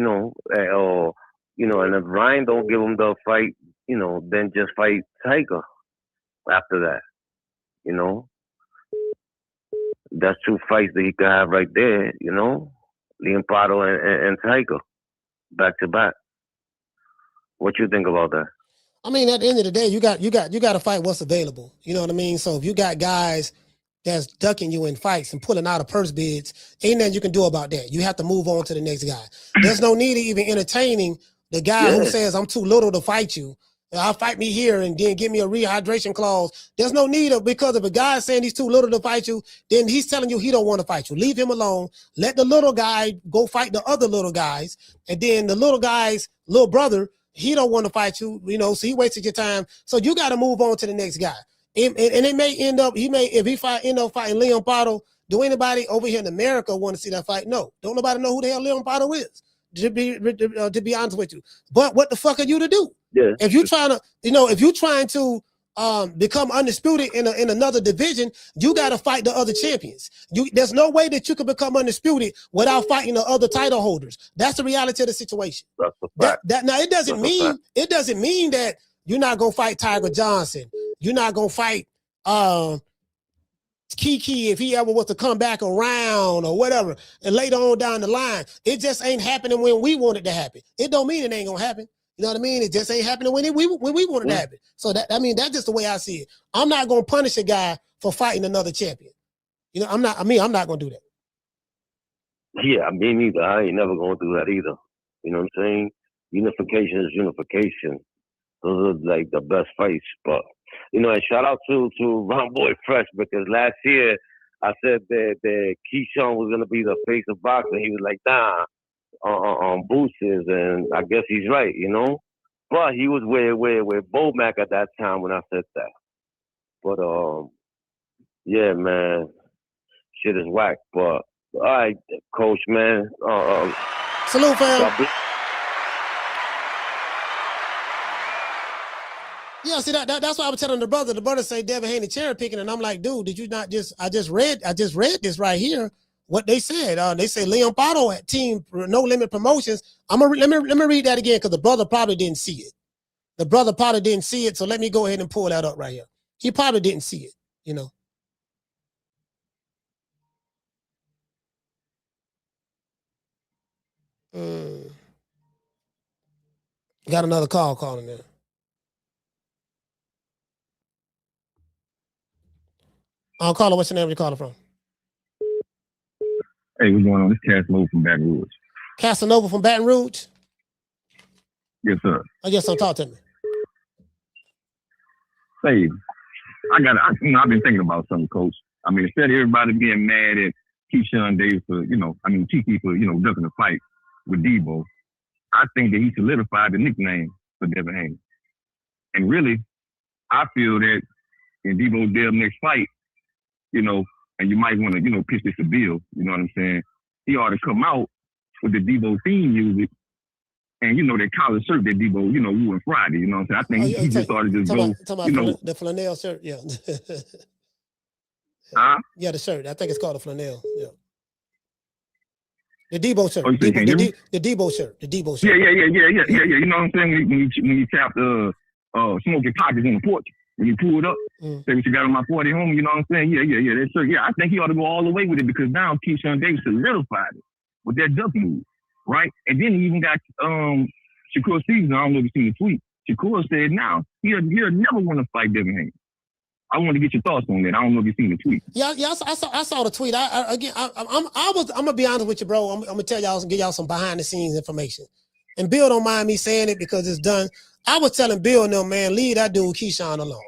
Ryan don't give him the fight, then just fight Tiger after that. That's two fights that he could have right there. Liam Paro and Tiger, back to back. What you think about that? I mean, at the end of the day, you got to fight what's available. You know what I mean? So if you got guys that's ducking you in fights and pulling out of purse bids, ain't nothing you can do about that. You have to move on to the next guy. There's no need of even entertaining the guy who says, I'm too little to fight you. I'll fight me here and then give me a rehydration clause. There's no need of, because if a guy is saying he's too little to fight you, then he's telling you he don't want to fight you. Leave him alone. Let the little guy go fight the other little guys. And then the little guy's little brother, he don't want to fight you, so he wasted your time. So you got to move on to the next guy. And it may end up, if he end up fighting Liam Paro, do anybody over here in America want to see that fight? No. Don't nobody know who the hell Liam Paro is, to be honest with you. But what the fuck are you to do? Yeah. If you're trying to, become undisputed in another division, you got to fight the other champions. There's no way that you can become undisputed without fighting the other title holders. That's the reality of the situation. That's a fact. Now it doesn't mean that you're not gonna fight Tiger Johnson. You're not gonna fight Kiki if he ever was to come back around or whatever, and later on down the line. It just ain't happening when we want it to happen. It don't mean it ain't gonna happen. You know what I mean? It just ain't happening when we want it to happen. So that's just the way I see it. I'm not gonna punish a guy for fighting another champion. I'm not gonna do that. Yeah, me neither. I ain't never gonna do that either. You know what I'm saying? Unification is unification. Those are like the best fights. But and shout out to Ron Boy Fresh, because last year I said that Keyshawn was gonna be the face of boxing. He was like, nah. On boosters, and I guess he's right, But he was with Bomac at that time when I said that. But yeah, man, shit is whack. But all right, Coach, man. Salute, fam. Yeah, see that's why I was telling the brother. The brother say Devin Haney cherry picking, and I'm like, dude, did you not I just read this right here. what they said. They say Liam Paro at Team No Limit Promotions. Let me read that again because the brother probably didn't see it. The brother probably didn't see it, so let me go ahead and pull that up right here. He probably didn't see it, you know. Got another call calling there. Caller, what's your name? Where you calling from? Hey, what's going on? This is Casanova from Baton Rouge. Casanova from Baton Rouge? Yes, sir. I guess so. Talk to me. Hey, I've been thinking about something, Coach. I mean, instead of everybody being mad at Keyshawn Davis for, Kiki for, ducking the fight with Deebo, I think that he solidified the nickname for Devin Haney. And really, I feel that in Deebo Dev's next fight, and you might want to, pitch this to Bill, you know what I'm saying? He ought to come out with the Deebo theme music and, that collar shirt that Deebo, wore on Friday, you know what I'm saying? I think he just ought to just go, the flannel shirt, yeah. Yeah, the shirt. I think it's called a flannel, yeah. The Deebo shirt. The Deebo shirt. The Deebo shirt. Yeah. You know what I'm saying? When you tap the smoking pockets on the porch, when you pull it up, say what you got on my 40 home, you know what I'm saying? Yeah, that shirt. Yeah, I think he ought to go all the way with it because now Keyshawn Davis solidified it with that duck move, right? And then he even got Shakur Stevens. I don't know if you seen the tweet. Shakur said now he'll never want to fight Devin Haney. I want to get your thoughts on that. I don't know if you've seen the tweet. Yeah, I saw the tweet. I'm gonna be honest with you, bro. I'm gonna tell y'all and give y'all some behind the scenes information. And Bill don't mind me saying it because it's done. I was telling Bill, no man, leave that dude Keyshawn alone.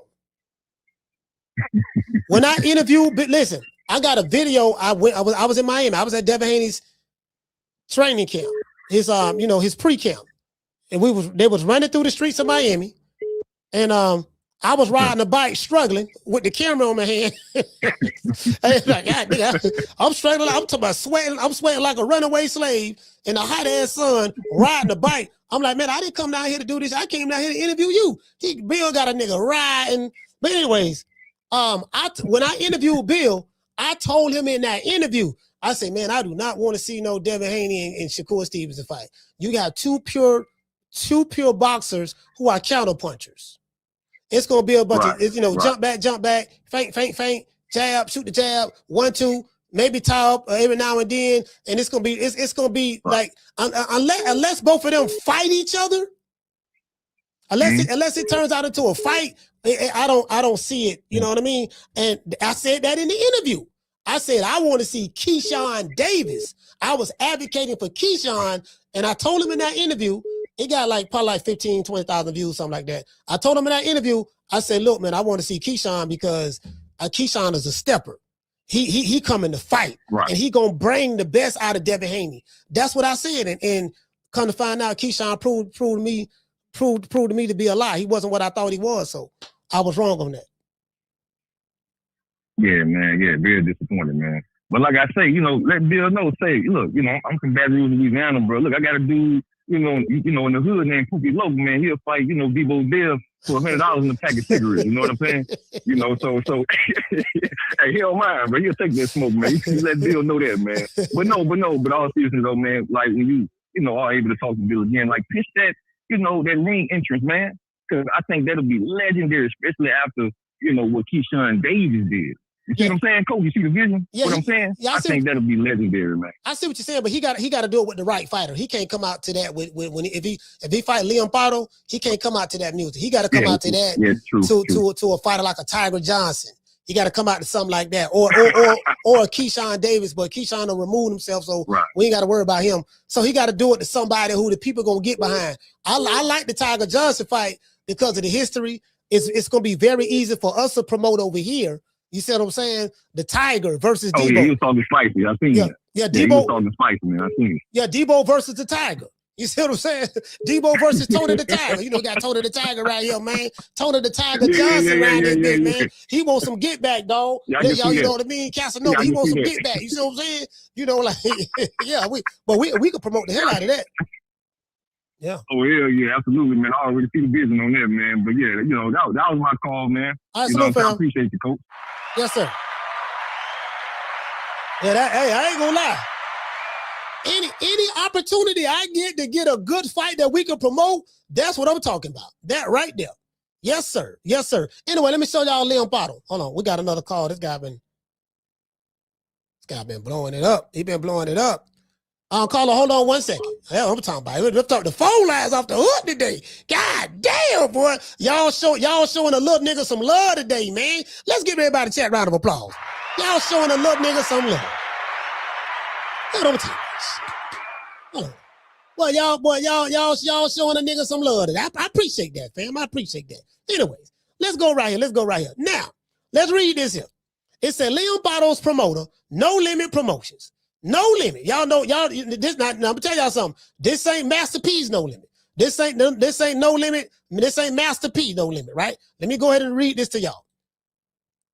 When I interviewed, listen, I got a video. I was in Miami. I was at Devin Haney's training camp, his his pre-camp, and they was running through the streets of Miami, and I was riding a bike, struggling with the camera on my hand. I'm struggling. I'm talking about sweating. I'm sweating like a runaway slave in the hot ass sun, riding a bike. I'm like, man, I didn't come down here to do this. I came down here to interview you. Bill got a nigga riding. But anyways, when I interviewed Bill, I told him in that interview, I said, man, I do not want to see no Devin Haney and Shakur Stevens fight. You got two pure boxers who are counter punchers. It's gonna be a bunch of jump back, feint, jab, shoot the jab, 1-2, maybe tie up every now and then, and it's gonna be like unless both of them fight each other, unless it turns out into a fight, I don't see it. You know what I mean? And I said that in the interview. I said I want to see Keyshawn Davis. I was advocating for Keyshawn, and I told him in that interview. It got probably 15, 20,000 views, something like that. I told him in that interview, I said, look, man, I want to see Keyshawn because Keyshawn is a stepper. He coming to fight, and he gonna bring the best out of Devin Haney. That's what I said, and come to find out, Keyshawn proved to me to be a lie. He wasn't what I thought he was, so I was wrong on that. Yeah, man. Yeah, very disappointed, man. But like I say, let Bill know. Say, look, I'm from Baton Rouge, Louisiana, bro. Look, I got a dude. In the hood named Pookie Logan, man, he'll fight, Deebo Dev for $100 in a pack of cigarettes. You know what I'm saying? So hey, he don't mind, bro. He'll take that smoke, man. You let Bill know that, man. But all seriousness though, man, like when you are able to talk to Bill again, like pitch that, that ring entrance, man. Because I think that'll be legendary, especially after, what Keyshawn Davis did. You see what I'm saying, Coach? You see the vision? Yeah, what I'm saying? Yeah, I think that'll be legendary, man. I see what you're saying, but he got to do it with the right fighter. He can't come out to that if he fight Liam Paro, he can't come out to that music. He got to come out to that to a fighter like a Tiger Johnson. He got to come out to something like that, or a Keyshawn Davis, but Keyshawn will remove himself, so we ain't got to worry about him. So he got to do it to somebody who the people gonna get behind. I like the Tiger Johnson fight because of the history. It's gonna be very easy for us to promote over here. You see what I'm saying? The Tiger versus Deebo. Oh, yeah, he was talking spicy. I seen that. Yeah, Deebo. Yeah, he was talking spicy, man. I seen it. Yeah, Deebo versus the Tiger. You see what I'm saying? Deebo versus Tony the Tiger. You got Tony the Tiger right here, man. Tony the Tiger Johnson around this bitch, man. He wants some get back, dog. Yeah, you know what I mean? Casanova, he wants some get back. You see what I'm saying? Yeah, we could promote the hell out of that. Yeah. Oh, yeah, absolutely, man. I already see the vision on that, man. But yeah, that was my call, man. All right, I appreciate you, Coach. Yes, sir. Yeah, hey, I ain't gonna lie. Any opportunity I get to get a good fight that we can promote, that's what I'm talking about. That right there. Yes, sir. Yes, sir. Anyway, let me show y'all Liam Paro. Hold on, we got another call. This guy been blowing it up. He been blowing it up. Caller, hold on 1 second. Hell, I'm talking about it. Let's talk the phone lines off the hook today. God damn, boy. Y'all showing a little nigga some love today, man. Let's give everybody a chat round of applause. Y'all showing a little nigga some love. Hold on, hold on. Well, y'all showing a nigga some love today. I appreciate that, fam. I appreciate that. Anyways, let's go right here. Now, let's read this here. It said Liam Paro's promoter, No Limit Promotions. No limit. Y'all know, this not, now I'm gonna tell y'all something. This ain't Master P's No Limit. This ain't No Limit. This ain't Master P No Limit, right? Let me go ahead and read this to y'all.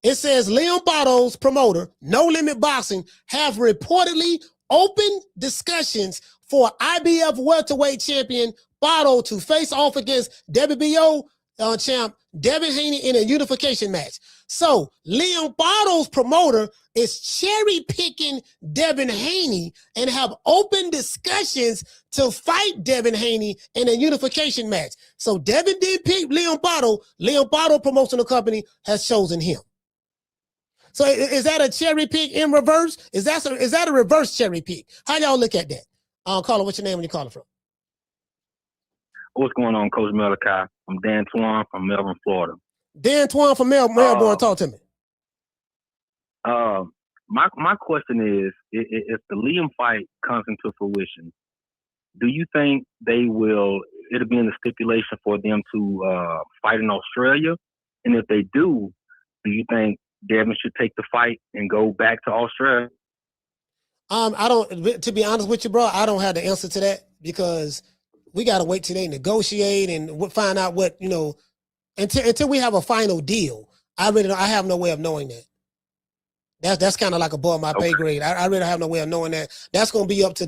It says Liam Paro's promoter, No Limit Boxing, have reportedly opened discussions for IBF welterweight champion Paro to face off against WBO champ Devin Haney in a unification match. So Liam Paro's promoter is cherry picking Devin Haney and have open discussions to fight Devin Haney in a unification match. So Devin did pick Liam Paro. Liam Paro Promotional Company has chosen him. So is that a cherry pick in reverse? Is that a reverse cherry pick? How y'all look at that? Caller, what's your name when you calling from? What's going on, Coach Malachi? I'm Dan Twan from Melbourne, Florida. Dan Twan from Melbourne, talk to me. My question is, if the Liam fight comes into fruition, do you think it'll be in the stipulation for them to fight in Australia? And if they do you think Devin should take the fight and go back to Australia? To be honest with you, bro, I don't have the answer to that because we got to wait till they negotiate and find out what, until we have a final deal. I have no way of knowing that. That's kind of like above my pay grade. I really have no way of knowing that. That's going to be up to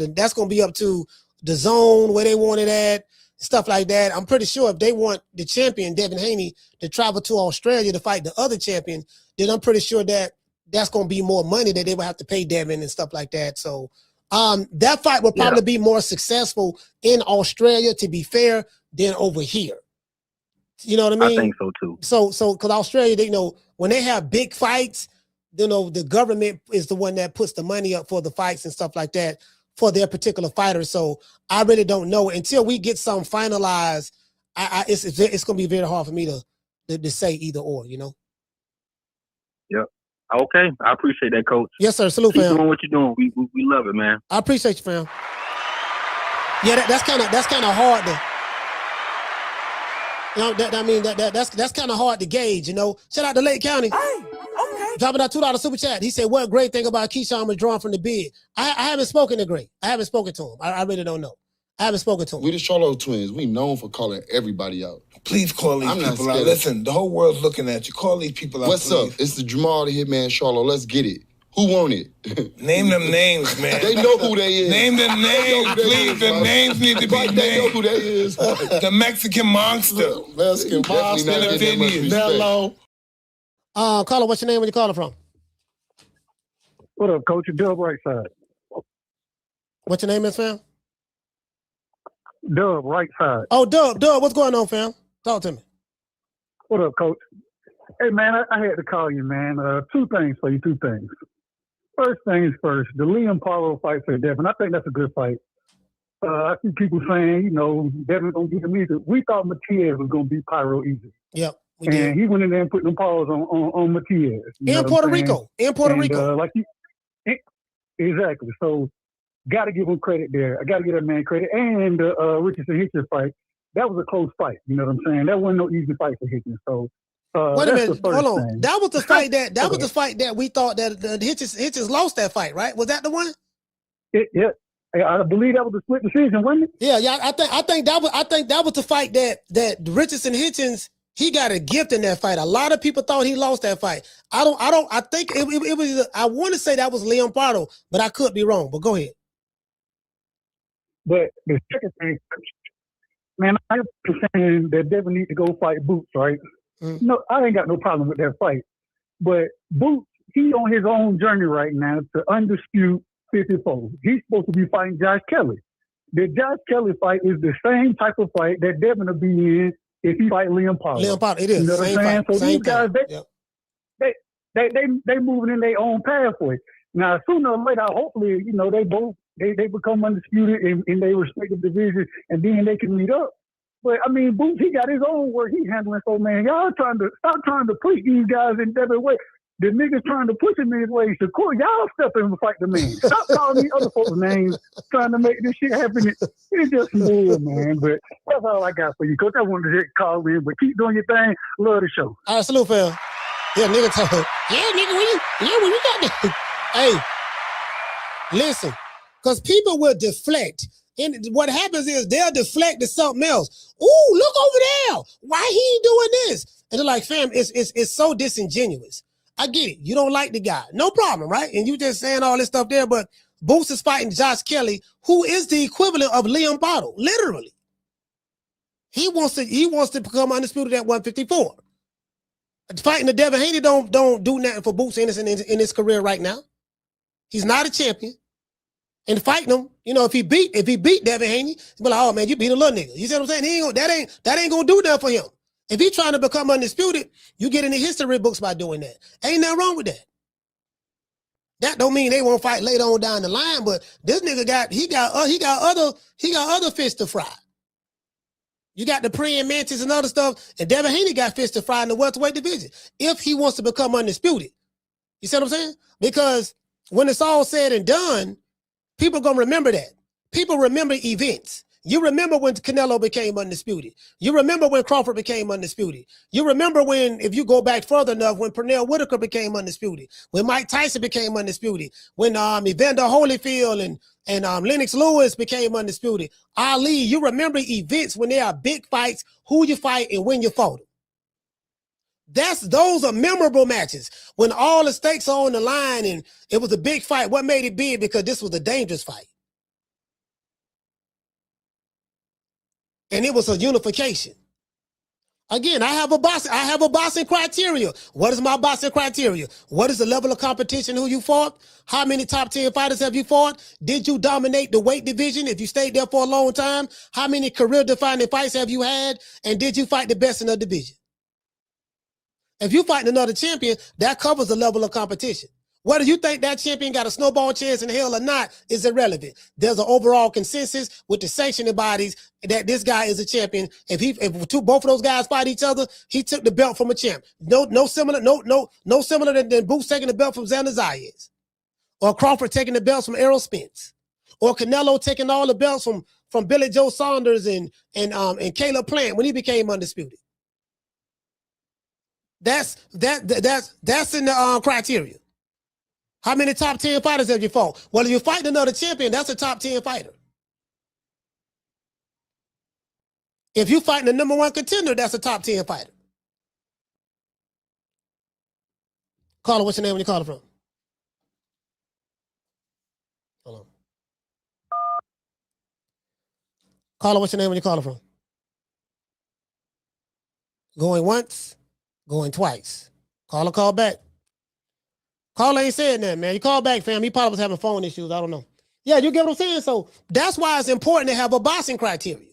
the zone where they want it at, stuff like that. I'm pretty sure if they want the champion, Devin Haney, to travel to Australia to fight the other champion, then I'm pretty sure that's going to be more money that they will have to pay Devin and stuff like that. So that fight will probably be more successful in Australia, to be fair, than over here. You know what I mean? I think so too. So because Australia, when they have big fights, the government is the one that puts the money up for the fights and stuff like that for their particular fighters. So I really don't know until we get something finalized. It's going to be very hard for me to say either or. Yep. Okay, I appreciate that, Coach. Yes, sir. Salute, Keep fam. doing what you're doing. We love it, man. I appreciate you, fam. Yeah, that's kind of hard to. That's kind of hard to gauge. Shout out to Lake County. Hey, okay. Dropping that $2 super chat. He said, "What great thing about Keyshawn withdrawing from the bid?" I haven't spoken to Gray. I haven't spoken to him. I really don't know. I haven't spoken to him. We the Charlo twins. We known for calling everybody out. Please call these people out. Listen, the whole world's looking at you. Call these people out. What's up? It's the Jamal the Hitman Charlo. Let's get it. Who won it? Name them names, man. They know who they is. Name them names, please. The names need to be named. They know who they is. The Mexican monster. Mexican monster. Hello. Caller, what's your name when you calling from? What up, Coach? Dub right side. What's your name is, fam? Dub right side. Oh, Dub, what's going on, fam? Talk to me. What up, Coach? Hey, man, I had to call you, man. Two things for you, two things. First things first, the Liam Paro fight for Devin. I think that's a good fight. I see people saying, Devin going to beat him easy. We thought Matias was going to beat Paro easy. Yep. And he went in there and put them paws on Matias. In Puerto Rico. Exactly. So, got to give him credit there. I got to give that man credit. And Richardson Hitchins fight, that was a close fight. You know what I'm saying? That wasn't no easy fight for Hitchins. So, wait a minute, hold on. Thing. That was the fight was the fight that we thought that Hitchins lost that fight, right? Was that the one? Yeah. I believe that was a split decision, wasn't it? Yeah. I think that was the fight that Richardson Hitchins, he got a gift in that fight. A lot of people thought he lost that fight. I think it was. I want to say that was Liam Paro, but I could be wrong. But go ahead. But the second thing, man, I'm saying that Devin need to go fight Boots, right? No, I ain't got no problem with that fight. But Boots he on his own journey right now to undispute 54. He's supposed to be fighting Josh Kelly. The Josh Kelly fight is the same type of fight that Devin will be in if he fight Liam Paro. Liam Paro, it is. You know what I'm saying? So these guys, they moving in their own pathway. Now, sooner or later, hopefully, you know, they become undisputed in their respective divisions, and then they can meet up. But I mean, Boots, he got his own work he's handling. So man, y'all stop trying to push these guys in Devin way. The niggas trying to push him in his way. So cool, y'all step in and fight the man. Stop calling these other folks' names, trying to make this shit happen. It's just bull, man. But that's all I got for you, Coach. I wanted to call in, but keep doing your thing. Love the show. All right, salute, fam. Yeah, nigga talk. Yeah, nigga, when you got that. Hey, listen, because people will deflect. And what happens is they'll deflect to something else. Ooh, look over there. Why he ain't doing this? And they're like, fam, it's so disingenuous. I get it. You don't like the guy. No problem, right? And you just saying all this stuff there, but Boots is fighting Josh Kelly, who is the equivalent of Liam Paro, literally. He wants to become undisputed at 154. Fighting the Devin Haney don't do nothing for Boots Anderson in his career right now. He's not a champion. And fighting him, you know, if he beat Devin Haney, he'll be like, oh man, you beat a little nigga. You see what I'm saying? That ain't gonna do that for him. If he's trying to become undisputed, you get in the history books by doing that. Ain't nothing wrong with that. That don't mean they won't fight later on down the line, but this nigga got other fish to fry. You got the praying mantis and other stuff, and Devin Haney got fish to fry in the welterweight division if he wants to become undisputed. You see what I'm saying? Because when it's all said and done, people gonna remember that. People remember events. You remember when Canelo became undisputed. You remember when Crawford became undisputed. You remember when, if you go back further enough, when Pernell Whitaker became undisputed, when Mike Tyson became undisputed, when Evander Holyfield and Lennox Lewis became undisputed. Ali, you remember events when there are big fights, who you fight and when you fought them. Those are memorable matches when all the stakes are on the line and it was a big fight. What made it big? Because this was a dangerous fight. And it was a unification. Again, I have a boxing criteria. What is my boxing criteria? What is the level of competition who you fought? How many top 10 fighters have you fought? Did you dominate the weight division if you stayed there for a long time? How many career-defining fights have you had? And did you fight the best in the division? If you fight another champion, that covers the level of competition. Whether you think that champion got a snowball chance in hell or not is irrelevant. There's an overall consensus with the sanctioning bodies that this guy is a champion. If both of those guys fight each other, he took the belt from a champ. No similar than Boots taking the belt from Xander Zayas, or Crawford taking the belts from Errol Spence, or Canelo taking all the belts from Billy Joe Saunders and Caleb Plant when he became undisputed. That's in the criteria. How many top 10 fighters have you fought? Well, if you fight another champion, that's a top 10 fighter. If you fight the number one contender, that's a top 10 fighter. Caller, what's your name when you call it from? Hold on. Caller, what's your name when you call it from? Going once, going twice. Caller, call back. Caller ain't saying that, man. You call back, fam. He probably was having phone issues. I don't know. Yeah, you get what I'm saying? So that's why it's important to have a boxing criteria.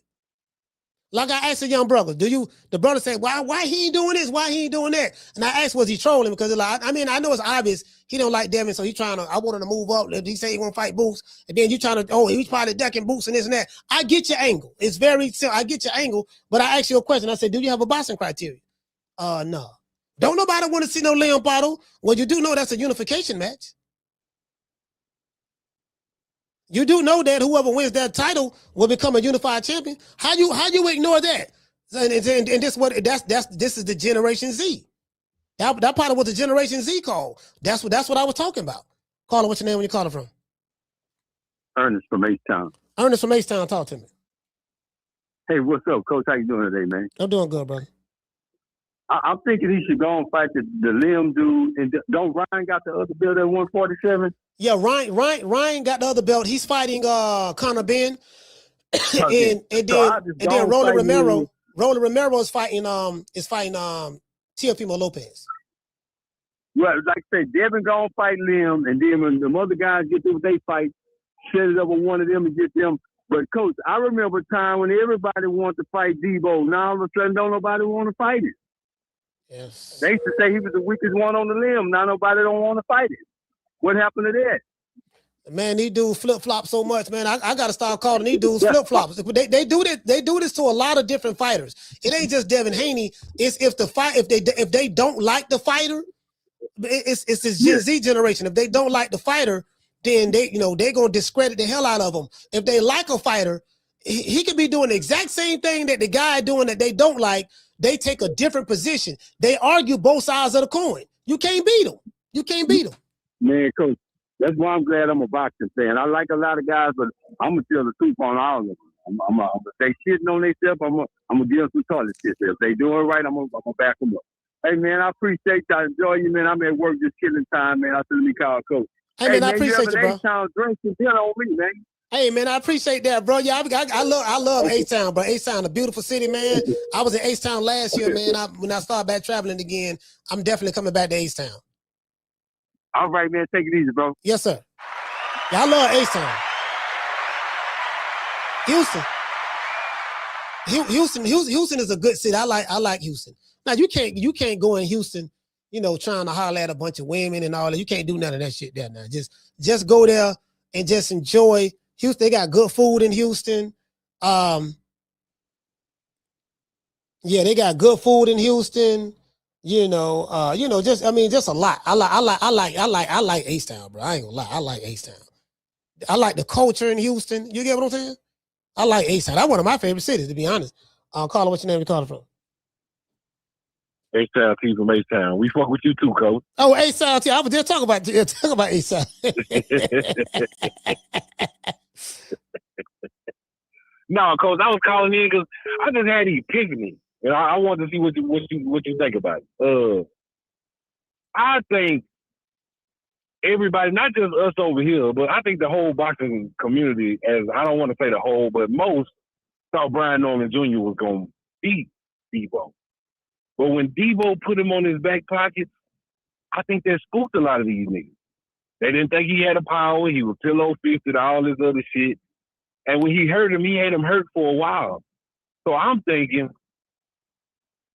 Like I asked a young brother, the brother said, why he ain't doing this? Why he ain't doing that? And I asked, was he trolling? Because I know it's obvious he don't like Devin, so I want him to move up. He say he won't fight Boots. And then you trying to, he's probably ducking Boots and this and that. I get your angle. It's very simple. I get your angle, but I asked you a question. I said, do you have a boxing criteria? No. Don't nobody want to see no Liam Paro. Well, you do know that's a unification match. You do know that whoever wins that title will become a unified champion. How you ignore that? And this is the Generation Z. That part of what the Generation Z called. That's what I was talking about. Caller, what's your name when you call it from? Ernest from H-Town. Ernest from H-Town, talk to me. Hey, what's up, Coach? How you doing today, man? I'm doing good, brother. I'm thinking he should go and fight the Liam dude. And don't Ryan got the other belt at 147? Yeah, Ryan got the other belt. He's fighting Conor Ben. and then Roland Romero. Roland Romero is fighting Teofimo Lopez. Well, like I said, Devin gonna fight Liam, and then when the other guys get through they fight, set it up with one of them and get them. But Coach, I remember a time when everybody wanted to fight Deebo. Now all of a sudden, don't nobody want to fight it. Yes. They used to say he was the weakest one on the limb. Now nobody don't want to fight it. What happened to that? Man, these dudes flip flop so much, man. I gotta start calling these dudes flip flops. They do this. They do this to a lot of different fighters. It ain't just Devin Haney. It's if they don't like the fighter. It's this Gen Z generation. If they don't like the fighter, then they're gonna discredit the hell out of them. If they like a fighter, he could be doing the exact same thing that the guy doing that they don't like. They take a different position. They argue both sides of the coin. You can't beat them. You can't beat them. Man, Coach, that's why I'm glad I'm a boxing fan. I like a lot of guys, but I'm gonna tell the truth on all of them. If they shitting on themselves, I'm gonna give them some toilet shit. If they doing it right, I'm gonna back them up. Hey man, I appreciate y'all. Enjoy you, man. I'm at work just killing time, man. I should be called Coach. Hey man, I appreciate you, bro. H-Town drink some dinner on me, man. Hey man, I appreciate that, bro. Yeah, I love H-Town, bro. H-Town, a beautiful city, man. I was in H-Town last year, man. When I started back traveling again, I'm definitely coming back to H-Town. All right, man. Take it easy, bro. Yes, sir. Yeah, I love H-Town. Houston is a good city. I like Houston. Now you can't go in Houston, trying to holler at a bunch of women and all that. You can't do none of that shit there now. Just go there and just enjoy Houston. They got good food in Houston. They got good food in Houston. Just a lot. I like H-Town, bro. I ain't gonna lie. I like H-Town. I like the culture in Houston. You get what I'm saying? I like H-Town. That's one of my favorite cities, to be honest. Carla, what's your name? You calling from? H-Town, T from H-Town. We fuck with you too, Coach. Oh, H-Town, I was just talking about H-Town. No, Coach, I was calling in because I just had the epiphany. And I wanted to see what you think about it. I think everybody, not just us over here, but I think the whole boxing community, as I don't want to say the whole, but most thought Brian Norman Jr. was going to beat Deebo. But when Deebo put him on his back pocket, I think that spooked a lot of these niggas. They didn't think he had a power. He was pillow-fisted, all this other shit. And when he hurt him, he had him hurt for a while. So I'm thinking,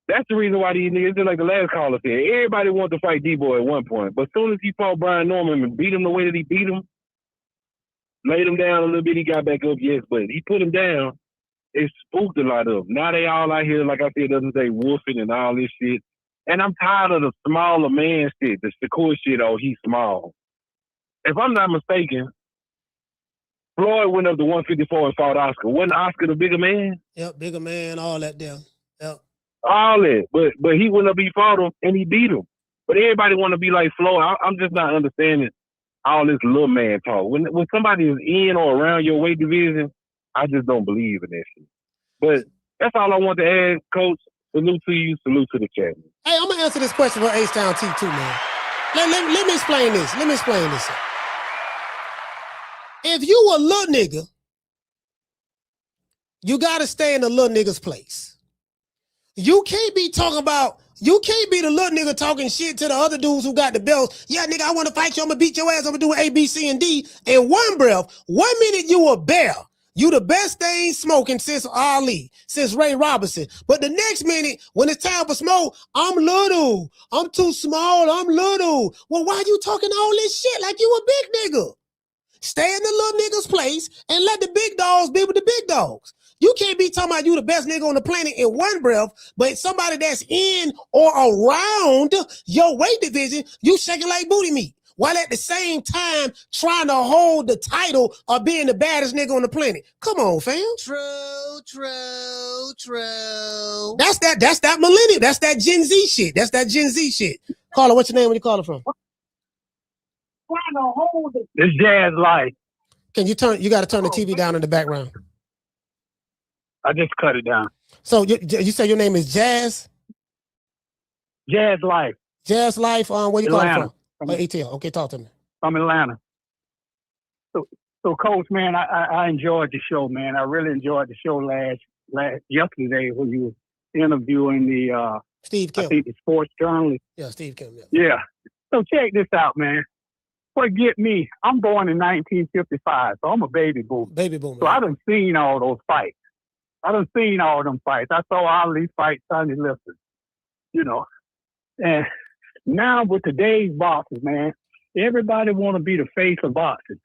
that's the reason why these niggas, just like the last caller said, everybody wanted to fight Deebo at one point. But as soon as he fought Brian Norman and beat him the way that he beat him, laid him down a little bit, he got back up, yes, but he put him down, it spooked a lot of them. Now they all out here, like I said the other day, woofing and all this shit. And I'm tired of the smaller man shit, the Shakur shit, oh, he's small. If I'm not mistaken, Floyd went up to 154 and fought Oscar. Wasn't Oscar the bigger man? Yep, bigger man, all that there. Yep. All that. But he went up, he fought him, and he beat him. But everybody want to be like Floyd. I'm just not understanding all this little man talk. When somebody is in or around your weight division, I just don't believe in that shit. But that's all I want to add, Coach. Salute to you. Salute to the chat. Hey, I'm going to answer this question for H-Town T2, man. Let me explain this. If you a little nigga, you got to stay in the little nigga's place. You can't be the little nigga talking shit to the other dudes who got the belts. Yeah, nigga, I want to fight you. I'm going to beat your ass. I'm going to do A, B, C, and D. In one breath, 1 minute you a bear. You the best thing smoking since Ali, since Ray Robinson. But the next minute, when it's time for smoke, I'm little. I'm too small. I'm little. Well, why you talking all this shit like you a big nigga? Stay in the little nigga's place and let the big dogs be with the big dogs. You can't be talking about you the best nigga on the planet in one breath, but somebody that's in or around your weight division, you shaking like booty meat. While at the same time trying to hold the title of being the baddest nigga on the planet. Come on, fam. True. That's that millennium. That's that Gen Z shit. Caller, what's your name? Where you calling from? It's Jazz Life. You got to turn the TV down in the background. I just cut it down. So you say your name is Jazz? Jazz Life. Jazz Life. Where you calling from? ATL. Okay, talk to me. I'm in Atlanta. So Coach, man, I enjoyed the show, man. I really enjoyed the show yesterday when you were interviewing the Steve Kim. I think the sports journalist. Yeah, Steve Kim. Yeah. So check this out, man. Forget me. I'm born in 1955, so I'm a baby boomer. Baby boomer. So I done seen all those fights. I done seen all them fights. I saw Ali fight Sonny Liston, you know. And now with today's boxers, man, everybody want to be the face of boxing.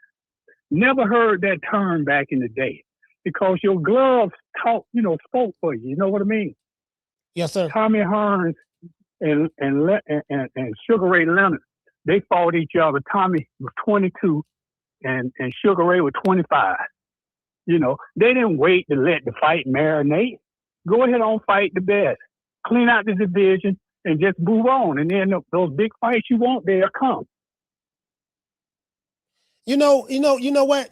Never heard that term back in the day because your gloves spoke for you. You know what I mean? Yes, sir. Tommy Hearns and Sugar Ray Leonard, they fought each other. Tommy was 22 and Sugar Ray was 25. You know, they didn't wait to let the fight marinate. Go ahead on, fight the best. Clean out the division and just move on. And then those big fights you want, they'll come. You know what,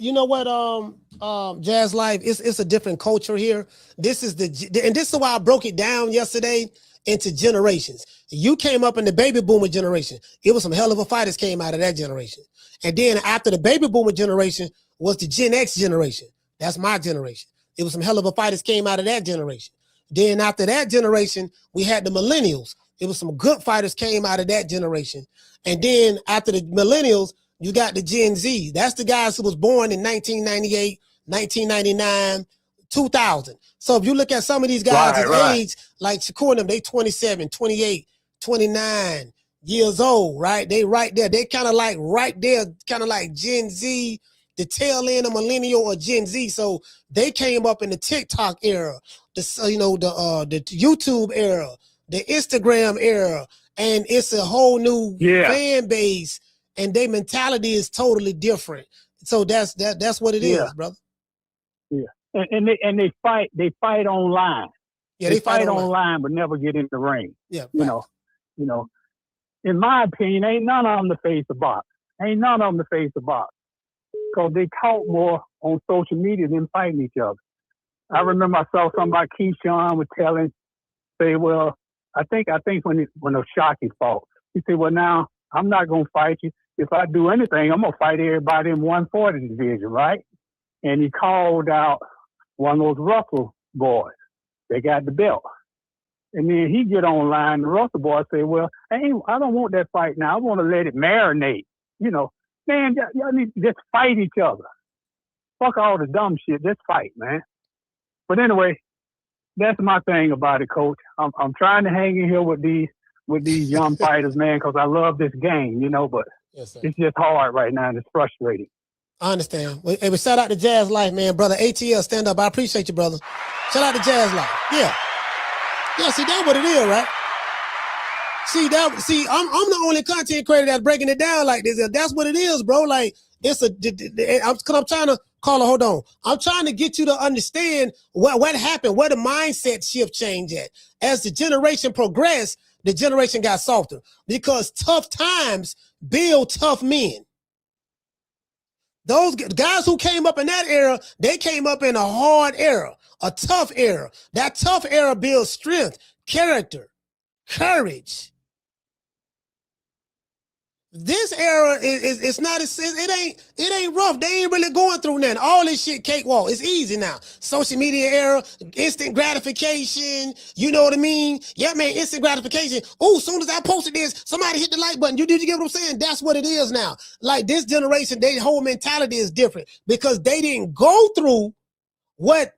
Jazz Life, it's a different culture here. This is and this is why I broke it down yesterday into generations. You came up in the baby boomer generation. It was some hell of a fighters came out of that generation. And then after the baby boomer generation was the Gen X generation. That's my generation. It was some hell of a fighters came out of that generation. Then after that generation, we had the millennials. It was some good fighters came out of that generation. And then after the millennials, you got the Gen Z. That's the guys who was born in 1998, 1999, 2000. So if you look at some of these guys' age, like Shakur and them, they 27, 28, 29 years old, right? They right there. They kind of like right there, kind of like Gen Z, the tail end of millennial or Gen Z. So they came up in the TikTok era, the YouTube era, the Instagram era, and it's a whole new fan base. And their mentality is totally different. So that's what it is, brother. Yeah. And they fight online. Yeah, they fight online but never get in the ring. Yeah. You know. In my opinion, ain't none of them the face of box. Ain't none of them the face of box. Because they talk more on social media than fighting each other. I remember I saw somebody Keyshawn was say, well, I think when O'Shaquie fought, he said, well, now I'm not gonna fight you. If I do anything, I'm going to fight everybody in 140 division, right? And he called out one of those Russell boys. They got the belt. And then he get online, the Russell boy say, well, hey, I don't want that fight now. I want to let it marinate. You know, man, y'all need to just fight each other. Fuck all the dumb shit. Just fight, man. But anyway, that's my thing about it, Coach. I'm trying to hang in here with these young fighters, man, because I love this game, you know, but it's just hard right now and it's frustrating. I understand. Hey, but shout out to Jazz Life, man, brother. ATL, stand up. I appreciate you, brother. Shout out to Jazz Life. Yeah. Yeah, see, that's what it is, right? I'm the only content creator that's breaking it down like this. That's what it is, bro. Like, I'm trying to call it, hold on. I'm trying to get you to understand what happened, where the mindset shift changed at. As the generation progressed, the generation got softer because tough times build tough men. Those guys who came up in that era, they came up in a hard era, a tough era. That tough era builds strength, character, courage. This era it's not it ain't rough. They ain't really going through nothing. All this shit cakewalk. It's easy now. Social media era, instant gratification. You know what I mean? Yeah, man, instant gratification. Oh, as soon as I posted this, somebody hit the like button. Did you get what I'm saying? That's what it is now. Like this generation, their whole mentality is different because they didn't go through what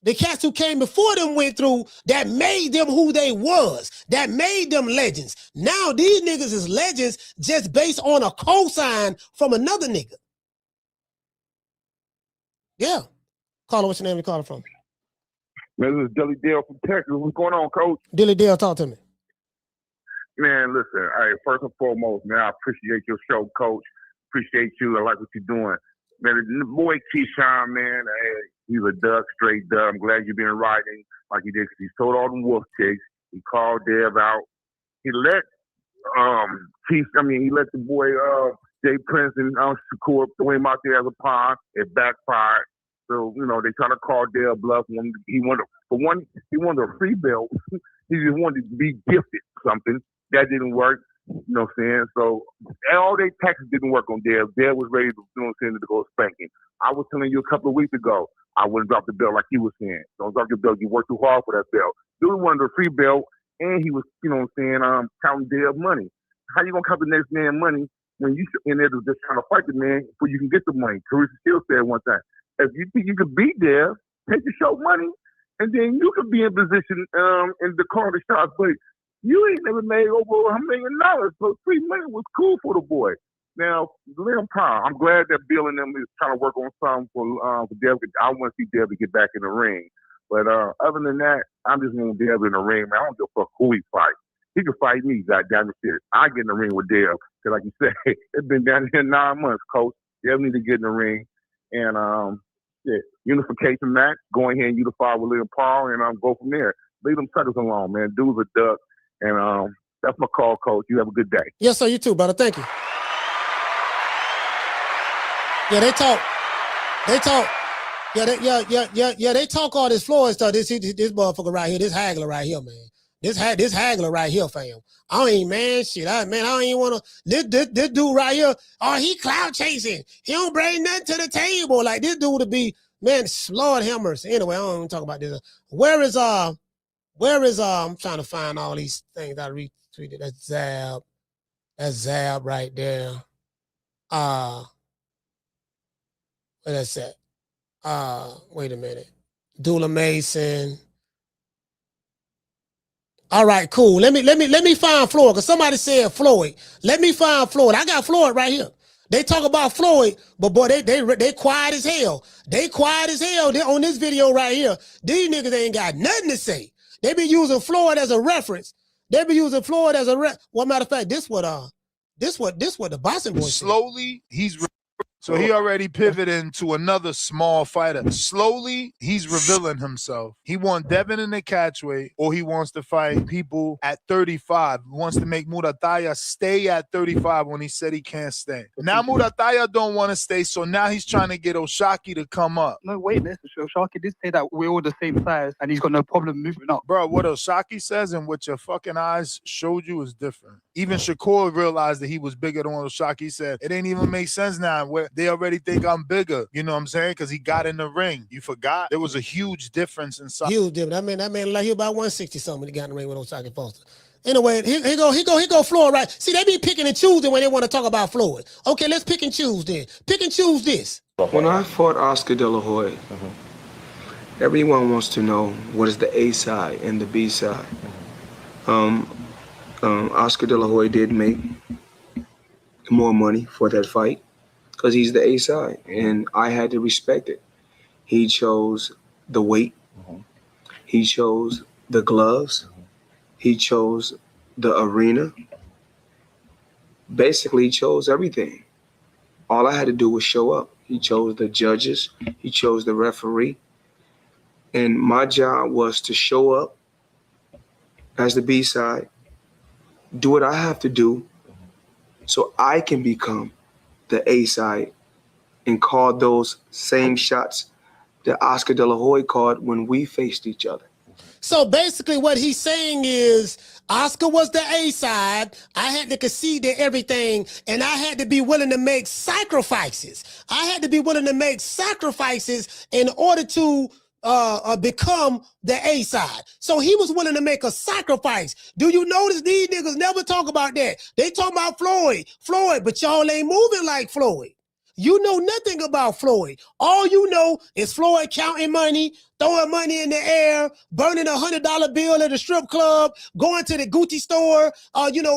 the cats who came before them went through that made them who they was, that made them legends. Now these niggas is legends just based on a cosign from another nigga. Yeah. Caller, what's your name? You calling from? Man, this is Dilly Dale from Texas. What's going on, Coach? Dilly Dale, talk to me. Man, listen, all right, first and foremost, man, I appreciate your show, Coach. Appreciate you. I like what you're doing. Man, the boy Keyshawn, man, he's a duck, straight duck. I'm glad you've been riding like he did. He sold all them wolf chicks. He called Dev out. He let he let the boy Jay Prince and Shakur throw him out there as a pawn. It backfired. So, you know, they trying to call Dev bluff. He wanted a free belt. He just wanted to be gifted something. That didn't work. You know what I'm saying? So all their tactics didn't work on Dev. Dev was ready to, you know what I'm saying, to go spanking. I was telling you a couple of weeks ago, I wouldn't drop the belt like he was saying. Don't drop your belt. You work too hard for that belt. Dude wanted a free belt, and he was, you know what I'm saying, counting Dev money. how you gonna cut the next man money when you in there to just trying to fight the man before you can get the money? Teresa Shields said one time, if you think you could be there, take the show money, and then you could be in position in the car to shots. But you ain't never made over $1 million, so $3 million was cool for the boy. Now, Liam Paro, I'm glad that Bill and them is trying to work on something for Dev. I want to see Dev get back in the ring. But other than that, I'm just going to Dev in the ring, man. I don't give a fuck who he fights. He can fight me, goddamn the shit. I get in the ring with Dev. Because like you said, it's been down here 9 months, coach. Dev need to get in the ring. And, unification match. Go in here and unify with Liam Paro and go from there. Leave them suckers alone, man. Dude's a duck. And that's my call, coach. You have a good day. Yes, sir. You too, brother. Thank you. Yeah, they talk. Yeah, they talk all this Floyd stuff. This motherfucker right here, this haggler right here, man. This haggler right here, fam. I don't even, man, shit. I don't even want to. This dude right here, he cloud chasing. He don't bring nothing to the table. Like, this dude to be, man, Lord Hammers. Anyway, I don't even talk about this. Where is, I'm trying to find all these things I retweeted. That's Zab right there. What is that? Wait a minute. Dula Mason. All right, cool. Let me find Floyd, because somebody said Floyd. Let me find Floyd. I got Floyd right here. They talk about Floyd, but boy, they quiet as hell. They quiet as hell. They on this video right here. These niggas ain't got nothing to say. They be using Floyd as a reference. They be using Floyd as a well, matter of fact, this what the boxing boy slowly he's. So he already pivoted to another small fighter. Slowly, he's revealing himself. He wants Devin in the catchweight, or he wants to fight people at 35. He wants to make Murataya stay at 35 when he said he can't stay. Now Murataya don't want to stay, so now he's trying to get Oshaki to come up. No, wait, Oshaki did say that we're all the same size, and he's got no problem moving up. Bro, what Oshaki says and what your fucking eyes showed you is different. Even Shakur realized that he was bigger than Oshaki. He said, it ain't even make sense now. They already think I'm bigger. You know what I'm saying? Because he got in the ring. You forgot? There was a huge difference in size. Huge difference. That man like he about 160 something when he got in the ring with Oshaki Foster. Anyway, he go Floyd, right? See, they be picking and choosing when they want to talk about Floyd. Okay, let's pick and choose then. Pick and choose this. When I fought Oscar De La Hoya, everyone wants to know what is the A side and the B side. Oscar De La Hoya did make more money for that fight because he's the A side, and I had to respect it. He chose the weight. He chose the gloves. He chose the arena. Basically, he chose everything. All I had to do was show up. He chose the judges. He chose the referee. And my job was to show up as the B side, do what I have to do so I can become the A side and call those same shots that Oscar De La Hoya called when we faced each other. So basically what he's saying is Oscar was the A side. I had to concede to everything, and I had to be willing to make sacrifices. I had to be willing to make sacrifices in order to become the A side. So he was willing to make a sacrifice. Do you notice these niggas never talk about that? They talk about Floyd, but y'all ain't moving like Floyd. You know nothing about Floyd. All you know is Floyd counting money, throwing money in the air, burning $100 bill at a strip club, going to the Gucci store,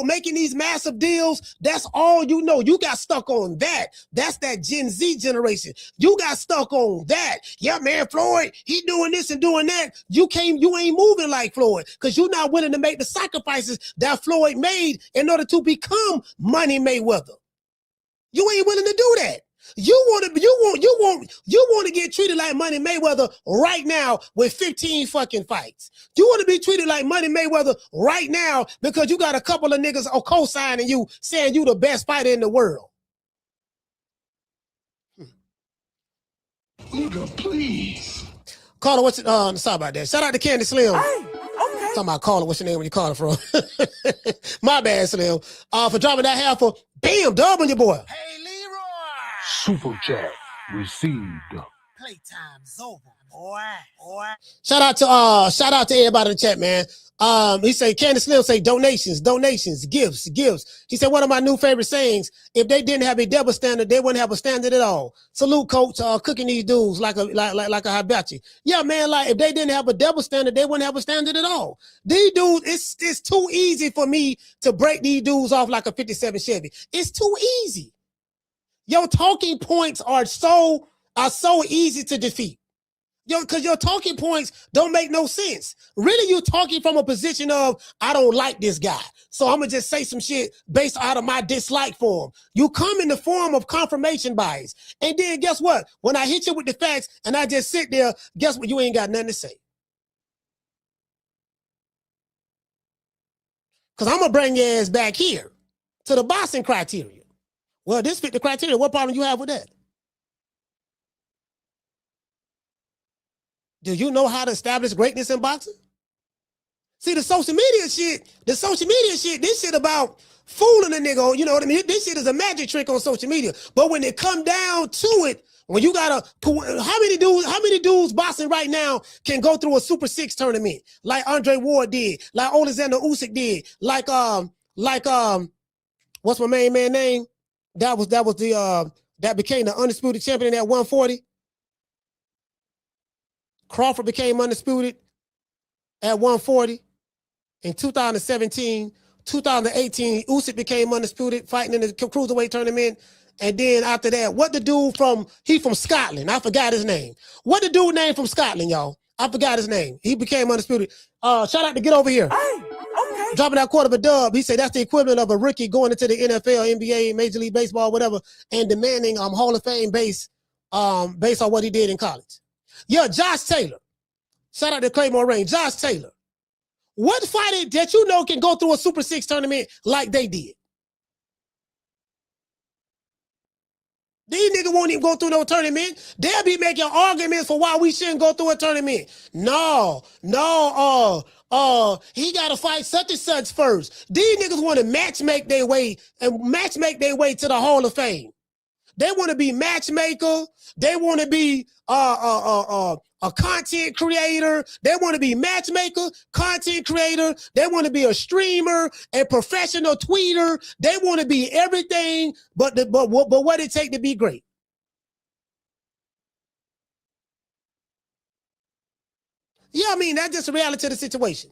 making these massive deals. That's all you know. You got stuck on that. That's that Gen Z generation. You got stuck on that. Yeah, man, Floyd, he doing this and doing that. You ain't moving like Floyd because you're not willing to make the sacrifices that Floyd made in order to become Money Mayweather. You ain't willing to do that. You want to get treated like Money Mayweather right now with 15 fucking fights. You want to be treated like Money Mayweather right now because you got a couple of niggas co-signing you, saying you the best fighter in the world. Nigga, please. Caller, sorry about that. Shout out to Candy Slim. Hey, okay. Talking about caller, what's your name when you calling from? My bad, Slim. For dropping that half for bam, dub on your boy. Hey, Leroy. Super chat received. Playtime's over, boy. Shout out to everybody in the chat, man. He said, Candace Slim say donations, gifts. He said, one of my new favorite sayings, if they didn't have a double standard, they wouldn't have a standard at all. Salute, coach, cooking these dudes like a hibachi. Yeah, man, like if they didn't have a double standard, they wouldn't have a standard at all. These dudes, it's too easy for me to break these dudes off like a 57 Chevy. It's too easy. Your talking points are so easy to defeat. Because your talking points don't make no sense. Really, you're talking from a position of, I don't like this guy, so I'm going to just say some shit based out of my dislike for him. You come in the form of confirmation bias. And then guess what? When I hit you with the facts and I just sit there, guess what? You ain't got nothing to say. Because I'm going to bring your ass back here to the boxing criteria. Well, this fit the criteria. What problem you have with that? Do you know how to establish greatness in boxing? See, the social media shit, this shit about fooling a nigga, you know what I mean? This shit is a magic trick on social media. But when it come down to it, when you gotta, how many dudes boxing right now can go through a Super 6 tournament like Andre Ward did, like Alexander Usyk did, like what's my main man name? That became the undisputed champion at 140. Crawford became undisputed at 140 in 2017. 2018, Usyk became undisputed fighting in the cruiserweight tournament. And then after that, what the dude from Scotland? I forgot his name. What the dude name from Scotland, y'all? I forgot his name. He became undisputed. Shout out to Get Over Here. Hey, okay. Dropping that quarter of a dub. He said that's the equivalent of a rookie going into the NFL, NBA, Major League Baseball, whatever, and demanding Hall of Fame based on what he did in college. Yeah, Josh Taylor. Shout out to Claymore Rain. Josh Taylor. What fighter that you know can go through a Super 6 tournament like they did? These niggas won't even go through no tournament. They'll be making arguments for why we shouldn't go through a tournament. No, he got to fight such and such first. These niggas want to match make their way to the Hall of Fame. They want to be matchmaker. They want to be a content creator. They want to be matchmaker, content creator. They want to be a streamer, a professional tweeter. They want to be everything but what it take to be great. Yeah, I mean, that's just a reality of the situation.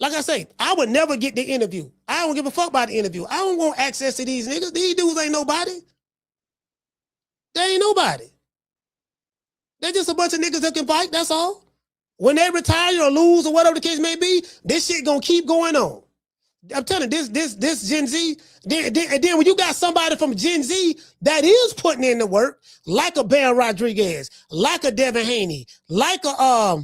Like I say, I would never get the interview. I don't give a fuck about the interview. I don't want access to these niggas. These dudes ain't nobody. They ain't nobody. They're just a bunch of niggas that can fight, that's all. When they retire or lose or whatever the case may be, this shit gonna keep going on. I'm telling you, this Gen Z, and then when you got somebody from Gen Z that is putting in the work, like a Baron Rodriguez, like a Devin Haney, like a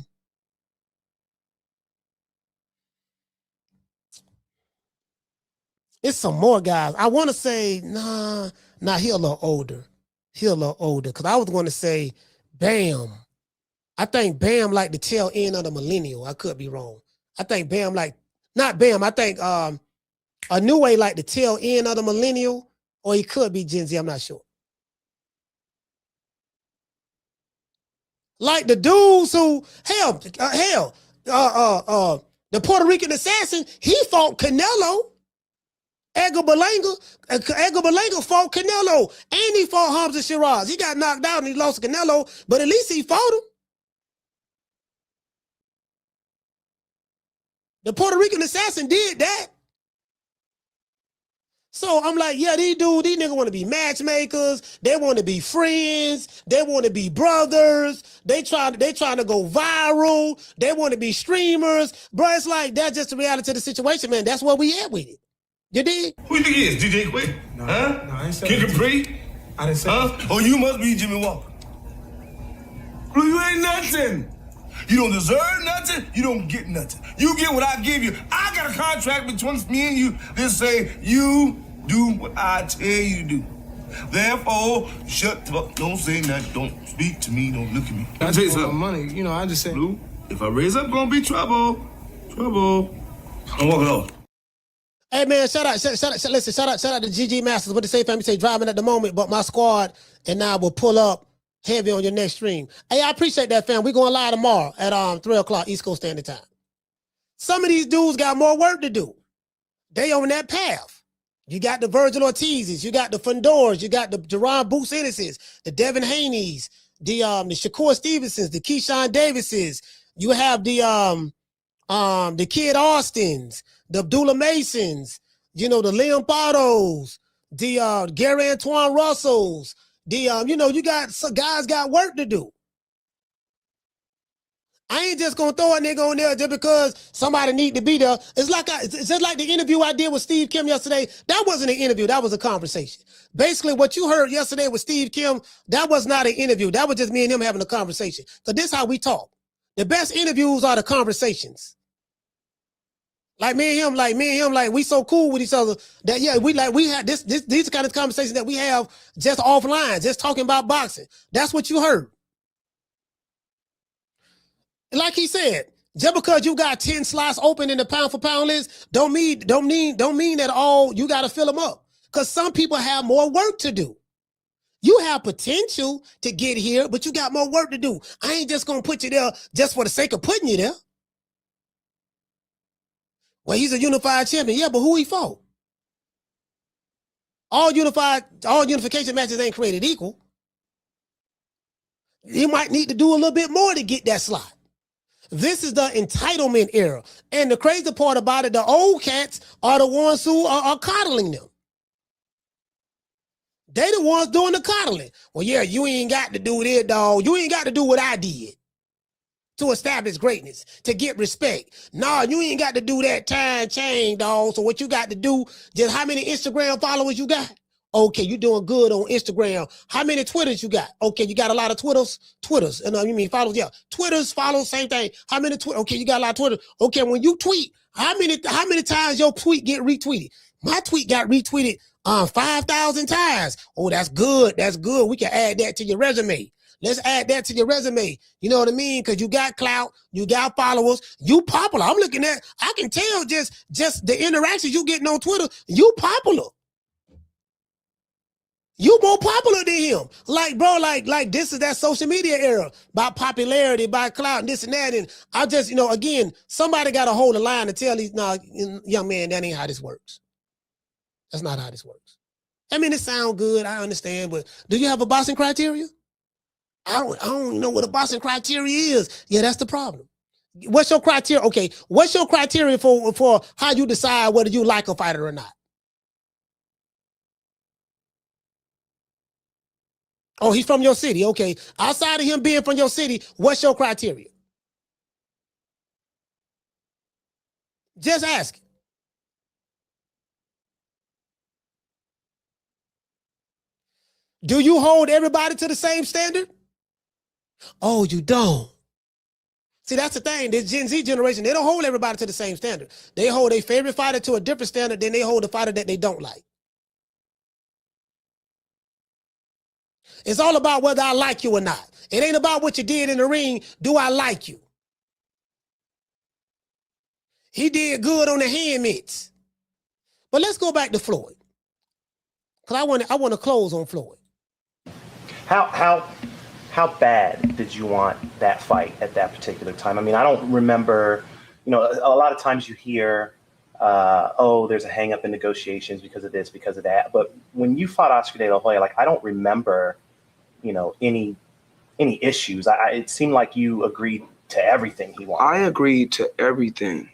it's some more guys. I want to say, nah, he a little older. Because I was going to say Bam. I think Bam like the tail end of the millennial. I could be wrong. I think Bam not Bam. I think a New Way like the tail end of the millennial, or he could be Gen Z. I'm not sure. Like the dudes who, the Puerto Rican assassin, he fought Canelo. Edgar Berlanga fought Canelo, and he fought Hamza Shiraz. He got knocked out and he lost to Canelo, but at least he fought him. The Puerto Rican assassin did that. So I'm like, yeah, these niggas want to be matchmakers. They want to be friends. They want to be brothers. They trying to go viral. They want to be streamers. Bro, it's like, that's just the reality of the situation, man. That's where we at with it. You dig? Who you think he is? DJ Quick? No, huh? No, I ain't saying Kid Capri? I didn't say that. Oh, you must be Jimmy Walker. Blue, you ain't nothing. You don't deserve nothing. You don't get nothing. You get what I give you. I got a contract between me and you that say you do what I tell you to do. Therefore, shut the fuck. Don't say nothing. Don't speak to me. Don't look at me. I tell you something. Money, you know, I just said. Blue, if I raise up, gonna be trouble. Trouble. I'm walking off. Hey man, shout out to GG Masters. What they say, family? Say driving at the moment, but my squad and I will pull up heavy on your next stream. Hey, I appreciate that, fam. We going live tomorrow at 3 o'clock East Coast Standard Time. Some of these dudes got more work to do. They on that path. You got the Virgil Ortizes, you got the Fundors, you got the Jerron Boots Ennises, the Devin Haneys, the Shakur Stevensons, the Keyshawn Davises. You have the Kid Austins, the Abdullah Masons, you know, the Liam Paros, the Gary Antoine Russells, the you got some guys got work to do. I ain't just gonna throw a nigga on there just because somebody need to be there. It's just like the interview I did with Steve Kim yesterday. That wasn't an interview, that was a conversation. Basically, what you heard yesterday with Steve Kim, that was not an interview. That was just me and him having a conversation. So this is how we talk. The best interviews are the conversations. Like me and him, we so cool with each other that we had these are kind of conversations that we have just offline, just talking about boxing. That's what you heard. Like he said, just because you got 10 slots open in the pound for pound list, don't mean that all you got to fill them up. Because some people have more work to do. You have potential to get here, but you got more work to do. I ain't just gonna put you there just for the sake of putting you there. Well, he's a unified champion. Yeah, but who he fought? All unification matches ain't created equal. He might need to do a little bit more to get that slot. This is the entitlement era. And the crazy part about it, the old cats are the ones who are coddling them. They the ones doing the coddling. Well, yeah, you ain't got to do this, dog. You ain't got to do what I did to establish greatness, to get respect. Nah, you ain't got to do that time chain, dog. So what you got to do, just how many Instagram followers you got? Okay, you doing good on Instagram. How many Twitters you got? Okay, you got a lot of Twitters. And you mean followers? Yeah, Twitters, follows, same thing. How many Twitter? Okay, you got a lot of Twitter. Okay, when you tweet, how many times your tweet get retweeted? My tweet got retweeted 5,000 times. Oh, that's good. That's good. We can add that to your resume. Let's add that to your resume. You know what I mean? Because you got clout, you got followers, you popular. I'm looking at, I can tell just the interactions you getting on Twitter, you popular. You more popular than him. Like, bro, like this is that social media era. By popularity, by clout, and this and that. And I just, again, somebody got to hold the line and tell these, young man, that ain't how this works. That's not how this works. I mean, it sounds good, I understand, but do you have a boxing criteria? I don't know what a boxing criteria is. Yeah, that's the problem. What's your criteria? Okay, what's your criteria for how you decide whether you like a fighter or not? Oh, he's from your city. Okay. Outside of him being from your city, what's your criteria? Just ask. Do you hold everybody to the same standard? Oh, you don't. See, that's the thing. This Gen Z generation, they don't hold everybody to the same standard. They hold their favorite fighter to a different standard than they hold the fighter that they don't like. It's all about whether I like you or not. It ain't about what you did in the ring. Do I like you? He did good on the hand mitts. But let's go back to Floyd. Because I want to close on Floyd. How bad did you want that fight at that particular time? I mean, I don't remember, a lot of times you hear, there's a hang up in negotiations because of this, because of that. But when you fought Oscar De La Hoya, I don't remember, any issues. It seemed like you agreed to everything he wanted. I agreed to everything.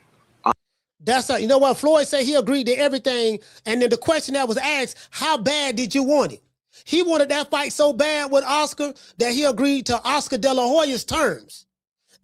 You know what? Floyd said he agreed to everything. And then the question that was asked, how bad did you want it? He wanted that fight so bad with Oscar that he agreed to Oscar De La Hoya's terms.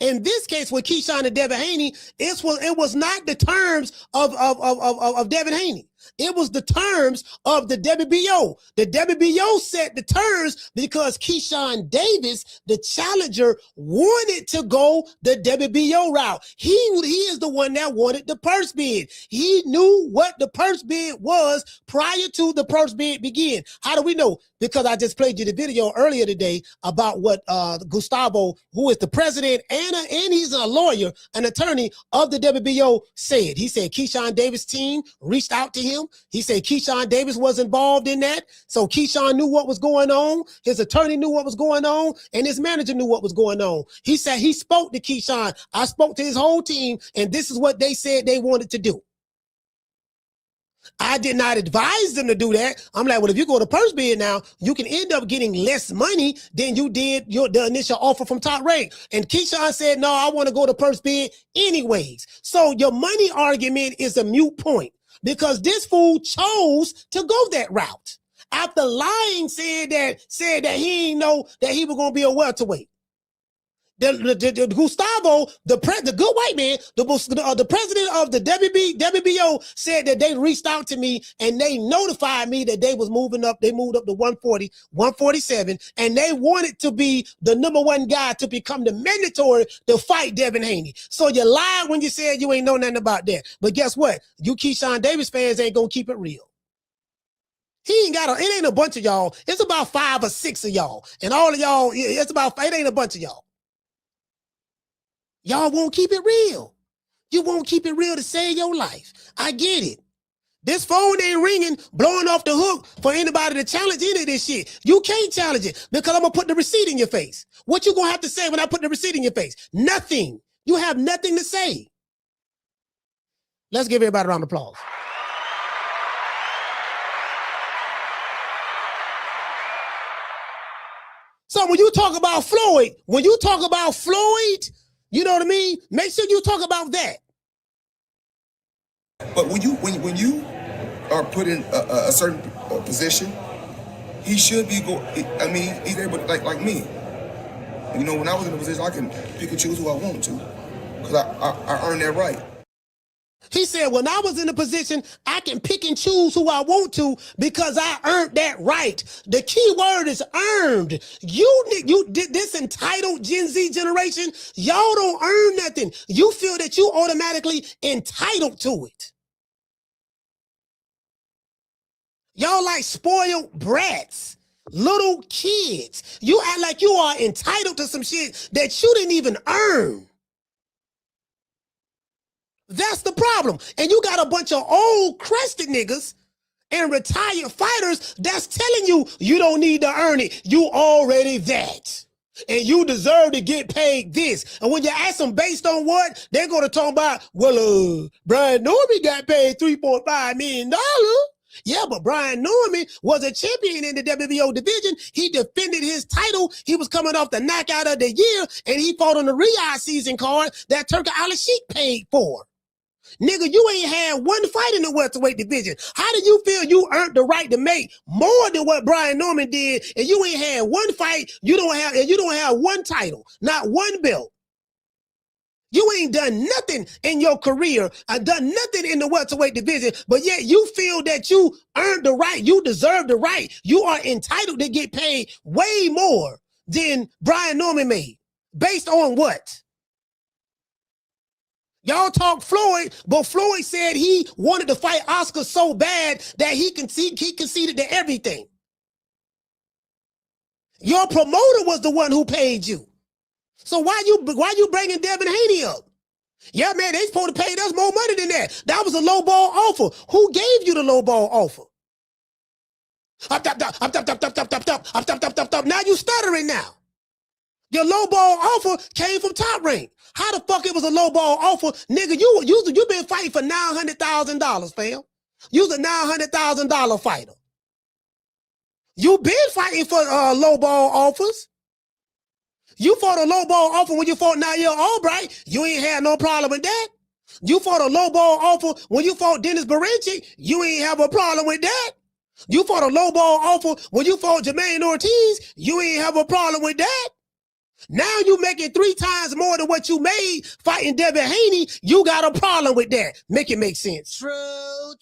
In this case with Keyshawn and Devin Haney, it was not the terms of Devin Haney. It was the terms of the WBO. The WBO set the terms because Keyshawn Davis, the challenger, wanted to go the WBO route. He is the one that wanted the purse bid. He knew what the purse bid was prior to the purse bid begin. How do we know? Because I just played you the video earlier today about what Gustavo, who is the president and he's a lawyer, an attorney of the WBO, said. He said Keyshawn Davis' team reached out to him him. He said Keyshawn Davis was involved in that. So Keyshawn knew what was going on. His attorney knew what was going on. And his manager knew what was going on. He said he spoke to Keyshawn. I spoke to his whole team, and this is what they said they wanted to do. I did not advise them to do that. I'm like, well, if you go to purse bid now, you can end up getting less money than you did the initial offer from Top Rank. And Keyshawn said, no, I want to go to purse bid anyways. So your money argument is a moot point because this fool chose to go that route. After lying, said that he didn't know that he was going to be a welterweight. Gustavo, the good white man, the president of the WBO said that they reached out to me and they notified me that they was moving up. They moved up to 140, 147, and they wanted to be the #1 guy to become the mandatory to fight Devin Haney. So you lied when you said you ain't know nothing about that. But guess what? You Keyshawn Davis fans ain't gonna keep it real. It ain't a bunch of y'all. It's about 5 or 6 of y'all. And all of y'all, it ain't a bunch of y'all. Y'all won't keep it real. You won't keep it real to save your life. I get it. This phone ain't ringing, blowing off the hook for anybody to challenge any of this shit. You can't challenge it because I'm going to put the receipt in your face. What you going to have to say when I put the receipt in your face? Nothing. You have nothing to say. Let's give everybody a round of applause. So when you talk about Floyd, you know what I mean? Make sure you talk about that. But when you are put in a certain position, he should be he's able to, like me. You know, when I was in a position, I can pick and choose who I want to, because I earned that right. He said, when I was in a position, I can pick and choose who I want to because I earned that right. The key word is earned. You did this entitled Gen Z generation. Y'all don't earn nothing. You feel that you automatically entitled to it. Y'all like spoiled brats, little kids. You act like you are entitled to some shit that you didn't even earn. That's the problem. And you got a bunch of old crested niggas and retired fighters that's telling you you don't need to earn it. You already that. And you deserve to get paid this. And when you ask them based on what, they're going to talk about, well, Brian Normie got paid $3.5 million. Yeah, but Brian Normie was a champion in the WBO division. He defended his title. He was coming off the knockout of the year, and he fought on the Riyadh season card that Turki Al-Sheikh paid for. Nigga, you ain't had one fight in the welterweight division. How do you feel you earned the right to make more than what Brian Normie did, and you ain't had one fight? You don't have one title, not one belt. You ain't done nothing in your career, done nothing in the welterweight division, but yet you feel that you earned the right, you deserve the right. You are entitled to get paid way more than Brian Normie made. Based on what? Y'all talk Floyd, but Floyd said he wanted to fight Oscar so bad that he conceded to everything. Your promoter was the one who paid you. So why you bringing Devin Haney up? Yeah, man, they supposed to pay us more money than that. That was a low ball offer. Who gave you the low ball offer? Now you stuttering now. Your low ball offer came from Top Rank. How the fuck it was a low ball offer? Nigga, you been fighting for $900,000, fam. You's a $900,000 fighter. You been fighting for low ball offers. You fought a low ball offer when you fought Nair Albright. You ain't had no problem with that. You fought a low ball offer when you fought Dennis Barenchi. You ain't have a problem with that. You fought a low ball offer when you fought Jermaine Ortiz. You ain't have a problem with that. Now you making 3 times more than what you made fighting Devin Haney. You got a problem with that. Make it make sense. True.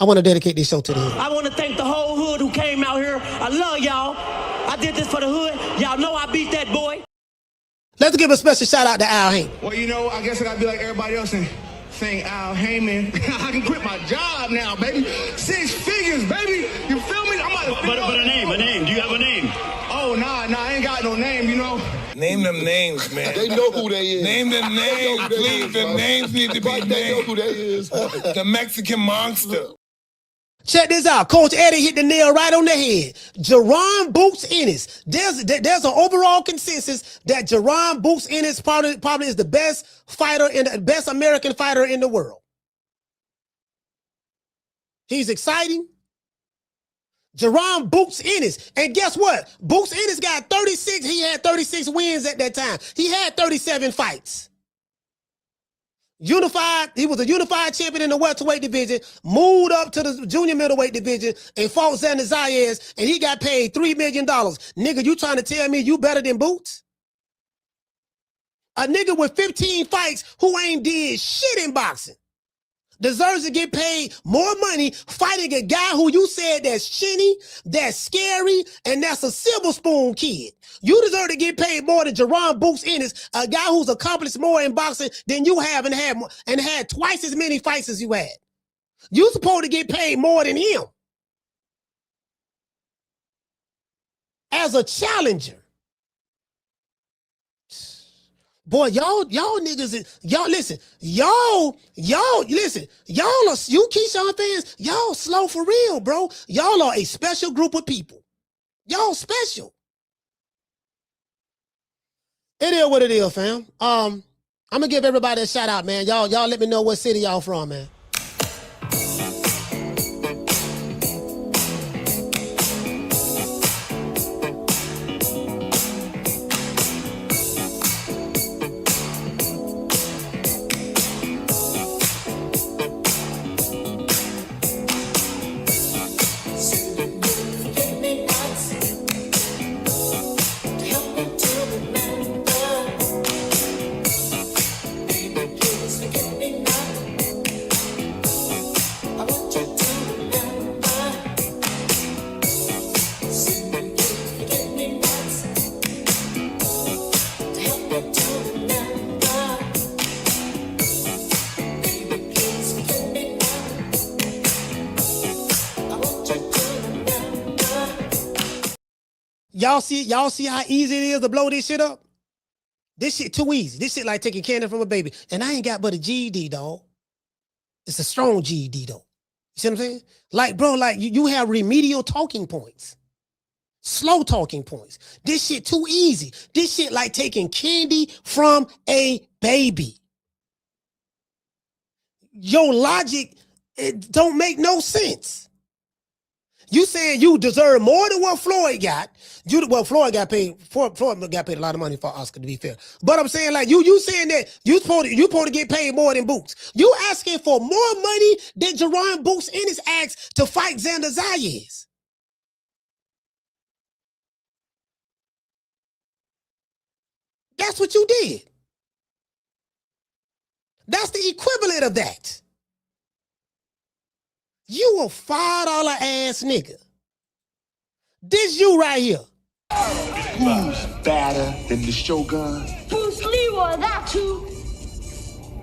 I want to dedicate this show to the hood. I want to thank the whole hood who came out here. I love y'all. I did this for the hood. Y'all know I beat that boy. Let's give a special shout out to Al Haymon. Well, you know, I guess I got to be like everybody else and saying Al Haymon. I can quit my job now, baby. 6 figures, baby. You feel me? I'm about to But a name. Do you have a name? Oh, nah, I ain't got no name, you know. Name them names, man. They know who they is. Name them names, please. The names need to be named. They know who they is. The Mexican monster. Check this out. Coach Eddie hit the nail right on the head. Jerron Boots Ennis. There's an overall consensus that Jerron Boots Ennis probably is the best fighter and the best American fighter in the world. He's exciting. Jerron Boots Ennis. And guess what? Boots Ennis got 36. He had 36 wins at that time. He had 37 fights. Unified, he was a unified champion in the welterweight division, moved up to the junior middleweight division and fought Xander Zayas, and he got paid $3 million. Nigga, you trying to tell me you better than Boots? A nigga with 15 fights who ain't did shit in boxing deserves to get paid more money fighting a guy who you said that's shinny, that's scary, and that's a silver spoon kid. You deserve to get paid more than Jerron Boots Ennis, a guy who's accomplished more in boxing than you have and had twice as many fights as you had. You supposed to get paid more than him as a challenger. Boy, y'all niggas, y'all listen, y'all listen, y'all are, you Keyshawn fans, y'all slow for real, bro. Y'all are a special group of people. Y'all special. It is what it is, fam. I'm gonna give everybody a shout out, man. Y'all let me know what city y'all from, man. Y'all see how easy it is to blow this shit up? This shit too easy. This shit like taking candy from a baby. And I ain't got but a GED, dog. It's a strong GED, though. You see what I'm saying? Like, bro, like you have remedial talking points. Slow talking points. This shit too easy. This shit like taking candy from a baby. Your logic, it don't make no sense. You saying you deserve more than what Floyd got. Floyd got paid. Floyd got paid a lot of money for Oscar, to be fair. But I'm saying, like, you saying that you supposed to get paid more than Boots. You asking for more money than Jerron Boots Ennis asked to fight Xander Zayas. That's what you did. That's the equivalent of that. You a $5 ass nigga. This you right here. Who's badder than the Shogun? Bruce Leroy, that too.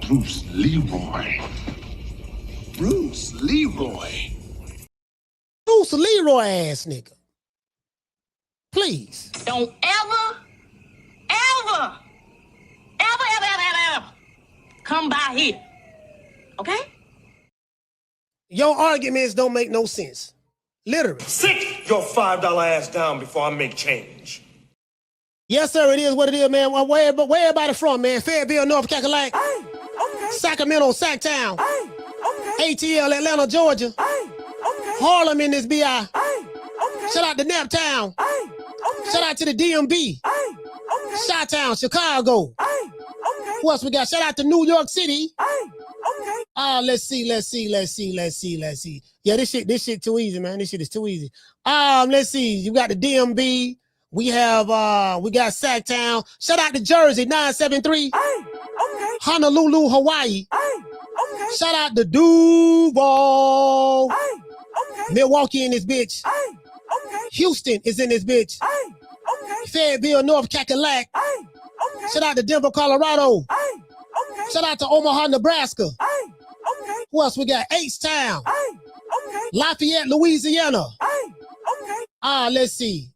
Bruce Leroy. Bruce Leroy. Bruce Leroy ass nigga. Please. Don't ever come by here. Okay? Your arguments don't make no sense. Literally. Sit your $5 ass down before I make change. Yes, sir, it is what it is, man. Where everybody from, man? Fayetteville, North Carolina. Hey, okay. Sacramento, Sacktown. Hey, okay. ATL, Atlanta, Georgia. Hey, okay. Harlem in this BI. Hey, okay. Shout out to Naptown. Hey, okay. Shout out to the DMV. Hey, okay. Chi-Town, Chicago. Hey, okay. Who else we got? Shout out to New York City. Hey, okay. Let's see. Yeah, this shit too easy, man. This shit is too easy. Let's see. You got the DMV. We got Sacktown. Shout out to Jersey, 973. Hey, okay. Honolulu, Hawaii. Hey, okay. Shout out to Duval. Hey, okay. Milwaukee in this bitch. Hey, okay. Houston is in this bitch. Hey, okay. Fayetteville, North Carolina. Hey, okay. Shout out to Denver, Colorado. Hey, okay. Shout out to Omaha, Nebraska. Hey, okay. Who else we got? H-Town. Hey, okay. Lafayette, Louisiana. Hey, okay. Let's see.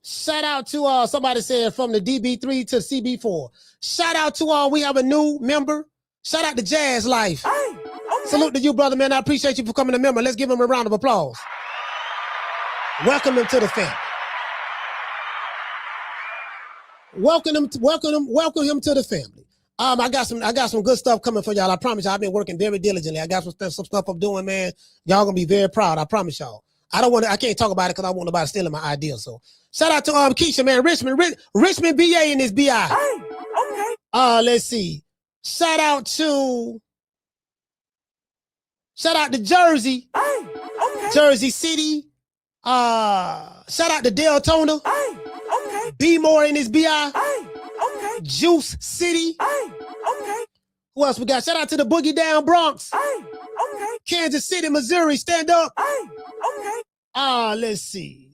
Shout out to somebody said from the DB3 to CB4. Shout out to we have a new member. Shout out to Jazz Life. Okay. Salute to you, brother, man. I appreciate you for coming a member. Let's give him a round of applause. Welcome him to the family. Welcome him to the family. I got some good stuff coming for y'all. I promise y'all. I've been working very diligently. I got some stuff I'm doing, man. Y'all gonna be very proud. I promise y'all. I can't talk about it because I want nobody stealing my ideas. So shout out to Keisha, man. Richmond BA in this BI. Okay. Let's see. Shout out to Jersey. Okay. Jersey City. Shout out to Deltona. Okay. B More in this BI. Okay. Juice City. Okay. Who else we got? Shout out to the Boogie Down Bronx. Okay. Kansas City, Missouri. Stand up. Okay. Let's see.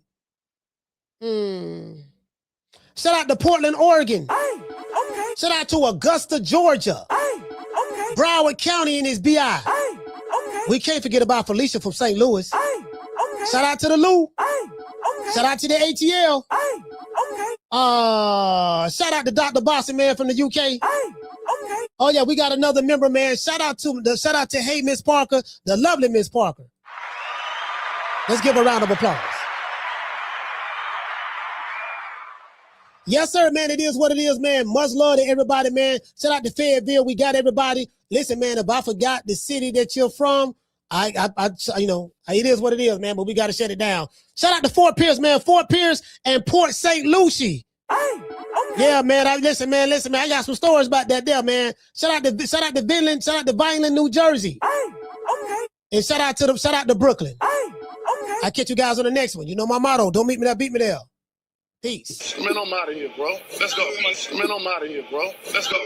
Shout out to Portland, Oregon. Okay. Shout out to Augusta, Georgia. Okay. Broward County in his BI. Okay. We can't forget about Felicia from St. Louis. Okay. Shout out to the Lou. Okay. Shout out to the ATL. Okay. Shout out to Dr. Bossy, man, from the UK. Okay. Oh yeah, we got another member, man. Shout out to Hey Miss Parker, the lovely Miss Parker. Let's give a round of applause. Yes, sir, man. It is what it is, man. Much love to everybody, man. Shout out to Fayetteville. We got everybody. Listen, man, if I forgot the city that you're from, it is what it is, man, but we got to shut it down. Shout out to Fort Pierce, man. Fort Pierce and Port St. Lucie. Yeah, man. Listen, man. I got some stories about that there, man. Shout out to Vineland. Shout out to Vineland, New Jersey. And shout out to Brooklyn. I'll catch you guys on the next one. You know my motto. Don't meet me there, beat me there. Peace. Man, I'm out of here, bro. Let's go. Man, I'm out of here, bro. Let's go.